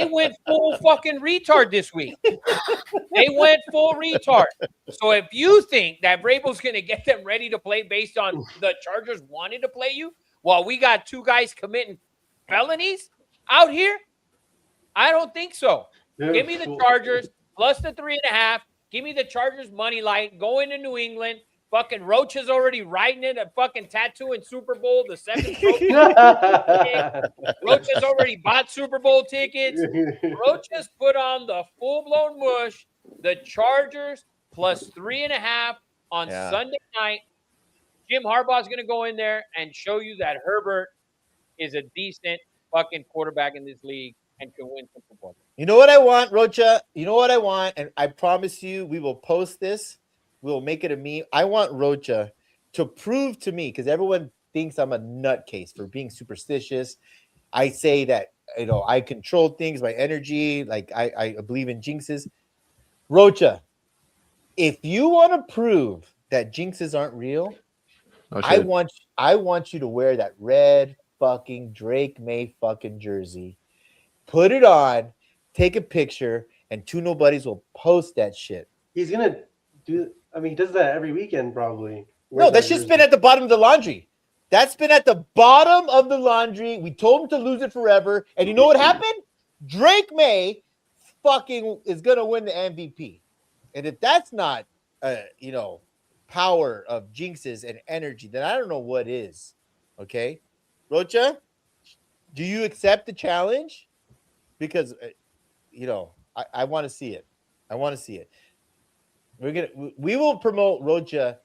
went full fucking retard this week. They went full retard. So if you think that Vrabel's going to get them ready to play based on the Chargers wanting to play you, while we got 2 guys committing felonies out here, I don't think so. Give me the Chargers plus the 3.5. Give me the Chargers money line going to New England. Fucking Roach is already riding it, a fucking tattoo in Super Bowl, the 7th. Roach has already bought Super Bowl tickets. Roach has put on the full-blown mush. The Chargers plus 3.5 on Sunday night. Jim Harbaugh's going to go in there and show you that Herbert is a decent fucking quarterback in this league and can win some football. You know what I want, Rocha? You know what I want? And I promise you, we will post this. We'll make it a meme. I want Rocha to prove to me, because everyone thinks I'm a nutcase for being superstitious. I say that, I control things, my energy, like I believe in jinxes. Rocha, if you want to prove that jinxes aren't real, I want you to wear that red fucking Drake May fucking jersey. Put it on, take a picture, and 2 Nobodies will post that shit. He's gonna do. I mean, he does that every weekend, probably. No, that's just been at the bottom of the laundry. That's been at the bottom of the laundry. We told him to lose it forever. And you know what happened? Drake May fucking is going to win the MVP. And if that's not, power of jinxes and energy, then I don't know what is. Okay? Rocha, do you accept the challenge? Because, I want to see it. I want to see it. We will promote Rocha.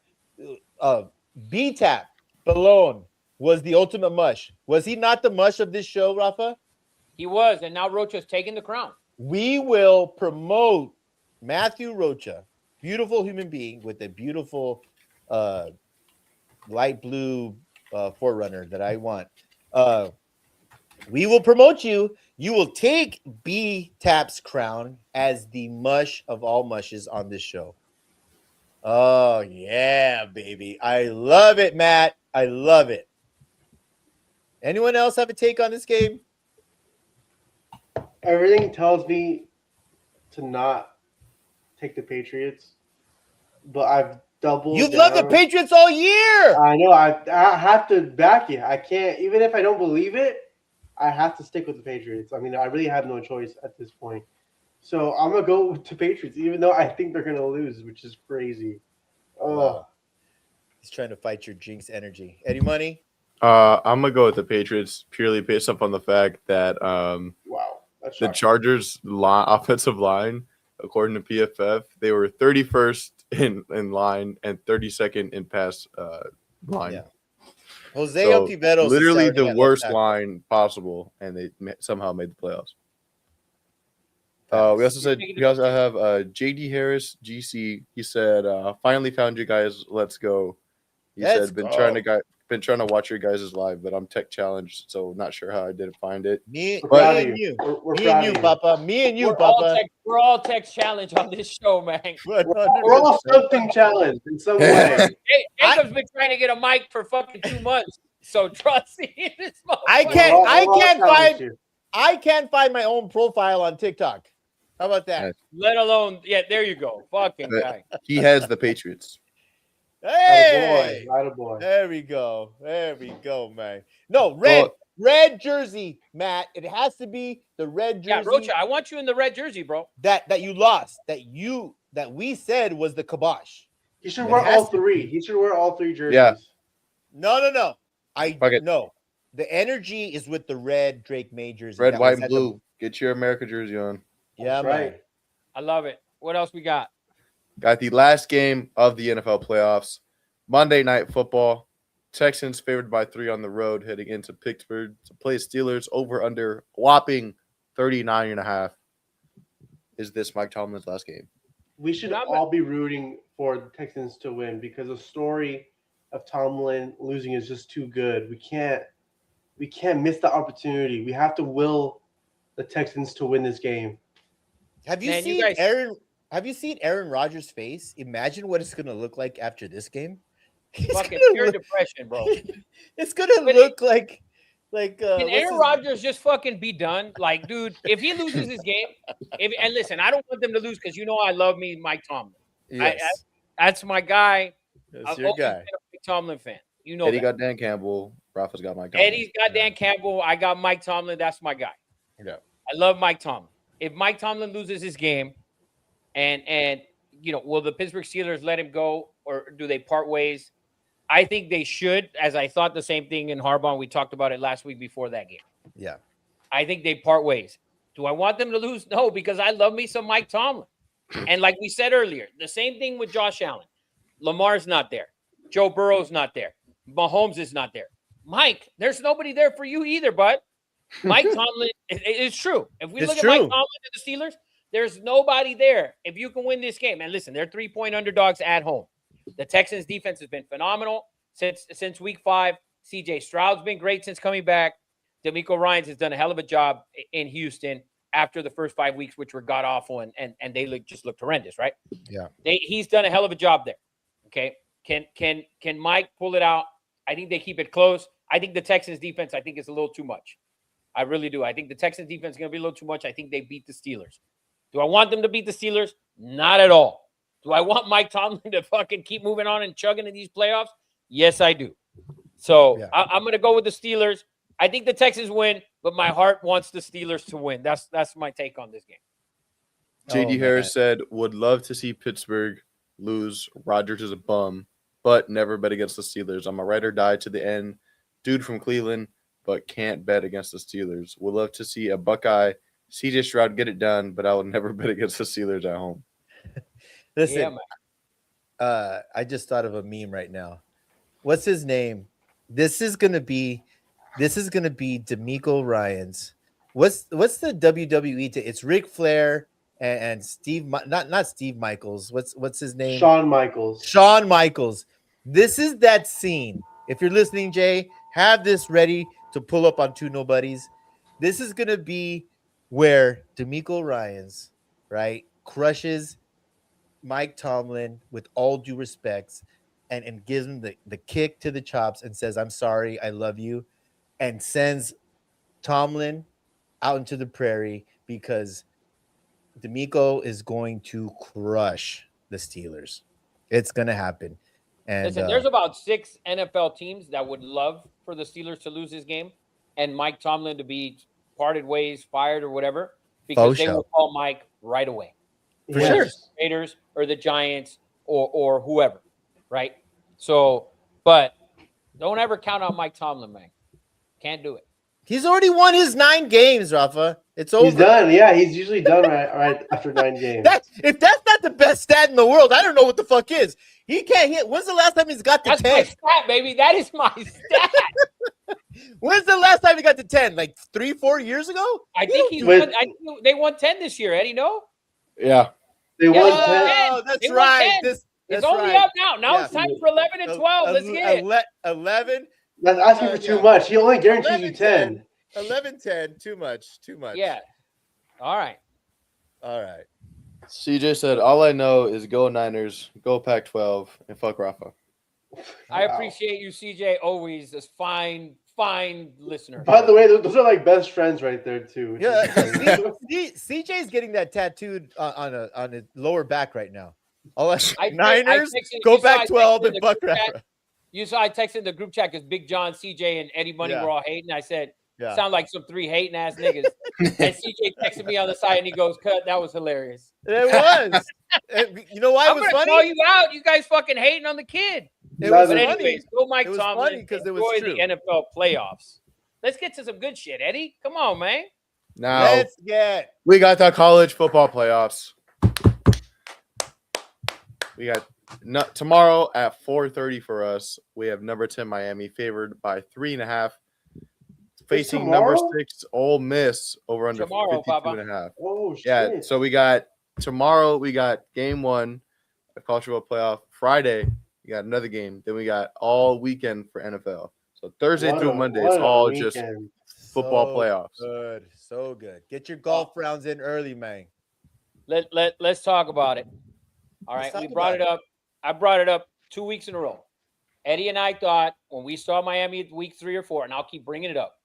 B-Tap Balone was the ultimate mush. Was he not the mush of this show, Rafa? He was, and now Rocha's taking the crown. We will promote Matthew Rocha, beautiful human being with a beautiful light blue Forerunner that I want. We will promote you. You will take B-Tap's crown as the mush of all mushes on this show. Oh, yeah, baby. I love it, Matt. I love it. Anyone else have a take on this game? Everything tells me to not take the Patriots, but I've doubled. You've loved the Patriots all year. I know. I have to back you. I can't, even if I don't believe it, I have to stick with the Patriots. I mean, I really have no choice at this point. So I'm going to go to Patriots, even though I think they're going to lose, which is crazy. Oh, wow. He's trying to fight your jinx energy. Eddie Money? I'm going to go with the Patriots purely based up on the fact that the Chargers offensive line, according to PFF, they were 31st in line and 32nd in pass line. Yeah. Jose Altiveros, literally the worst line possible, and they somehow made the playoffs. We also have JD Harris, GC. He said, "Finally found you guys. Let's go." He said, "Been trying to watch your guys' live, but I'm tech challenged, so not sure how I didn't find it." Me and you, Papa. Me and you, Papa. We're all tech challenged on this show, man. We're all something challenged in some way. Jacob's been trying to get a mic for fucking 2 months, so trust me. I can't find my own profile on TikTok. How about that? Let alone, there you go. Fucking guy. He has the Patriots. Hey, Attaboy. There we go. There we go, man. No, red jersey, Matt. It has to be the red jersey. Yeah, Rocha, I want you in the red jersey, bro. That you lost. That we said was the kibosh. He should wear all three. He should wear all 3 jerseys. Yeah. No. Fuck it. No. The energy is with the red Drake Majors. Red, That white, was and at the- blue. Get your America jersey on. Yeah, That's man. right. I love it. What else we got? Got the last game of the NFL playoffs. Monday Night Football. Texans favored by 3 on the road heading into Pittsburgh to play Steelers over under whopping 39.5. Is this Mike Tomlin's last game? We should Yeah, but- all be rooting for the Texans to win because the story of Tomlin losing is just too good. We can't miss the opportunity. We have to will the Texans to win this game. Have you Man, you seen guys- Aaron? Have you seen Aaron Rodgers' face? Imagine what it's gonna look like after this game. He's Fucking gonna pure look- depression, bro. It's gonna But look like Can what's Aaron his- Rodgers just fucking be done? Like, dude, if he loses his game, and listen, I don't want them to lose because you know I love me Mike Tomlin. Yes, That's my guy. that's I've your always guy. been a Mike Tomlin fan. You know Eddie that. got Dan Campbell. Rafa's got Mike Tomlin. Eddie's got Dan Campbell. I got Mike Tomlin. That's my guy. Yeah. I love Mike Tomlin. If Mike Tomlin loses his game, and you know, will the Pittsburgh Steelers let him go or do they part ways? I think they should, as I thought the same thing in Harbaugh. We talked about it last week before that game. Yeah. I think they part ways. Do I want them to lose? No, because I love me some Mike Tomlin. And like we said earlier, the same thing with Josh Allen. Lamar's not there. Joe Burrow's not there. Mahomes is not there. Mike, there's nobody there for you either, bud. Mike Tomlin, it's true. If we It's look at Mike true. Tomlin and the Steelers, there's nobody there. If you can win this game, and listen, they're 3-point underdogs at home. The Texans defense has been phenomenal since week 5. CJ Stroud's been great since coming back. D'Amico Ryans has done a hell of a job in Houston after the first 5 weeks, which were god awful and they just looked horrendous, right? Yeah. He's done a hell of a job there. Okay. Can Mike pull it out? I think they keep it close. I think the Texans defense, I think, is a little too much. I really do. I think the Texans defense is going to be a little too much. I think they beat the Steelers. Do I want them to beat the Steelers? Not at all. Do I want Mike Tomlin to fucking keep moving on and chugging in these playoffs? Yes, I do. So Yeah. I'm going to go with the Steelers. I think the Texans win, but my heart wants the Steelers to win. That's my take on this game. JD Oh, Harris man. said, would love to see Pittsburgh lose. Rodgers is a bum, but never bet against the Steelers. I'm a ride or die to the end. Dude from Cleveland, but can't bet against the Steelers. Would love to see a Buckeye CJ Stroud get it done, but I would never bet against the Steelers at home. Listen, Yeah, man. I just thought of a meme right now. What's his name? This is gonna be D'Amico Ryans. What's the WWE? It's Ric Flair and Steve. Not Steve Michaels. What's his name? Shawn Michaels. Shawn Michaels. This is that scene. If you're listening, Jay, have this ready to pull up on Two Nobodies. This is gonna be where D'Amico Ryans, right, crushes Mike Tomlin with all due respects and gives him the kick to the chops and says, I'm sorry, I love you, and sends Tomlin out into the prairie because D'Amico is going to crush the Steelers. It's going to happen. And Listen, there's about 6 NFL teams that would love for the Steelers to lose this game and Mike Tomlin to be parted ways, fired, or whatever, because they sure. will call Mike right away. For Yes. sure. The Raiders or the Giants or whoever, right? So, but don't ever count on Mike Tomlin, man. Can't do it. he's already won his 9 games, Rafa. It's over. He's done. Yeah, he's usually done right after 9 games. If that's not the best stat in the world, I don't know what the fuck is. He can't hit. When's the last time he's got to That's 10? my stat, baby. That is my stat. When's the last time he got to 10? Like 3-4 years ago? I think he's Wait. won, I think they won 10 this year, Eddie. No, Yeah. They Yeah, won yeah. 10. Oh, that's They won right. 10. That's it's only right. up now. Now Yeah. it's time for 11 and 12. Let's get it. 11, That's asking for too Yeah. much. He only guarantees 11, you 10. 11-10. Too much. Yeah. All right. All right. CJ said, all I know is go Niners, go Pac-12, and fuck Rafa. I Wow. appreciate you, CJ. Always this fine listener. By the way, those are like best friends right there too. which Yeah, is crazy. CJ's getting that tattooed on his lower back right now. All that I Niners, texted- go you saw I back 12 texted and the fuck group chat. Rafa. You saw I texted the group chat because Big John, CJ, and Eddie Money Yeah. were all hating. I said, Yeah. sound like some 3 hating ass niggas. And CJ texted me on the side and he goes, "Cut, that was hilarious." It was. You know why it I'm was gonna funny? call you out. You guys fucking hating on the kid. It was But But funny. anyways, go Mike It was Tomlin. funny 'cause it was Enjoy true. the NFL playoffs. Let's get to some good shit, Eddie. Come on, man. Now Let's get we got the college football playoffs. We got tomorrow at 4:30 for us. We have number 10 Miami favored by 3.5, facing number tomorrow? 6 Ole Miss over under Tomorrow, 52.5. Oh shit! Yeah, so we got tomorrow. We got game 1 of college football playoff. Friday, we got another game. Then we got all weekend for NFL. So Thursday What through a- Monday, what it's a all just weekend. football so playoffs. Good, so good. Get your golf rounds in early, man. Let's talk about it. All Let's right, we talk brought about it up. I brought it up 2 weeks in a row. Eddie and I thought when we saw Miami at week 3 or 4, and I'll keep bringing it up,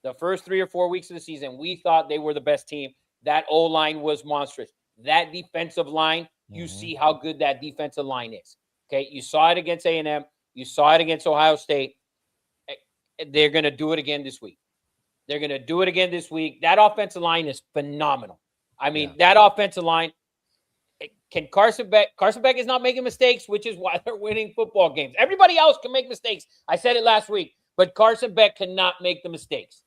the first 3 or 4 weeks of the season, we thought they were the best team. That O-line was monstrous. That defensive line, you see how good that defensive line is. Okay, you saw it against A&M. You saw it against Ohio State. They're going to do it again this week. They're going to do it again this week. That offensive line is phenomenal. I mean, that offensive line, can Carson Beck is not making mistakes, which is why they're winning football games. Everybody else can make mistakes. I said it last week, but Carson Beck cannot make the mistakes.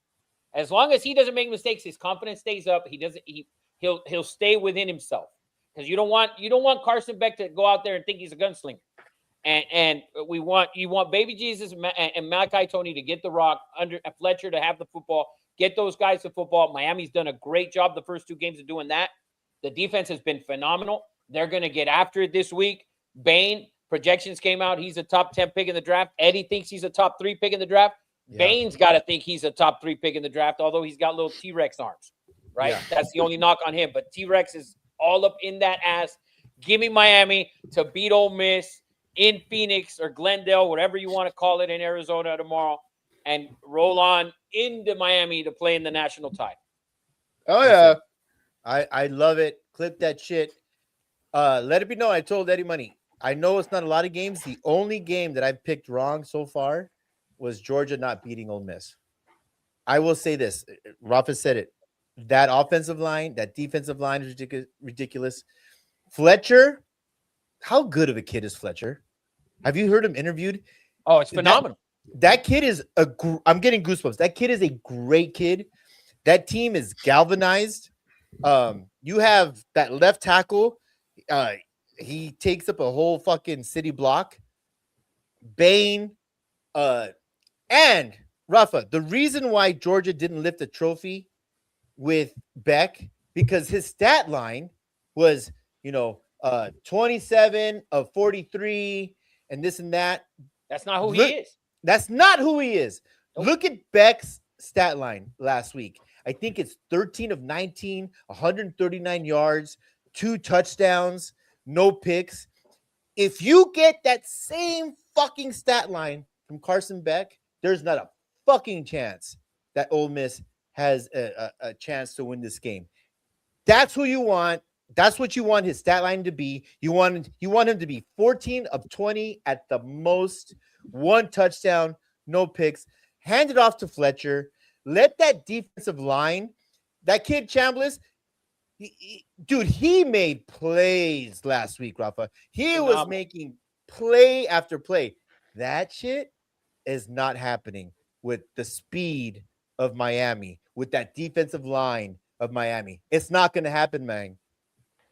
As long as he doesn't make mistakes, his confidence stays up. He'll stay within himself. Because you don't want Carson Beck to go out there and think he's a gunslinger. And you want Baby Jesus and Malachi Tony to get the rock, under Fletcher to have the football, get those guys the football. Miami's done a great job the first 2 games of doing that. The defense has been phenomenal. They're going to get after it this week. Bain, projections came out. He's a top 10 pick in the draft. Eddie thinks he's a top 3 pick in the draft. Yeah. Bain's got to think he's a top 3 pick in the draft, although he's got little T-Rex arms, right? Yeah. That's the only knock on him. But T-Rex is all up in that ass. Give me Miami to beat Ole Miss in Phoenix or Glendale, whatever you want to call it, in Arizona tomorrow, and roll on into Miami to play in the national title. Oh yeah, I love it. Clip that shit. Let it be known. I told Eddie Money. I know it's not a lot of games. The only game that I've picked wrong so far was Georgia not beating Ole Miss. I will say this. Rafa said it. That offensive line, that defensive line is ridiculous. Fletcher, how good of a kid is Fletcher? Have you heard him interviewed? Oh, it's phenomenal. That kid is I'm getting goosebumps. That kid is a great kid. That team is galvanized. You have that left tackle. He takes up a whole fucking city block. Bain, and Rafa, the reason why Georgia didn't lift a trophy with Beck, because his stat line was, 27 of 43 and this and that. That's not who Look- he is. That's not who he is. Nope. Look at Beck's stat line last week. I think it's 13 of 19, 139 yards, 2 touchdowns, no picks. If you get that same fucking stat line from Carson Beck, there's not a fucking chance that Ole Miss has a chance to win this game. That's who you want. That's what you want his stat line to be. You want him to be 14 of 20 at the most, 1 touchdown, no picks. Hand it off to Fletcher. Let that defensive line, that kid Chambliss, dude, he made plays last week, Rafa. He was Phenomenal. making play after play. That shit is not happening with the speed of Miami, with that defensive line of Miami. It's not going to happen, man.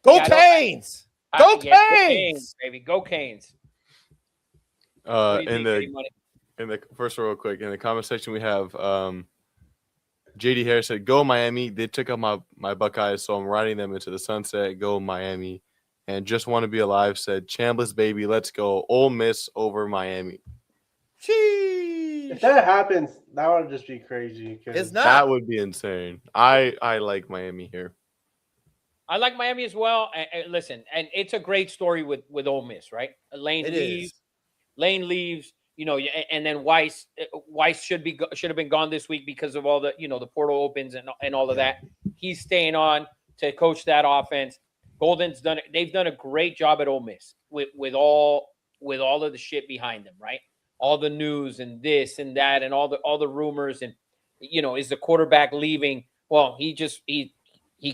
Go Yeah, Canes! Go Yeah, Canes! baby. Go Canes. What do you in think, Eddie the Money? first real quick in the comment section we have JD Harris said, "Go Miami! They took out my Buckeyes, so I'm riding them into the sunset. Go Miami!" And Just Want to Be Alive said, "Chambliss baby, let's go! Ole Miss over Miami." Sheesh. If that happens, that would just be crazy. 'cause It's not. That would be insane. I like Miami here. I like Miami as well. And listen, and it's a great story with Ole Miss, right? Lane It leaves. is. Lane leaves. And then Weiss should have been gone this week because of all the the portal opens and all of that. He's staying on to coach that offense. Golden's done it. They've done a great job at Ole Miss with all of the shit behind them, right? All the news and this and that and all the rumors and is the quarterback leaving? Well, he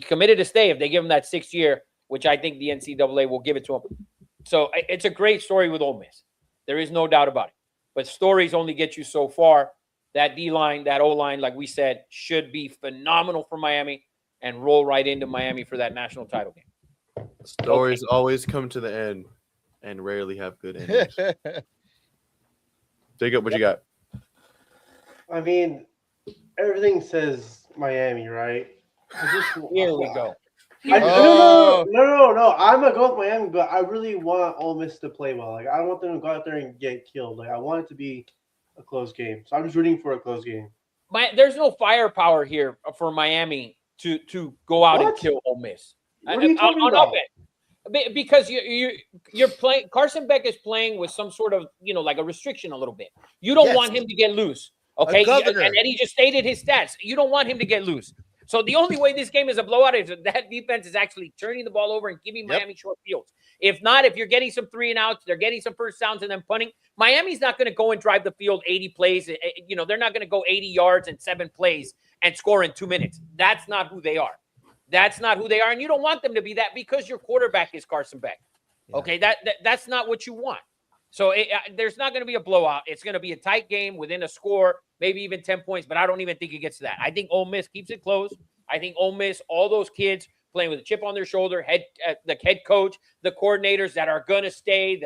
committed to stay if they give him that 6th year, which I think the NCAA will give it to him. So it's a great story with Ole Miss. There is no doubt about it. But stories only get you so far. That D-line, that O-line, like we said, should be phenomenal for Miami and roll right into Miami for that national title game. Stories always come to the end and rarely have good endings. Jacob, what you got? I mean, everything says Miami, right? Here we go. No. I'm gonna go with Miami, but I really want Ole Miss to play well. Like, I don't want them to go out there and get killed. Like, I want it to be a close game. So I'm just rooting for a close game. There's no firepower here for Miami to go out and kill Ole Miss. What are you talking about? Because you're playing. Carson Beck is playing with some sort of like a restriction a little bit. You don't want him to get loose. Okay, and he just stated his stats. You don't want him to get loose. So the only way this game is a blowout is if that defense is actually turning the ball over and giving Miami short fields. If not, if you're getting some 3 and outs, they're getting some first downs and then punting. Miami's not going to go and drive the field 80 plays. They're not going to go 80 yards and 7 plays and score in 2 minutes. That's not who they are. That's not who they are, and you don't want them to be that because your quarterback is Carson Beck. Yeah. Okay, that's not what you want. So there's not going to be a blowout. It's going to be a tight game within a score, maybe even 10 points, but I don't even think it gets to that. I think Ole Miss keeps it close. I think Ole Miss, all those kids playing with a chip on their shoulder, the head coach, the coordinators that are going to stay,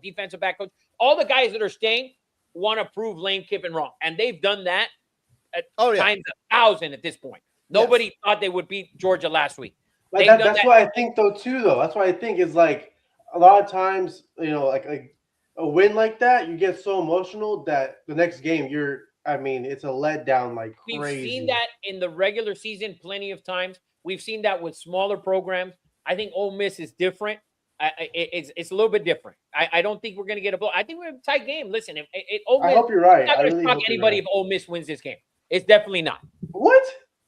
defensive back coach, all the guys that are staying want to prove Lane Kiffin wrong, and they've done that times 1,000 at this point. Nobody thought they would beat Georgia last week. Like that's what I think, though. That's what I think is like a lot of times, like a win like that, you get so emotional that the next game it's a letdown like crazy. We've seen that in the regular season plenty of times. We've seen that with smaller programs. I think Ole Miss is different. It's a little bit different. I don't think we're going to get a blow. I think we're in a tight game. Listen, Ole Miss, I hope you're right. It's not going to shock anybody if Ole Miss wins this game. It's definitely not. What?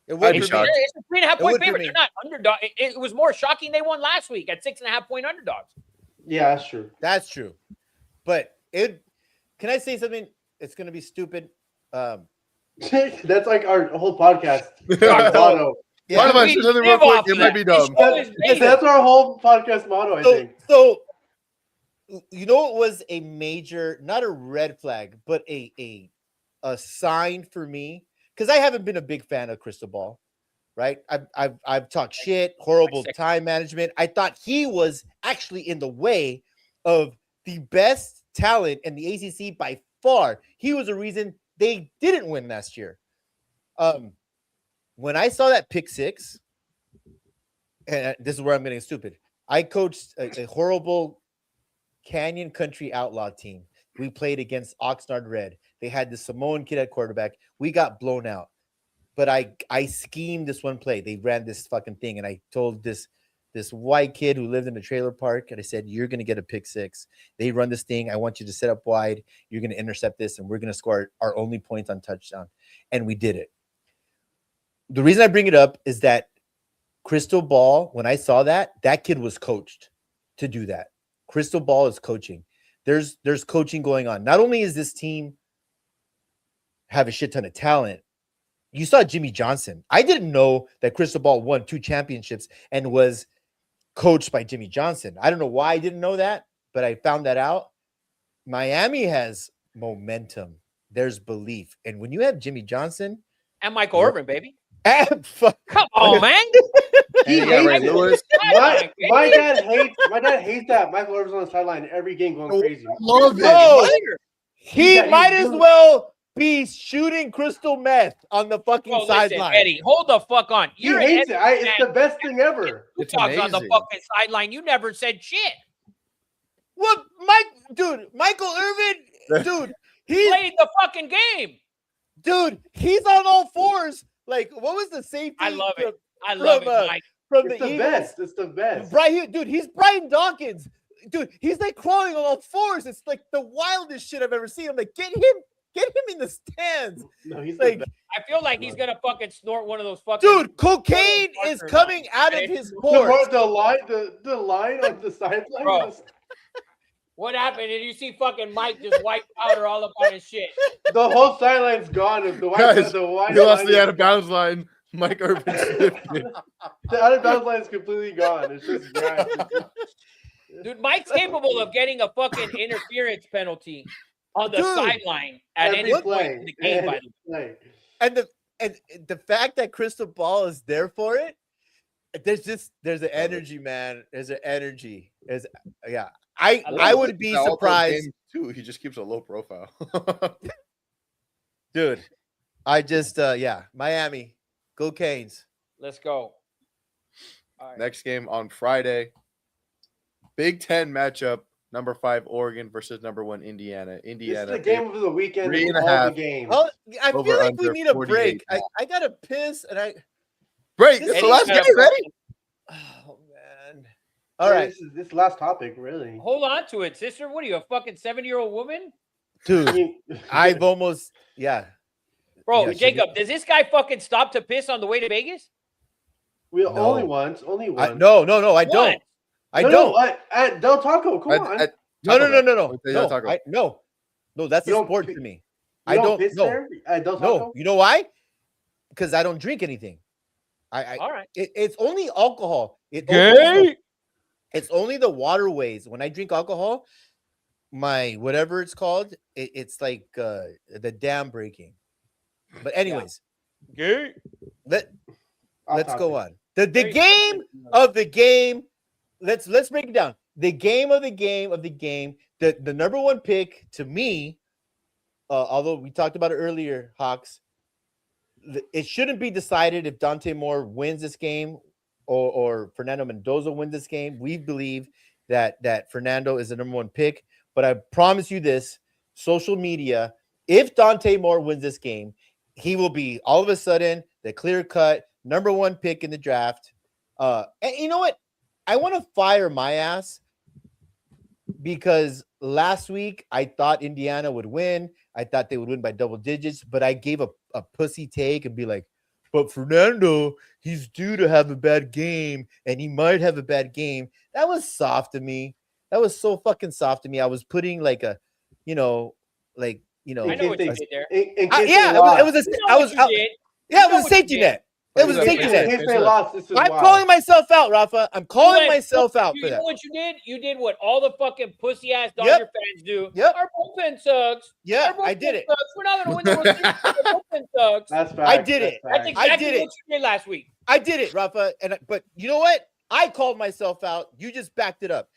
It would be shocked. It's a 3.5 point favorite. They're not underdog. It was more shocking they won last week at 6.5 point underdogs. Yeah, that's true. That's true. But can I say something? It's going to be stupid. That's like our whole podcast. Motto. One of us says something real quick. It might be dumb. That's our whole podcast motto, I think. So, it was a major, not a red flag, but a sign for me, because I haven't been a big fan of Cristobal, right? I've talked shit, horrible time management. I thought he was actually in the way of the best talent in the ACC by far. He was a reason they didn't win last year. When I saw that pick six, and this is where I'm getting stupid. I coached a horrible Canyon Country Outlaw team. We played against Oxnard Red. They had the Samoan kid at quarterback. We got blown out. But I schemed this one play. They ran this fucking thing, and I told this white kid who lived in a trailer park, and I said, you're going to get a pick six. They run this thing. I want you to set up wide. You're going to intercept this, and we're going to score our only points on touchdown. And we did it. The reason I bring it up is that Cristobal, when I saw that kid was coached to do that. Cristobal is coaching. There's coaching going on. Not only is this team have a shit ton of talent, you saw Jimmy Johnson. I didn't know that Cristobal won 2 championships and was coached by Jimmy Johnson. I don't know why I didn't know that, but I found that out. Miami has momentum. There's belief. And when you have Jimmy Johnson and Michael Irvin, baby. Come on, man. He hates my dad hates that Michael Irvin's on the sideline every game going crazy. Love it. He might as well be shooting crystal meth on the fucking sideline. Eddie, hold the fuck on. He hates it. It's the best thing ever. Who talks on the fucking sideline? You never said shit. What, Michael Irvin, dude, he played the fucking game. Dude, he's on all fours. Like, what was the safety? I love it. I love it, Mike. From it's the Eagles. Best. It's the best. Dude, he's Brian Dawkins. Dude, he's like crawling on all fours. It's like the wildest shit I've ever seen. I'm like, get him in the stands. No, he's like, I feel like he's gonna fucking snort one of those fucking. Dude, cocaine is coming out of his pores. The line on the sideline. What happened? Did you see fucking Mike just wipe powder all up on his shit? The whole sideline's gone. The white you lost the out of bounds line. Mike Irvin. The out of bounds line is completely gone. It's just grass. Dude, Mike's capable of getting a fucking interference penalty on the Dude, sideline at any point in the game, by the way. And the fact that Crystal Ball is there for it, there's an energy, man. There's an energy. I would be All those surprised, games, too. He just keeps a low profile. dude. I just Miami, go Canes. Let's go. All right. Next game on Friday. Big Ten matchup. Number 5 Oregon versus number 1 Indiana. This is Indiana. the game of the weekend. 3.5. All the games. Oh, I Over feel like we under need a 48 break. now. I gotta piss, and Break. This It's the is last kind game, of- ready? oh man. All right, This last topic, really. Hold on to it, sister. What are you, a fucking 7-year-old woman? I dude. mean, I've almost Bro, Yeah, Jacob, does this guy fucking stop to piss on the way to Vegas? we No. only once. Only once. no, I don't. Once. I No, don't. no, at Del Taco. Come on. No, Taco Bell. no. Taco Bell. No, that's You a don't sport pi- to me. You I don't piss know. there at Del No, Taco? you know why? Because I don't drink anything. All right. It's only alcohol. Gay. It's only the waterways. When I drink alcohol, my whatever it's called, it's like the dam breaking. But anyways, Gay. let's go topic. on. The game of the game. Let's break it down. The game of the game. The number 1 pick to me, although we talked about it earlier, Hawks. It shouldn't be decided if Dante Moore wins this game or Fernando Mendoza wins this game. We believe that Fernando is the number 1 pick. But I promise you this: social media, if Dante Moore wins this game, he will be all of a sudden the clear-cut number 1 pick in the draft. And you know what? I want to fire my ass because last week I thought Indiana would win. I thought they would win by double digits, but I gave a pussy take and be like, but Fernando, he's due to have a bad game, and he might have a bad game. That was soft to me. That was so fucking soft to me. I was putting like a, I know what you case did there. In case yeah, they it lost. was a, You know I what was, you I- did. yeah, You it know was a what you safety did. net. It was a Yeah, safety In net. case they lost, this is I'm why. calling myself out, Rafa. I'm calling myself out for You know that. what you did? You did what all the fucking pussy ass Dodger Yep. fans do. Yep. Our bullpen sucks. Yeah, Our I did bullpen it. Sucks. We're not gonna win the World Series. Our bullpen sucks. That's I facts. did it. That's facts. exactly I did what you did last week. I did it, Rafa. But you know what? I called myself out. You just backed it up.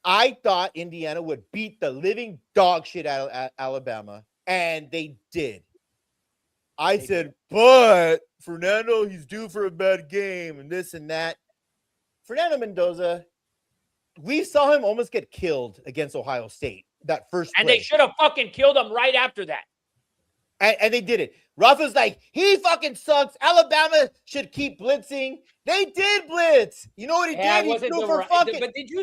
I thought Indiana would beat the living dog shit out of Alabama, and they did. I said, but Fernando, he's due for a bad game, and this and that. Fernando Mendoza, we saw him almost get killed against Ohio State that first And play. they should have fucking killed him right after that. And they did it. Rafa's like, he fucking sucks. Alabama should keep blitzing. They did blitz. You know what he Yeah, did? He wasn't threw the for right- fucking. But did you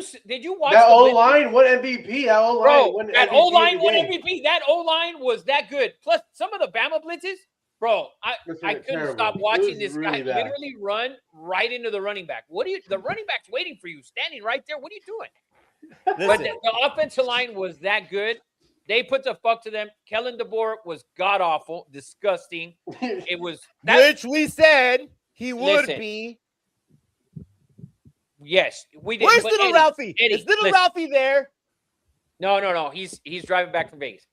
watch That the O blitz? line won MVP. That O line Bro, won that MVP O line of the won game. MVP. That O line was that good. Plus, some of the Bama blitzes, bro. I This couldn't was terrible. stop It watching was this really guy bad. literally run right into the running back. What are you? The running back's waiting for you, standing right there. What are you doing? But Listen, the offensive line was that good. They put the fuck to them. Kellen DeBoer was god awful, disgusting. It was that. which we said he would Listen, be. Yes, we did. Where's but little Eddie, Ralphie? Eddie, Is little listen. Ralphie there? No. He's driving back from Vegas.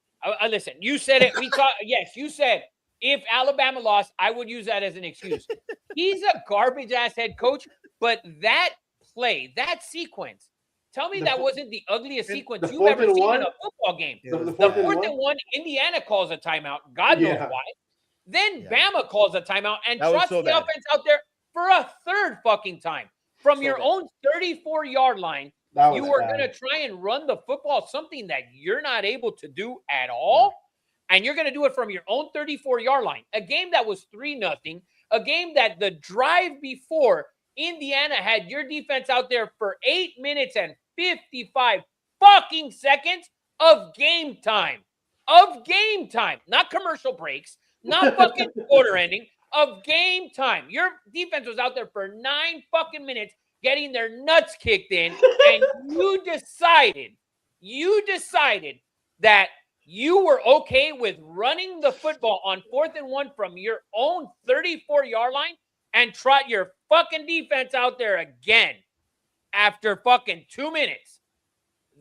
Listen, you said it. We talked. Yes, you said if Alabama lost, I would use that as an excuse. He's a garbage ass head coach, but that play, that sequence. Tell me The that fo- wasn't the ugliest the sequence you've fourth ever and seen one? in a football game. Yeah, The it was The fourth bad. and fourth and one, Indiana calls a timeout. God knows Yeah. why. Then Yeah. Bama calls a timeout and That was trots so the bad. offense out there for a third fucking time. From So your bad. own 34-yard line, That you was are bad. going to try and run the football, something that you're not able to do at all. And you're going to do it from your own 34-yard line. A game that was 3-0, a game that the drive before Indiana had your defense out there for 8 minutes and 55 fucking seconds of game time. Of game time. Not commercial breaks, not fucking quarter ending, of game time. Your defense was out there for 9 fucking minutes getting their nuts kicked in, and you decided that you were okay with running the football on 4th and 1 from your own 34-yard line and trot your fucking defense out there again. after fucking 2 minutes.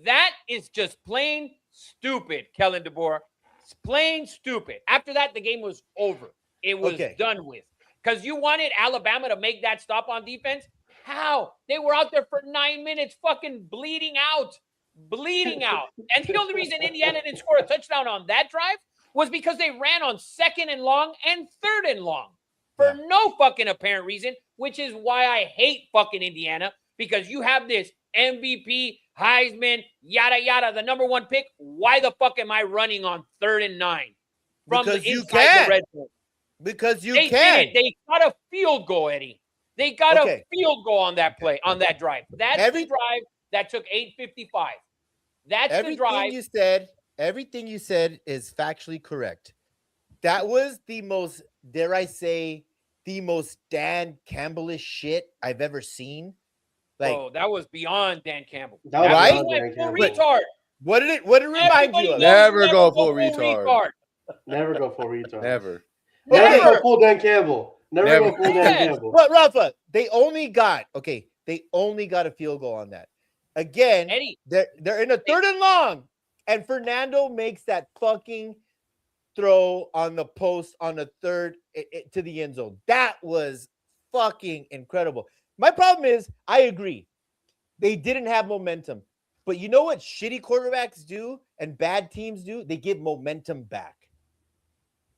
That is just plain stupid, Kellen DeBoer. It's plain stupid. After that, the game was over. It was done with. Because you wanted Alabama to make that stop on defense. How? They were out there for 9 minutes fucking bleeding out. And the only reason Indiana didn't score a touchdown on that drive was because they ran on 2nd and long and 3rd and long for no fucking apparent reason, which is why I hate fucking Indiana, because you have this MVP, Heisman, yada, yada, the number 1 pick. Why the fuck am I running on 3rd and 9 from Because the you inside can. the red zone? Because you They can. did. They got a field goal, Eddie. They got a field goal on that play, on that drive. That's the drive that took 8:55. That's the drive. Everything you said is factually correct. That was the most, dare I say, the most Dan Campbellish shit I've ever seen. Like, that was beyond Dan Campbell. That was Right? beyond Dan Full Campbell. retard. what did it remind you of? Never go full retard. Never go full retard. Never. Never Okay. go full Dan Campbell. Never go full Dan Yes. Campbell. But Rafa, they only got a field goal on that. Again, Eddie, they're in a 3rd and long, and Fernando makes that fucking throw on the post on the 3rd to the end zone. That was fucking incredible. My problem is, I agree, they didn't have momentum. But you know what shitty quarterbacks do and bad teams do? They give momentum back.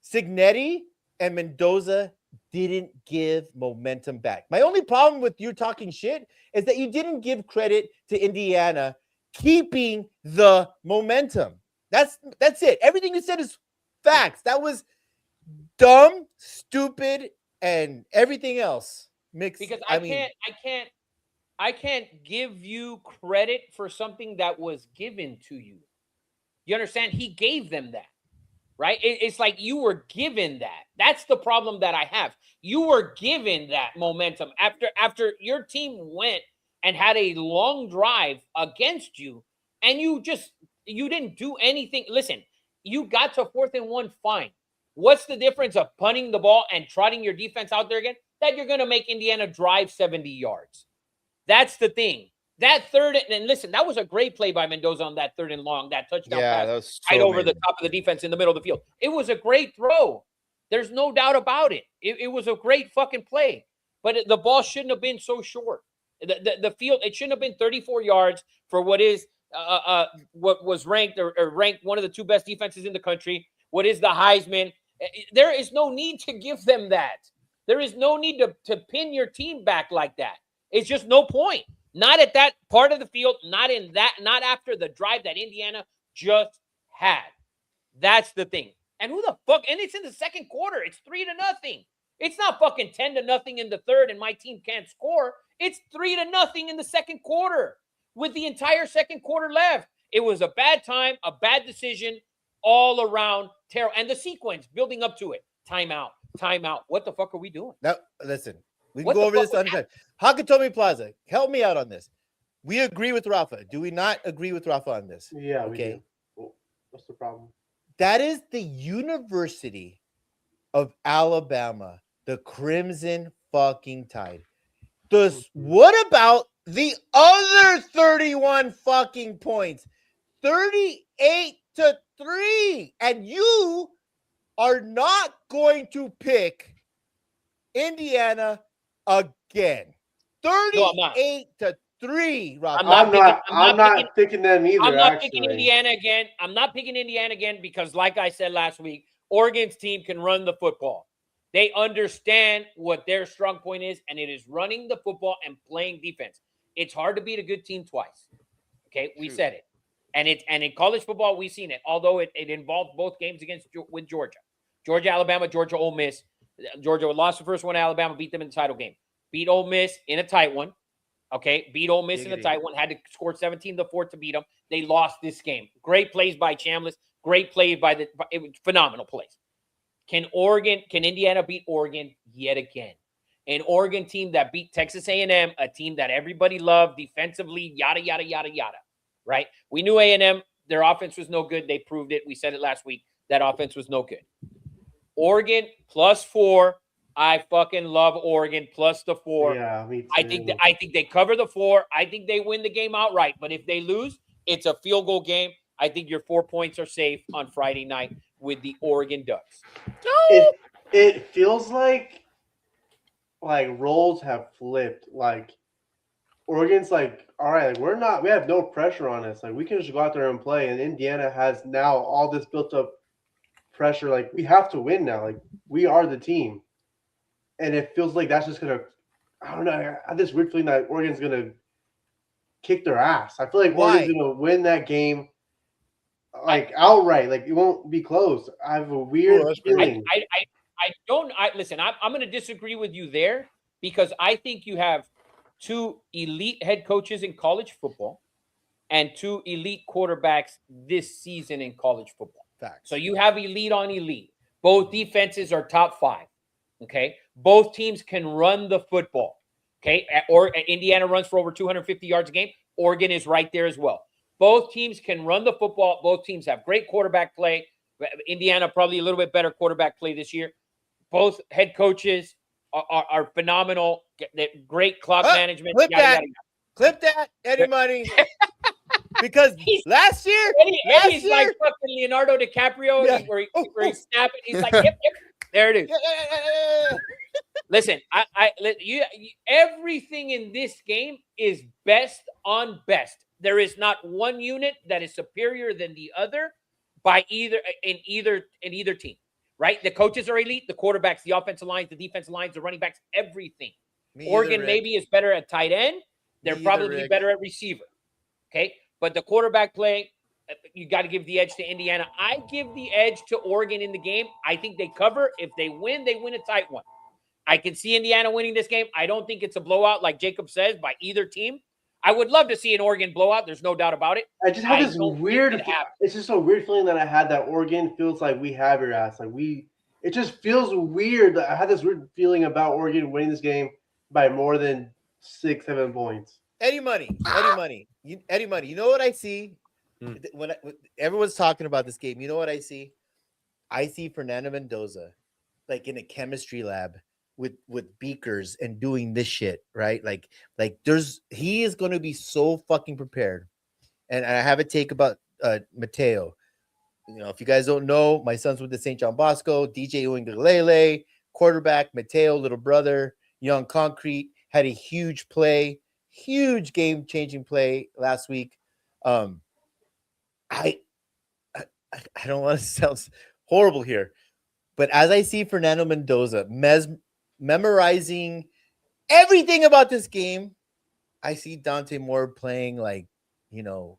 Signetti and Mendoza didn't give momentum back. My only problem with you talking shit is that you didn't give credit to Indiana keeping the momentum. That's it. Everything you said is facts. That was dumb, stupid, and everything else mixed. because I can't give you credit for something that was given to you. You understand? He gave them that. Right? It's like you were given that. That's the problem that I have. You were given that momentum after your team went and had a long drive against you, and you didn't do anything. Listen, you got to 4th and 1, fine. What's the difference of punting the ball and trotting your defense out there again? That you're going to make Indiana drive 70 yards. That's the thing. That 3rd, and listen, that was a great play by Mendoza on that 3rd and long, that touchdown pass that was right so over the top of the defense in the middle of the field. It was a great throw. There's no doubt about it. It was a great fucking play. But the ball shouldn't have been so short. The field, it shouldn't have been 34 yards for what is what was ranked one of the 2 best defenses in the country. What is the Heisman? There is no need to give them that. There is no need to pin your team back like that. It's just no point. Not at that part of the field, not after the drive that Indiana just had. That's the thing. And who the fuck? And it's in the 2nd quarter. It's 3-0. It's not fucking 10-0 in the 3rd and my team can't score. It's 3-0 in the 2nd quarter with the entire 2nd quarter left. It was a bad time, a bad decision all around. Terrible. And the sequence building up to it. Timeout. What the fuck are we doing? Now, listen, we can What go the over fuck this anytime. Hakatomi Plaza, help me out on this. We agree with Rafa. Do we not agree with Rafa on this? Yeah, we Okay. do. What's the problem? That is the University of Alabama, the Crimson fucking Tide. What about the other 31 fucking points? 38-3. And you are not going to pick Indiana again. 38-3, Rob. I'm not picking them either. I'm not picking Indiana again. I'm not picking Indiana again because, like I said last week, Oregon's team can run the football. They understand what their strong point is, and it is running the football and playing defense. It's hard to beat a good team twice. Okay, we said it. And in college football, we've seen it. Although it involved both games with Georgia. Georgia, Alabama, Georgia, Ole Miss. Georgia lost the first one. Alabama beat them in the title game. Beat Ole Miss in a tight one. Okay, beat Ole Miss in a tight one. Had to score 17-4 to beat them. They lost this game. Great plays by Chambliss. Great play it was phenomenal plays. Can Indiana beat Oregon yet again? An Oregon team that beat Texas A&M, a team that everybody loved defensively, yada, yada, yada, yada, right? We knew A&M, their offense was no good. They proved it. We said it last week. That offense was no good. Oregon +4 I fucking love Oregon plus the 4. Yeah, me too. I think they cover the 4. I think they win the game outright. But if they lose, it's a field goal game. I think your 4 points are safe on Friday night with the Oregon Ducks. It feels like roles have flipped. Like Oregon's like, all right, like we have no pressure on us. Like we can just go out there and play. And Indiana has now all this built up pressure. Like we have to win now. Like we are the team. And it feels like that's just gonna, I don't know. I have this weird feeling that Oregon's gonna kick their ass. I feel like Oregon's gonna win that game like outright. Like it won't be close. I have a weird feeling. Listen, I'm going to disagree with you there because I think you have 2 elite head coaches in college football and 2 elite quarterbacks this season in college football. Facts. So you have elite on elite. Both defenses are top 5. Okay. Both teams can run the football. Okay. Or Indiana runs for over 250 yards a game. Oregon is right there as well. Both teams can run the football. Both teams have great quarterback play. Indiana probably a little bit better quarterback play this year. Both head coaches are phenomenal. Great clock management. Clip that, Eddie Money. Because last year, Eddie's like fucking Leonardo DiCaprio, where he's snapping. He's like, yep, there it is. Listen, everything in this game is best on best. There is not one unit that is superior than the other by either team. Right? The coaches are elite, the quarterbacks, the offensive lines, the defensive lines, the running backs, everything. Oregon maybe is better at tight end. They're probably better at receiver. Okay? But the quarterback play, you got to give the edge to Indiana. I give the edge to Oregon in the game. I think they cover. If they win a tight one. I can see Indiana winning this game. I don't think it's a blowout like Jacob says by either team. I would love to see an Oregon blowout. There's no doubt about it. I just have this weird. It's just a weird feeling that I had that Oregon feels like we have your ass. It just feels weird. I had this weird feeling about Oregon winning this game by more than 6-7 points. Eddie Money. You know what I see when everyone's talking about this game? You know what I see? I see Fernando Mendoza like in a chemistry lab with beakers and doing this shit, right? Like he is going to be so fucking prepared. And I have a take about Mateo. You know, if you guys don't know, my son's with the St. John Bosco, DJ Uingalele, quarterback, Mateo, little brother, young concrete, had a huge game-changing play last week. I don't want to sound horrible here, but as I see Fernando Mendoza memorizing everything about this game, I see Dante Moore playing like, you know,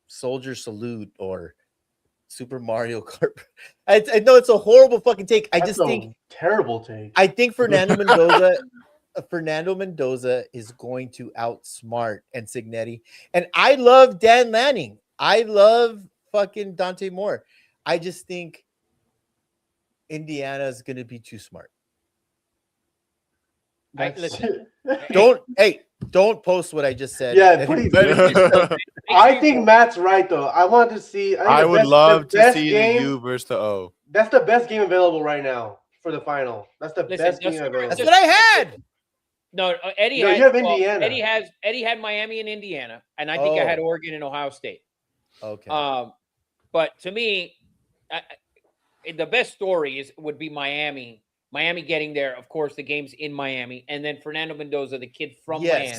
Soldier Salute or Super Mario Kart. I know it's a horrible fucking take. I just think terrible take. I think Fernando Mendoza is going to outsmart Insignetti. And I love Dan Lanning. I love fucking Dante Moore. I just think Indiana is going to be too smart. Don't post what I just said. Yeah, please. I think Matt's right though. I want to see. I would love to see the U versus the O. That's the best game available right now for the final. That's the best game available. That's what I had. No, Eddie. You have Indiana. Eddie had Miami and Indiana, and I think I had Oregon and Ohio State. Okay. But to me, the best story would be Miami. Miami getting there. Of course, the game's in Miami, and then Fernando Mendoza, the kid from Miami.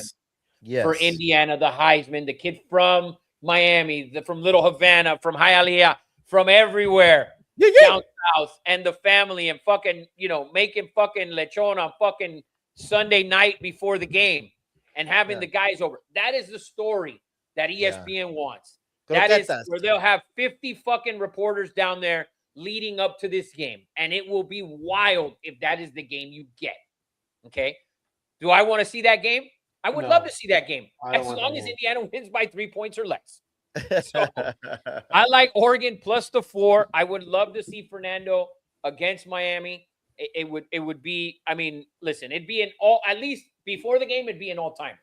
Yes. For Indiana, the Heisman, the kid from Miami, from Little Havana, from Hialeah, from everywhere down south, and the family, and fucking, you know, making fucking lechon on fucking Sunday night before the game, and having the guys over. That is the story that ESPN wants. That is where they'll have 50 fucking reporters down there leading up to this game, and it will be wild if that is the game you get. Okay, do I want to see that game? I would love to see that game as long as Indiana wins by 3 points or less. So I like Oregon plus the 4. I would love to see Fernando against Miami. It would be. I mean, listen, it'd be at least before the game, it'd be an all-timer.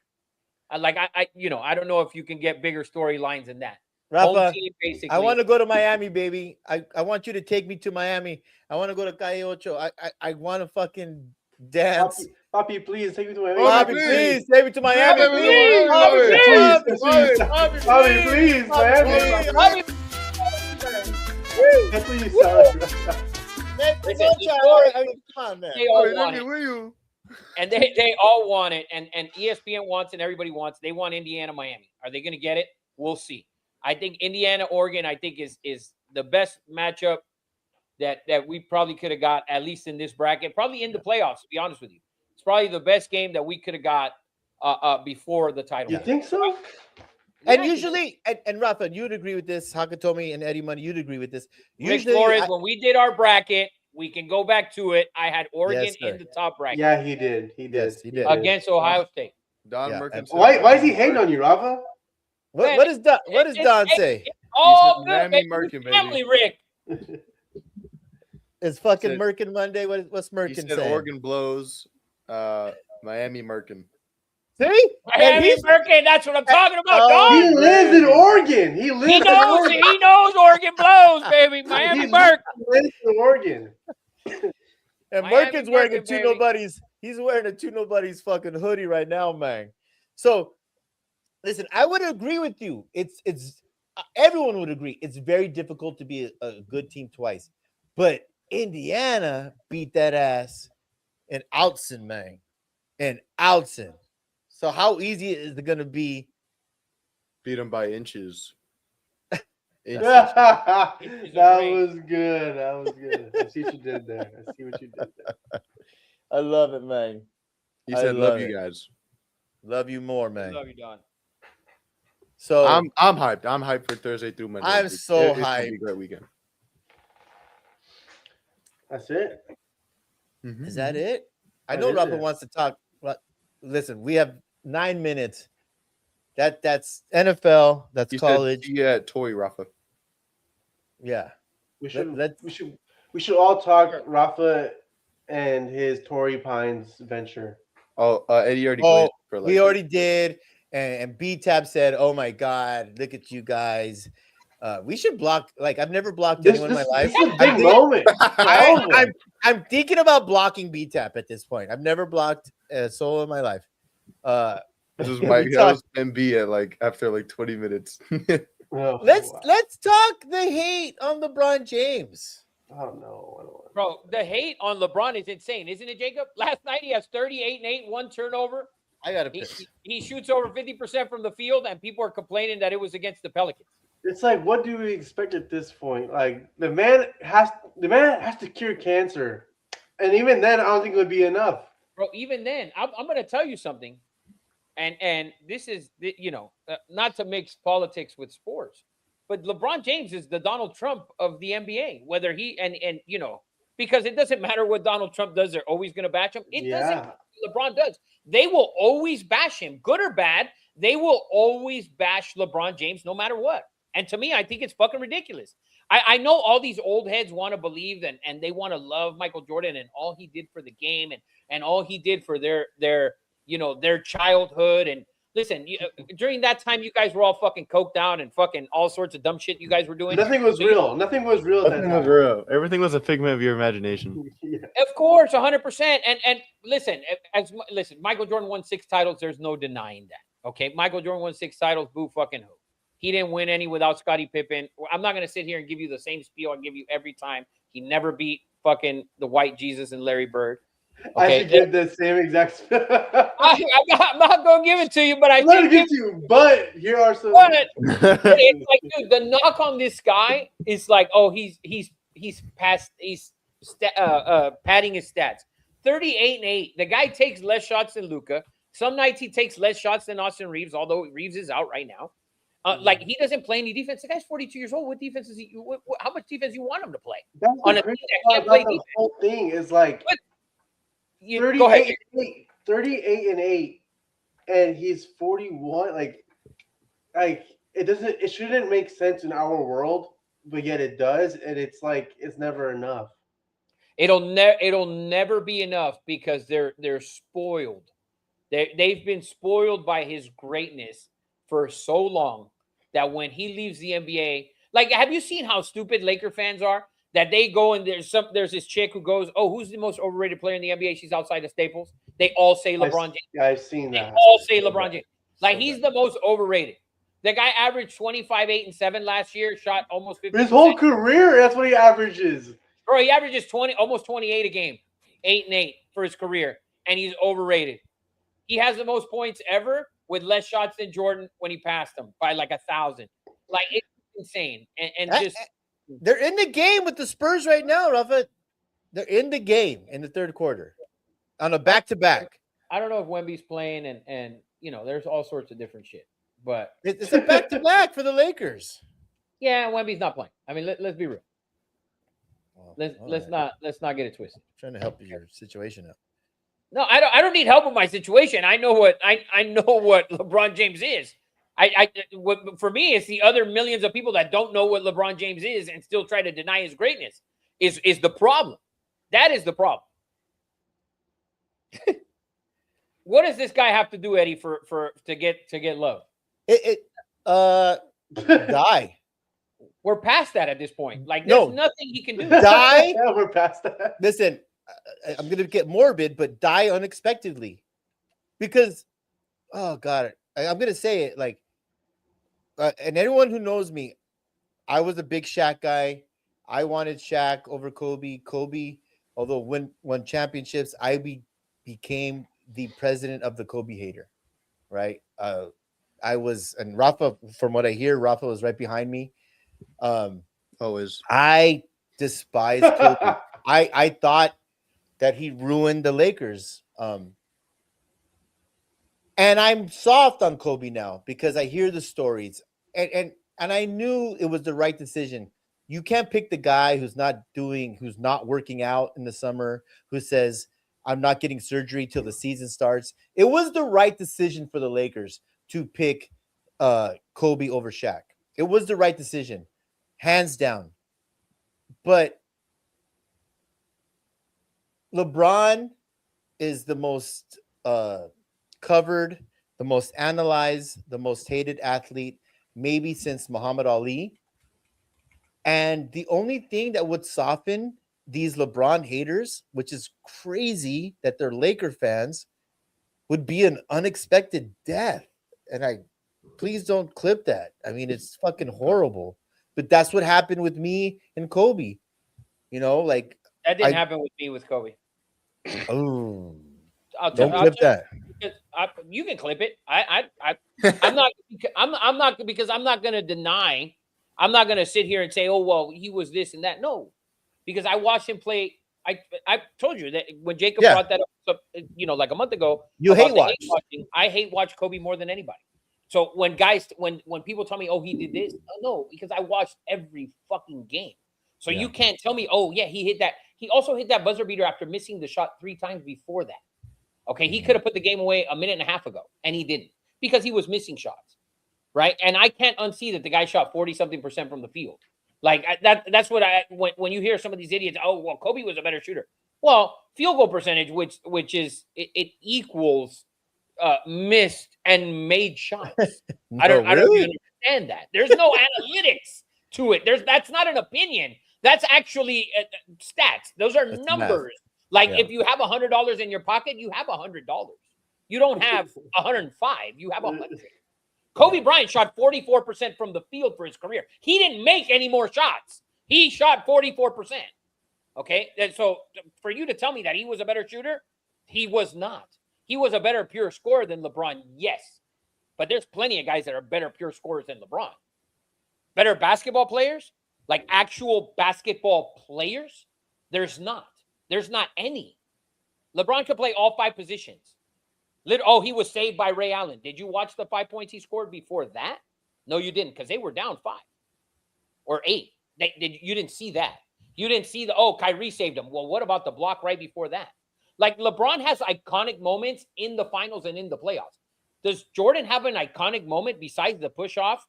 I don't know if you can get bigger storylines than that. Home Rafa, team, basically. I want to go to Miami, baby. I want you to take me to Miami. I want to go to Calle Ocho. I want to fucking dance. Papi, please take me to my Bobby, please take me to Miami, Take me to please. Miami, Bobby, please. Bobby, Papi, please, Miami. Bobby, That's what you sound. Listen, before- I mean, come on, man. They all Wait, want let it. me with you. And they all want it, and ESPN wants, and everybody wants. They want Indiana, Miami. Are they going to get it? We'll see. I think Indiana, Oregon, I think is the best matchup that we probably could have got, at least in this bracket, probably in the playoffs. To be honest with you, it's probably the best game that we could have got before the title. You game. think so? Yeah, And I think usually, and Rafa, you'd agree with this. Hakatomi and Eddie Money, you'd agree with this. Rick Usually, Flores, when we did our bracket, we can go back to it. I had Oregon Yes, sir. in the top bracket Yeah, he did. He did. Yes, he did. against Ohio State. Don Yeah, Merkin and- said Why is he Miami hating on you, Rafa? what does Don? What does Don say? Oh, said good. Miami Baby. Merkin, baby. Family, Rick. Is fucking said- Merkin Monday? What's He Merkin said saying? Oregon blows, Miami Merkin. See? And Miami he's Merkin. That's what I'm talking about, Oh, dog. He lives in Oregon. He lives He in knows. Oregon. He knows Oregon blows, baby. Miami He Merc. lives in Oregon. and Miami Merkin's wearing a Merkin, two baby. nobodies. He's wearing a two nobodies fucking hoodie right now, man. So, listen, I would agree with you. It's everyone would agree. It's very difficult to be a good team twice, but Indiana beat that ass in Outson, man, in Outson. So how easy is it gonna be? Beat them by inches. that He's a was good. That was good. I see what you did there. I see what you did there. I love it, man. He I said, love "Love you it. guys." Love you more, man. Love you, Don. So I'm hyped. I'm hyped for Thursday through Monday. I'm It's so gonna be a hyped. great weekend. That's it. is that it? I That know is Rafa it. wants to talk. But listen, we have 9 minutes. That's NFL. That's You college. said, yeah, Toy Rafa. Yeah. We should. let's- We should all talk Rafa and his Torrey Pines venture. Oh, Eddie already. Oh, glazed for we already did. And B-Tab said, "Oh my God, look at you guys. We should block. Like I've never blocked anyone in my life. This is a I big think- moment. I'm thinking about blocking B-Tap at this point. I've never blocked a soul in my life. This was we Mike. That talked- was MB at like after like 20 minutes. Oh, let's wow. talk the hate on LeBron James. Oh no, I don't want. Bro, the hate on LeBron is insane, isn't it, Jacob? Last night he has 38-8, 1 turnover. I gotta He, piss. he shoots over 50% from the field, and people are complaining that it was against the Pelicans. It's like, what do we expect at this point? Like the man has to cure cancer, and even then, I don't think it would be enough. Bro, even then, I'm going to tell you something, and this is, not to mix politics with sports, but LeBron James is the Donald Trump of the NBA. Whether he and because it doesn't matter what Donald Trump does, they're always going to bash him. It doesn't. Yeah. LeBron does. They will always bash him, good or bad. They will always bash LeBron James, no matter what. And to me, I think it's fucking ridiculous. I know all these old heads want to believe and they want to love Michael Jordan and all he did for the game and all he did for their childhood. And listen, during that time, you guys were all fucking coked out and fucking all sorts of dumb shit you guys were doing. Nothing was real. Nothing was real. At that Nothing was time. real. Everything was a figment of your imagination. Yeah. Of course, 100%. And listen, Michael Jordan won 6 titles. There's no denying that. Okay, Michael Jordan won 6 titles. Boo fucking who? He didn't win any without Scottie Pippen. I'm not going to sit here and give you the same spiel I give you every time. He never beat fucking the white Jesus and Larry Bird. I Okay, should give the same exact. I'm not going to give it to you, but I I'm not gonna think give you, but here are some. but it's like, dude, the knock on this guy is like, oh, he's padding his stats. 38-8. The guy takes less shots than Luka. Some nights he takes less shots than Austin Reeves, although Reeves is out right now. Like he doesn't play any defense. The guy's 42 years old. What defense is he? How much defense you want him to play? That's On the a team crazy that part can't about play the defense. whole thing is like Go ahead. 38-8, and he's 41. Like it shouldn't make sense in our world, but yet it does, and it's like it's never enough. It'll never be enough because they're spoiled. They've been spoiled by his greatness for so long that when he leaves the NBA, like, have you seen how stupid Laker fans are? That they go and there's this chick who goes, oh, who's the most overrated player in the NBA? She's outside of Staples. They all say LeBron James. Yeah, I've seen They that. all say LeBron James. Like, he's the most overrated. The guy averaged 25, 8, and 7 last year, shot almost 50%. His whole career, that's what he averages. Bro, he averages almost 28 a game, 8 and 8 for his career, and he's overrated. He has the most points ever with less shots than Jordan when he passed him by like 1,000. Like, it's insane. And just they're in the game with the Spurs right now, Rafa. They're in the game in the third quarter on a back-to-back. I don't know if Wemby's playing, and there's all sorts of different shit. But It's a back-to-back for the Lakers. yeah, Wemby's not playing. I mean, let's be real. Well, Let's not get it twisted. Trying to help your situation out. No, I don't need help with my situation. I know what LeBron James is. For me, it's the other millions of people that don't know what LeBron James is and still try to deny his greatness is the problem. That is the problem. What does this guy have to do, Eddie, to get love? Die. We're past that at this point. Like, No. there's nothing he can do. Die? Yeah, we're past that. Listen, I'm going to get morbid, but die unexpectedly. Because, oh, God, I'm going to say it like, and anyone who knows me, I was a big Shaq guy. I wanted Shaq over Kobe. Kobe, although won championships, I became the president of the Kobe hater, right? I was, and Rafa, from what I hear, Rafa was right behind me. Always. I despised Kobe. I thought that he ruined the Lakers. And I'm soft on Kobe now because I hear the stories, and I knew it was the right decision. You can't pick the guy who's not working out in the summer, who says, I'm not getting surgery till the season starts. It was the right decision for the Lakers to pick Kobe over Shaq. It was the right decision, hands down. But LeBron is the most covered, the most analyzed, the most hated athlete, maybe since Muhammad Ali. And the only thing that would soften these LeBron haters, which is crazy that they're Laker fans, would be an unexpected death. And please don't clip that. I mean, it's fucking horrible. But that's what happened with me and Kobe. Like That didn't happen with me with Kobe. Oh, Don't clip that. You can clip it. I'm not because I'm not going to deny. I'm not going to sit here and say, oh, well, he was this and that. No, because I watched him play. I told you that when Jacob brought that up, like a month ago. You hate watch. I hate watch Kobe more than anybody. So when people tell me, oh, he did this, no, because I watched every fucking game. So you can't tell me, oh, yeah, he hit that. He also hit that buzzer beater after missing the shot 3 times before that. Okay, he could have put the game away a minute and a half ago, and he didn't because he was missing shots, right? And I can't unsee that the guy shot 40-something% from the field. Like that's what when you hear some of these idiots, oh, well, Kobe was a better shooter. Well, field goal percentage, which is it equals missed and made shots. No, I don't really? even understand that. There's no analytics to it. That's not an opinion. That's actually stats. Those are numbers. Like if you have $100 in your pocket, you have $100. You don't have 105. You have 100. Kobe Bryant shot 44% from the field for his career. He didn't make any more shots. He shot 44%. Okay, and so for you to tell me that he was a better shooter, he was not. He was a better pure scorer than LeBron, yes. But there's plenty of guys that are better pure scorers than LeBron. Better basketball players, like actual basketball players, there's not. There's not any. LeBron could play all 5 positions. He was saved by Ray Allen. Did you watch the 5 points he scored before that? No, you didn't, because they were down 5 or 8. You didn't see that. You didn't see Kyrie saved him. Well, what about the block right before that? Like, LeBron has iconic moments in the finals and in the playoffs. Does Jordan have an iconic moment besides the push-off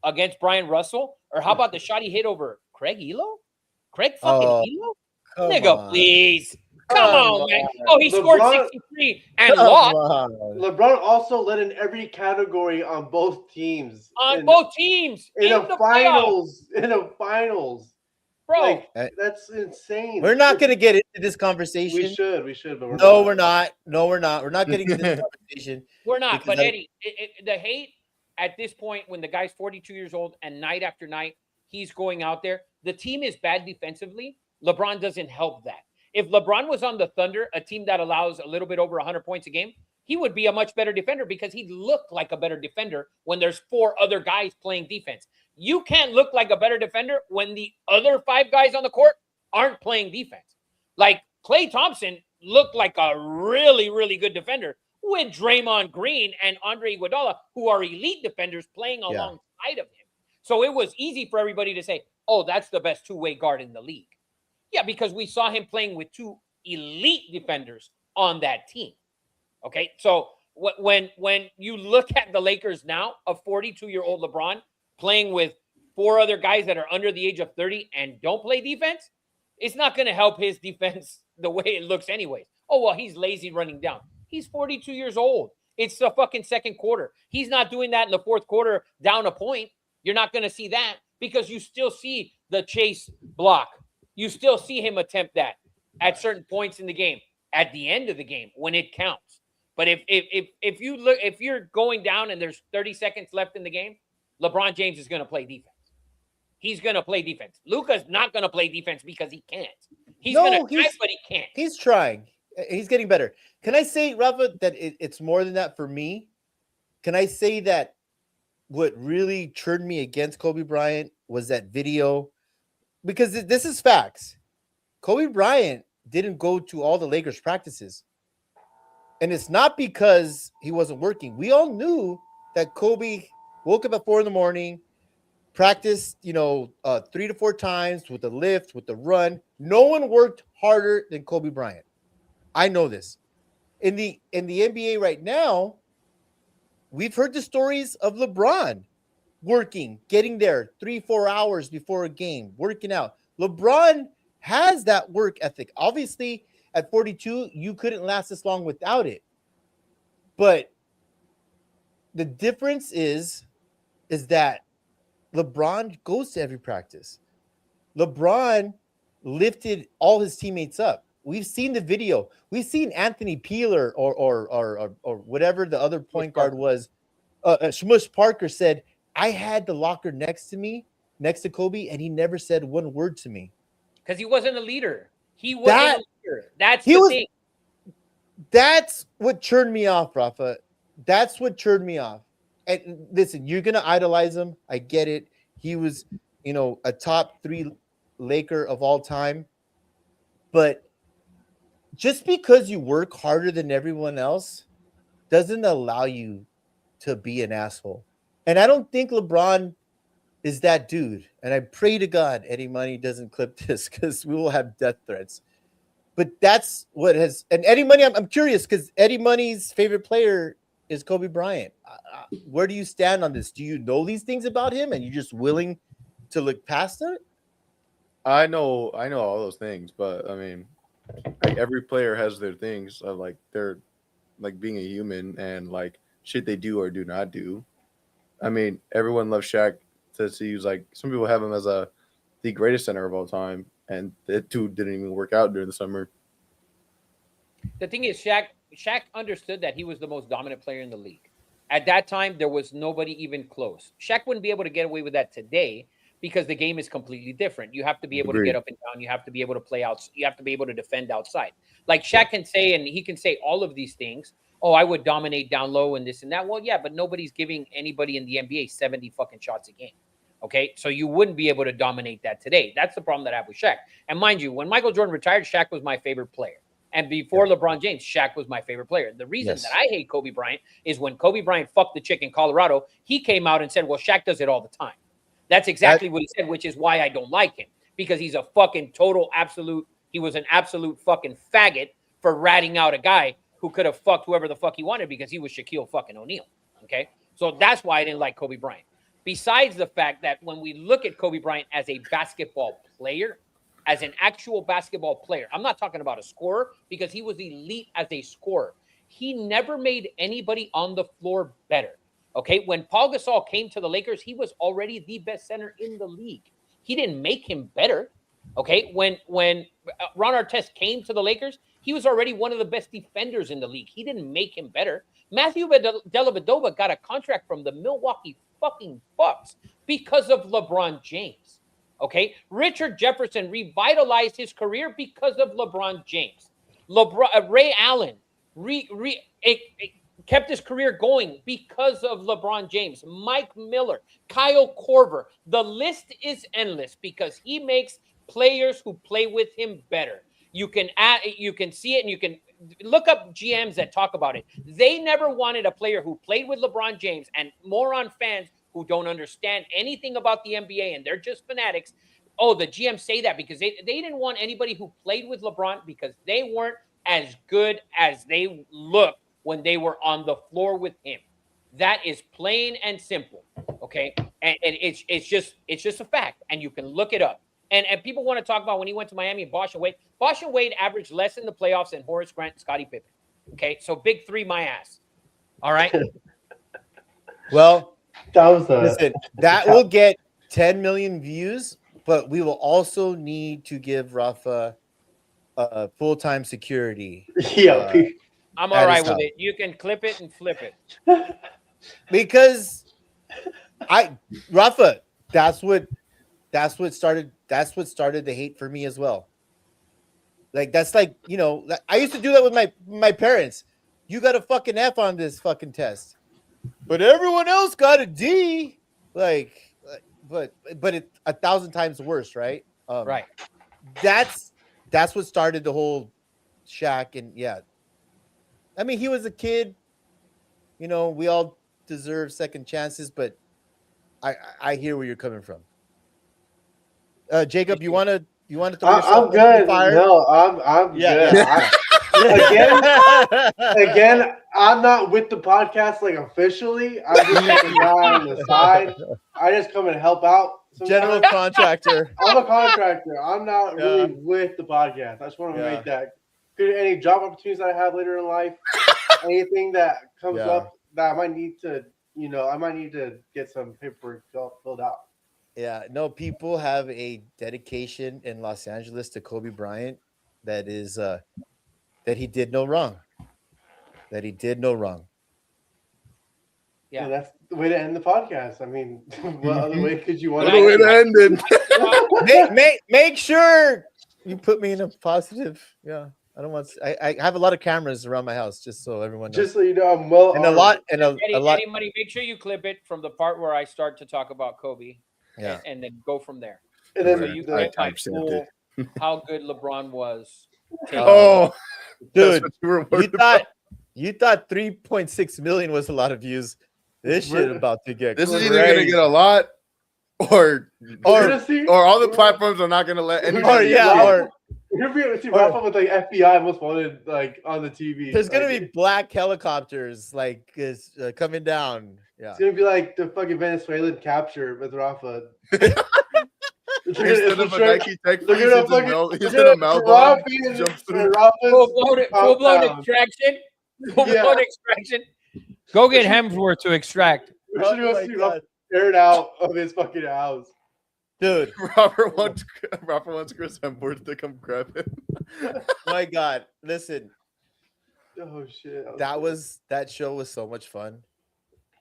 against Brian Russell? Or how about the shot he hit over Craig Elo? Craig fucking Elo? Nigga, please. Come on, man. Oh, he scored LeBron- 63 and Come lost on. LeBron also led in every category on both teams. on both teams in in the the playoffs, finals. In the finals. bro. Like, Eh, that's insane. We're not going to get into this We conversation. should, but we're No, not. we're not. No, we're not. We're not getting into this conversation. We're not. because But I- Eddie, the hate at this point, when the guy's 42 years old and night after night he's going out there, the team is bad defensively. LeBron doesn't help that. If LeBron was on the Thunder, a team that allows a little bit over 100 points a game, he would be a much better defender because he looked like a better defender when there's 4 other guys playing defense. You can't look like a better defender when the other 5 guys on the court aren't playing defense. Like Klay Thompson looked like a really, really good defender with Draymond Green and Andre Iguodala, who are elite defenders playing alongside of him. So it was easy for everybody to say, oh, that's the best two-way guard in the league. Yeah, because we saw him playing with 2 elite defenders on that team. Okay, so when you look at the Lakers now, a 42-year-old LeBron playing with 4 other guys that are under the age of 30 and don't play defense, it's not going to help his defense the way it looks anyways. Oh, well, he's lazy running down. He's 42 years old. It's the fucking second quarter. He's not doing that in the fourth quarter down a point. You're not going to see that because you still see the chase block. You still see him attempt that at certain points in the game, at the end of the game when it counts. But if you're going down and there's 30 seconds left in the game, LeBron James is going to play defense. He's going to play defense. Luka's not going to play defense because he can't. He's No, going to try, but he can't. He's trying. He's getting better. Can I say, Rafa, that it's more than that for me? Can I say that what really turned me against Kobe Bryant was that video? Because this is facts. Kobe Bryant didn't go to all the Lakers practices. And it's not because he wasn't working. We all knew that Kobe woke up at 4 a.m, practiced, 3 to 4 times with the lift, with the run. No one worked harder than Kobe Bryant. I know this. In the NBA right now, we've heard the stories of LeBron working, getting there 3-4 hours before a game, working out. LeBron has that work ethic. Obviously, at 42, you couldn't last this long without it. But the difference is that LeBron goes to every practice. LeBron lifted all his teammates up. We've seen the video. We've seen Anthony Peeler or whatever the other point guard was. Shmush Parker said, I had the locker next to me, next to Kobe, and he never said one word to me. Because he wasn't a leader. He wasn't a leader. That's the thing. That's what turned me off, Rafa. That's what turned me off. And listen, you're going to idolize him. I get it. He was, a top 3 Laker of all time. But just because you work harder than everyone else doesn't allow you to be an asshole. And I don't think LeBron is that dude. And I pray to God Eddie Money doesn't clip this because we will have death threats. But that's what has. And Eddie Money, I'm curious because Eddie Money's favorite player is Kobe Bryant. Where do you stand on this? Do you know these things about him and you're just willing to look past it? I know all those things, but I mean, like every player has their things of like they're like being a human and like shit they do or do not do. I mean, everyone loves Shaq to see he's like some people have him as the greatest center of all time, and that dude didn't even work out during the summer. The thing is, Shaq understood that he was the most dominant player in the league. At that time, there was nobody even close. Shaq wouldn't be able to get away with that today because the game is completely different. You have to be able to get up and down. You have to be able to play out. You have to be able to defend outside. Like Shaq can say, and he can say all of these things. Oh, I would dominate down low and this and that. Well, yeah, but nobody's giving anybody in the NBA 70 fucking shots a game. Okay, so you wouldn't be able to dominate that today. That's the problem that I have with Shaq. And mind you, when Michael Jordan retired, Shaq was my favorite player. And before LeBron James, Shaq was my favorite player. The reason that I hate Kobe Bryant is when Kobe Bryant fucked the chick in Colorado, he came out and said, well, Shaq does it all the time. That's exactly what he said, which is why I don't like him. Because he's a fucking total absolute, he was an absolute fucking faggot for ratting out a guy who could have fucked whoever the fuck he wanted because he was Shaquille fucking O'Neal. Okay? So that's why I didn't like Kobe Bryant. Besides the fact that when we look at Kobe Bryant as a basketball player, as an actual basketball player. I'm not talking about a scorer because he was elite as a scorer. He never made anybody on the floor better. Okay, when Paul Gasol came to the Lakers, he was already the best center in the league. He didn't make him better. Okay, when Ron Artest came to the Lakers, he was already one of the best defenders in the league. He didn't make him better. Matthew Dellavedova got a contract from the Milwaukee fucking Bucks because of LeBron James. Okay, Richard Jefferson revitalized his career because of LeBron James. Ray Allen kept his career going because of LeBron James. Mike Miller, Kyle Korver. The list is endless because he makes players who play with him better. You can see it, and you can look up GMs that talk about it. They never wanted a player who played with LeBron James, and moron fans who don't understand anything about the NBA and they're just fanatics. Oh, the GMs say that because they didn't want anybody who played with LeBron because they weren't as good as they looked when they were on the floor with him. That is plain and simple. Okay. And it's just a fact. And you can look it up. And people want to talk about when he went to Miami and Bosh and Wade. Bosh and Wade averaged less in the playoffs than Horace Grant and Scottie Pippen. Okay. So big three, my ass. All right. Well, listen, that will get 10 million views, but we will also need to give Rafa full-time security. Yeah. I'm all right with it. You can clip it and flip it. Because Rafa, that's what started the hate for me as well. Like that's like, I used to do that with my parents. You got a fucking F on this fucking test. But everyone else got a D. But it's 1,000 times worse, right? Right. That's what started the whole Shaq, and yeah. I mean, he was a kid. We all deserve second chances, but I hear where you're coming from. Jacob, you want to I'm good. No, I'm Yeah. good. Again, I'm not with the podcast like officially. I'm just like a guy on the side. I just come and help out. General contractor. I'm a contractor. I'm not really with the podcast. I just want to make that. Any job opportunities that I have later in life, anything that comes up that I might need to get some paperwork filled out. Yeah, no, people have a dedication in Los Angeles to Kobe Bryant that is that he did no wrong. Yeah, that's the way to end the podcast. I mean, what other way could you want What a way to end it. make sure you put me in a positive. Yeah, I don't want. I have a lot of cameras around my house, just so everyone knows. Just so you know, I'm well. And a lot. Eddie Money, make sure you clip it from the part where I start to talk about Kobe. Yeah, and then go from there. And then so you get my full how good LeBron was. Oh, dude, you thought 3.6 million was a lot of views. This shit about to get. This is either gonna get a lot, or all the platforms are not gonna let anybody. You're gonna be able to see Rafa with like FBI most wanted like on the TV. There's gonna be black helicopters like coming down. Yeah, it's gonna be like the fucking Venezuelan capture with Rafa. Instead of a Nike Tech, he's in a Melbourne. Full blown extraction. Full-blown extraction. Go get Hemsworth to extract. We should go see Rafa aired out of his fucking house. Dude, Robert wants Chris Hemsworth to come grab him. My God, listen. Oh shit! That show was so much fun.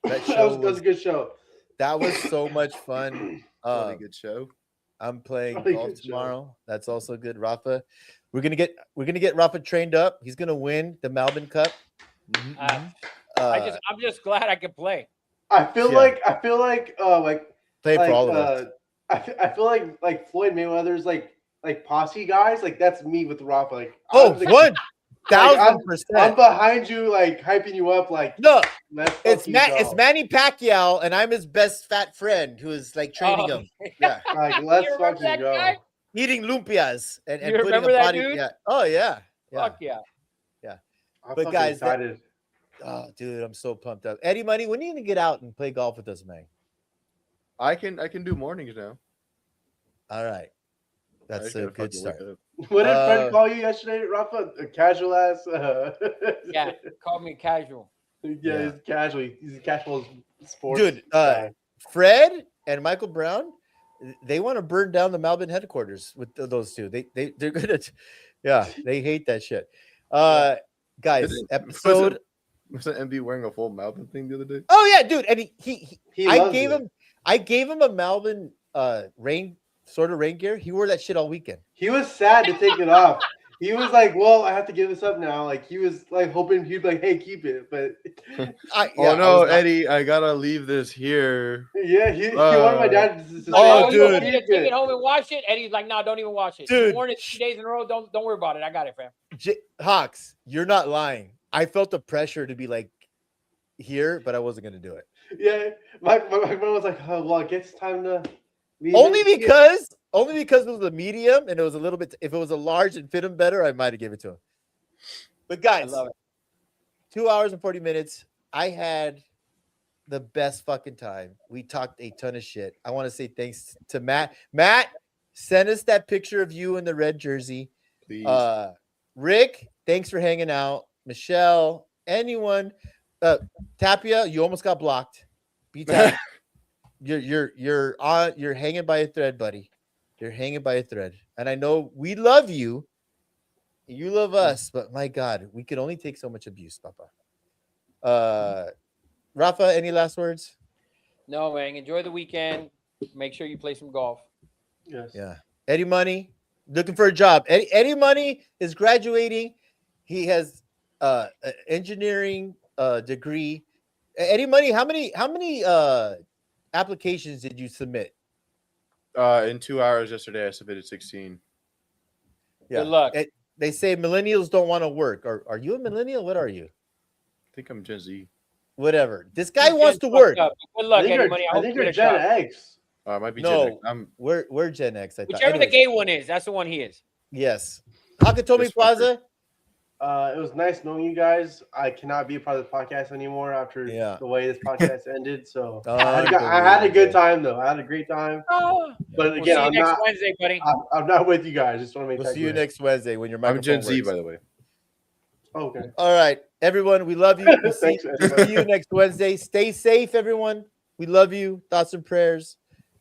That was a good show. That was so much fun. Really good show. I'm playing golf tomorrow. That's also good. Rafa, we're gonna get Rafa trained up. He's gonna win the Melbourne Cup. I'm just glad I can play. I feel like play for all of us. I feel like Floyd Mayweather's like posse guys. Like that's me with Rafa. Like 1,000%. I'm behind you, like hyping you up. Like no, it's Manny Pacquiao, and I'm his best fat friend who is like training him. Yeah, like let's fucking go. Guy? Eating lumpias and you putting a body. Dude? Yeah. Oh yeah. Fuck yeah. I'm guys, excited. Oh, dude, I'm so pumped up. Eddie Money, when are you gonna get out and play golf with us, man? I can do mornings now. All right. That's just a gotta good fucking wake start. up. What did Fred Uh, call you yesterday, Rafa? A casual ass. Yeah, call me casual. Yeah, he's casual. He's a casual sports Dude, guy. Fred and Michael Brown, they want to burn down the Melbourne headquarters with those two. They're gonna, yeah, they hate that shit. Guys, episode. Was that MB wearing a full Malvin thing the other day? Oh yeah, dude, and he He I loves gave it. him a Melbourne rain gear. He wore that shit all weekend. He was sad to take it off. He was like, "Well, I have to give this up now." Like he was like hoping he'd be like, "Hey, keep it." But Oh no, Eddie, I gotta leave this here. yeah, he wanted my dad to say, Oh, You want me dude. to take it home and wash it? Eddie's like, no, don't even wash it. Dude. You worn it 3 days in a row. Don't worry about it. I got it, fam. Hawks, you're not lying. I felt the pressure to be like here, but I wasn't gonna do it. Yeah, my brother was like, "Oh, well, I guess it's time to leave." Only it." because it was a medium and it was a little bit. If it was a large and fit him better, I might have given it to him. But I guys, love it. 2 hours and 40 minutes. I had the best fucking time. We talked a ton of shit. I want to say thanks to Matt. Matt, send us that picture of you in the red jersey. Please. Rick, thanks for hanging out. Michelle, anyone. Tapia, you almost got blocked. B-Tap, you're hanging by a thread, buddy. You're hanging by a thread. And I know we love you. You love us, but my God, we could only take so much abuse, Papa. Rafa, any last words? No, man. Enjoy the weekend. Make sure you play some golf. Yes. Yeah. Eddie Money, looking for a job. Eddie Money is graduating. He has an engineering degree. Eddie Money, how many applications did you submit? In 2 hours yesterday, I submitted 16. Good luck. They say millennials don't want to work. Are you a millennial? What are you? I think I'm Gen Z. Whatever. This guy You're wants to getting work. fucked up. Good I luck, think Eddie you're, Money. I hope think you you're get a Gen job. X. It might be No. Gen X. I'm We're Gen X. I thought. Whichever the Anyways, gay one is, that's the one he is. yes. Nakatomi This fucker. Plaza. It was nice knowing you guys. I cannot be a part of the podcast anymore after Yeah. the way this podcast ended. So I had a good time though. I had a great time. Oh. But We'll again, see you I'm next not. Wednesday, buddy. I'm not with you guys. Just want to make We'll that see you clear. next Wednesday when your I'm microphone Gen Z, works. by the way. Oh, okay. All right, everyone. We love you. We'll see, Thanks, we'll see you next Wednesday. Stay safe, everyone. We love you. Thoughts and prayers.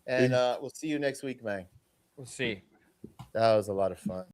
And we'll see you next week, man. We'll see. That was a lot of fun.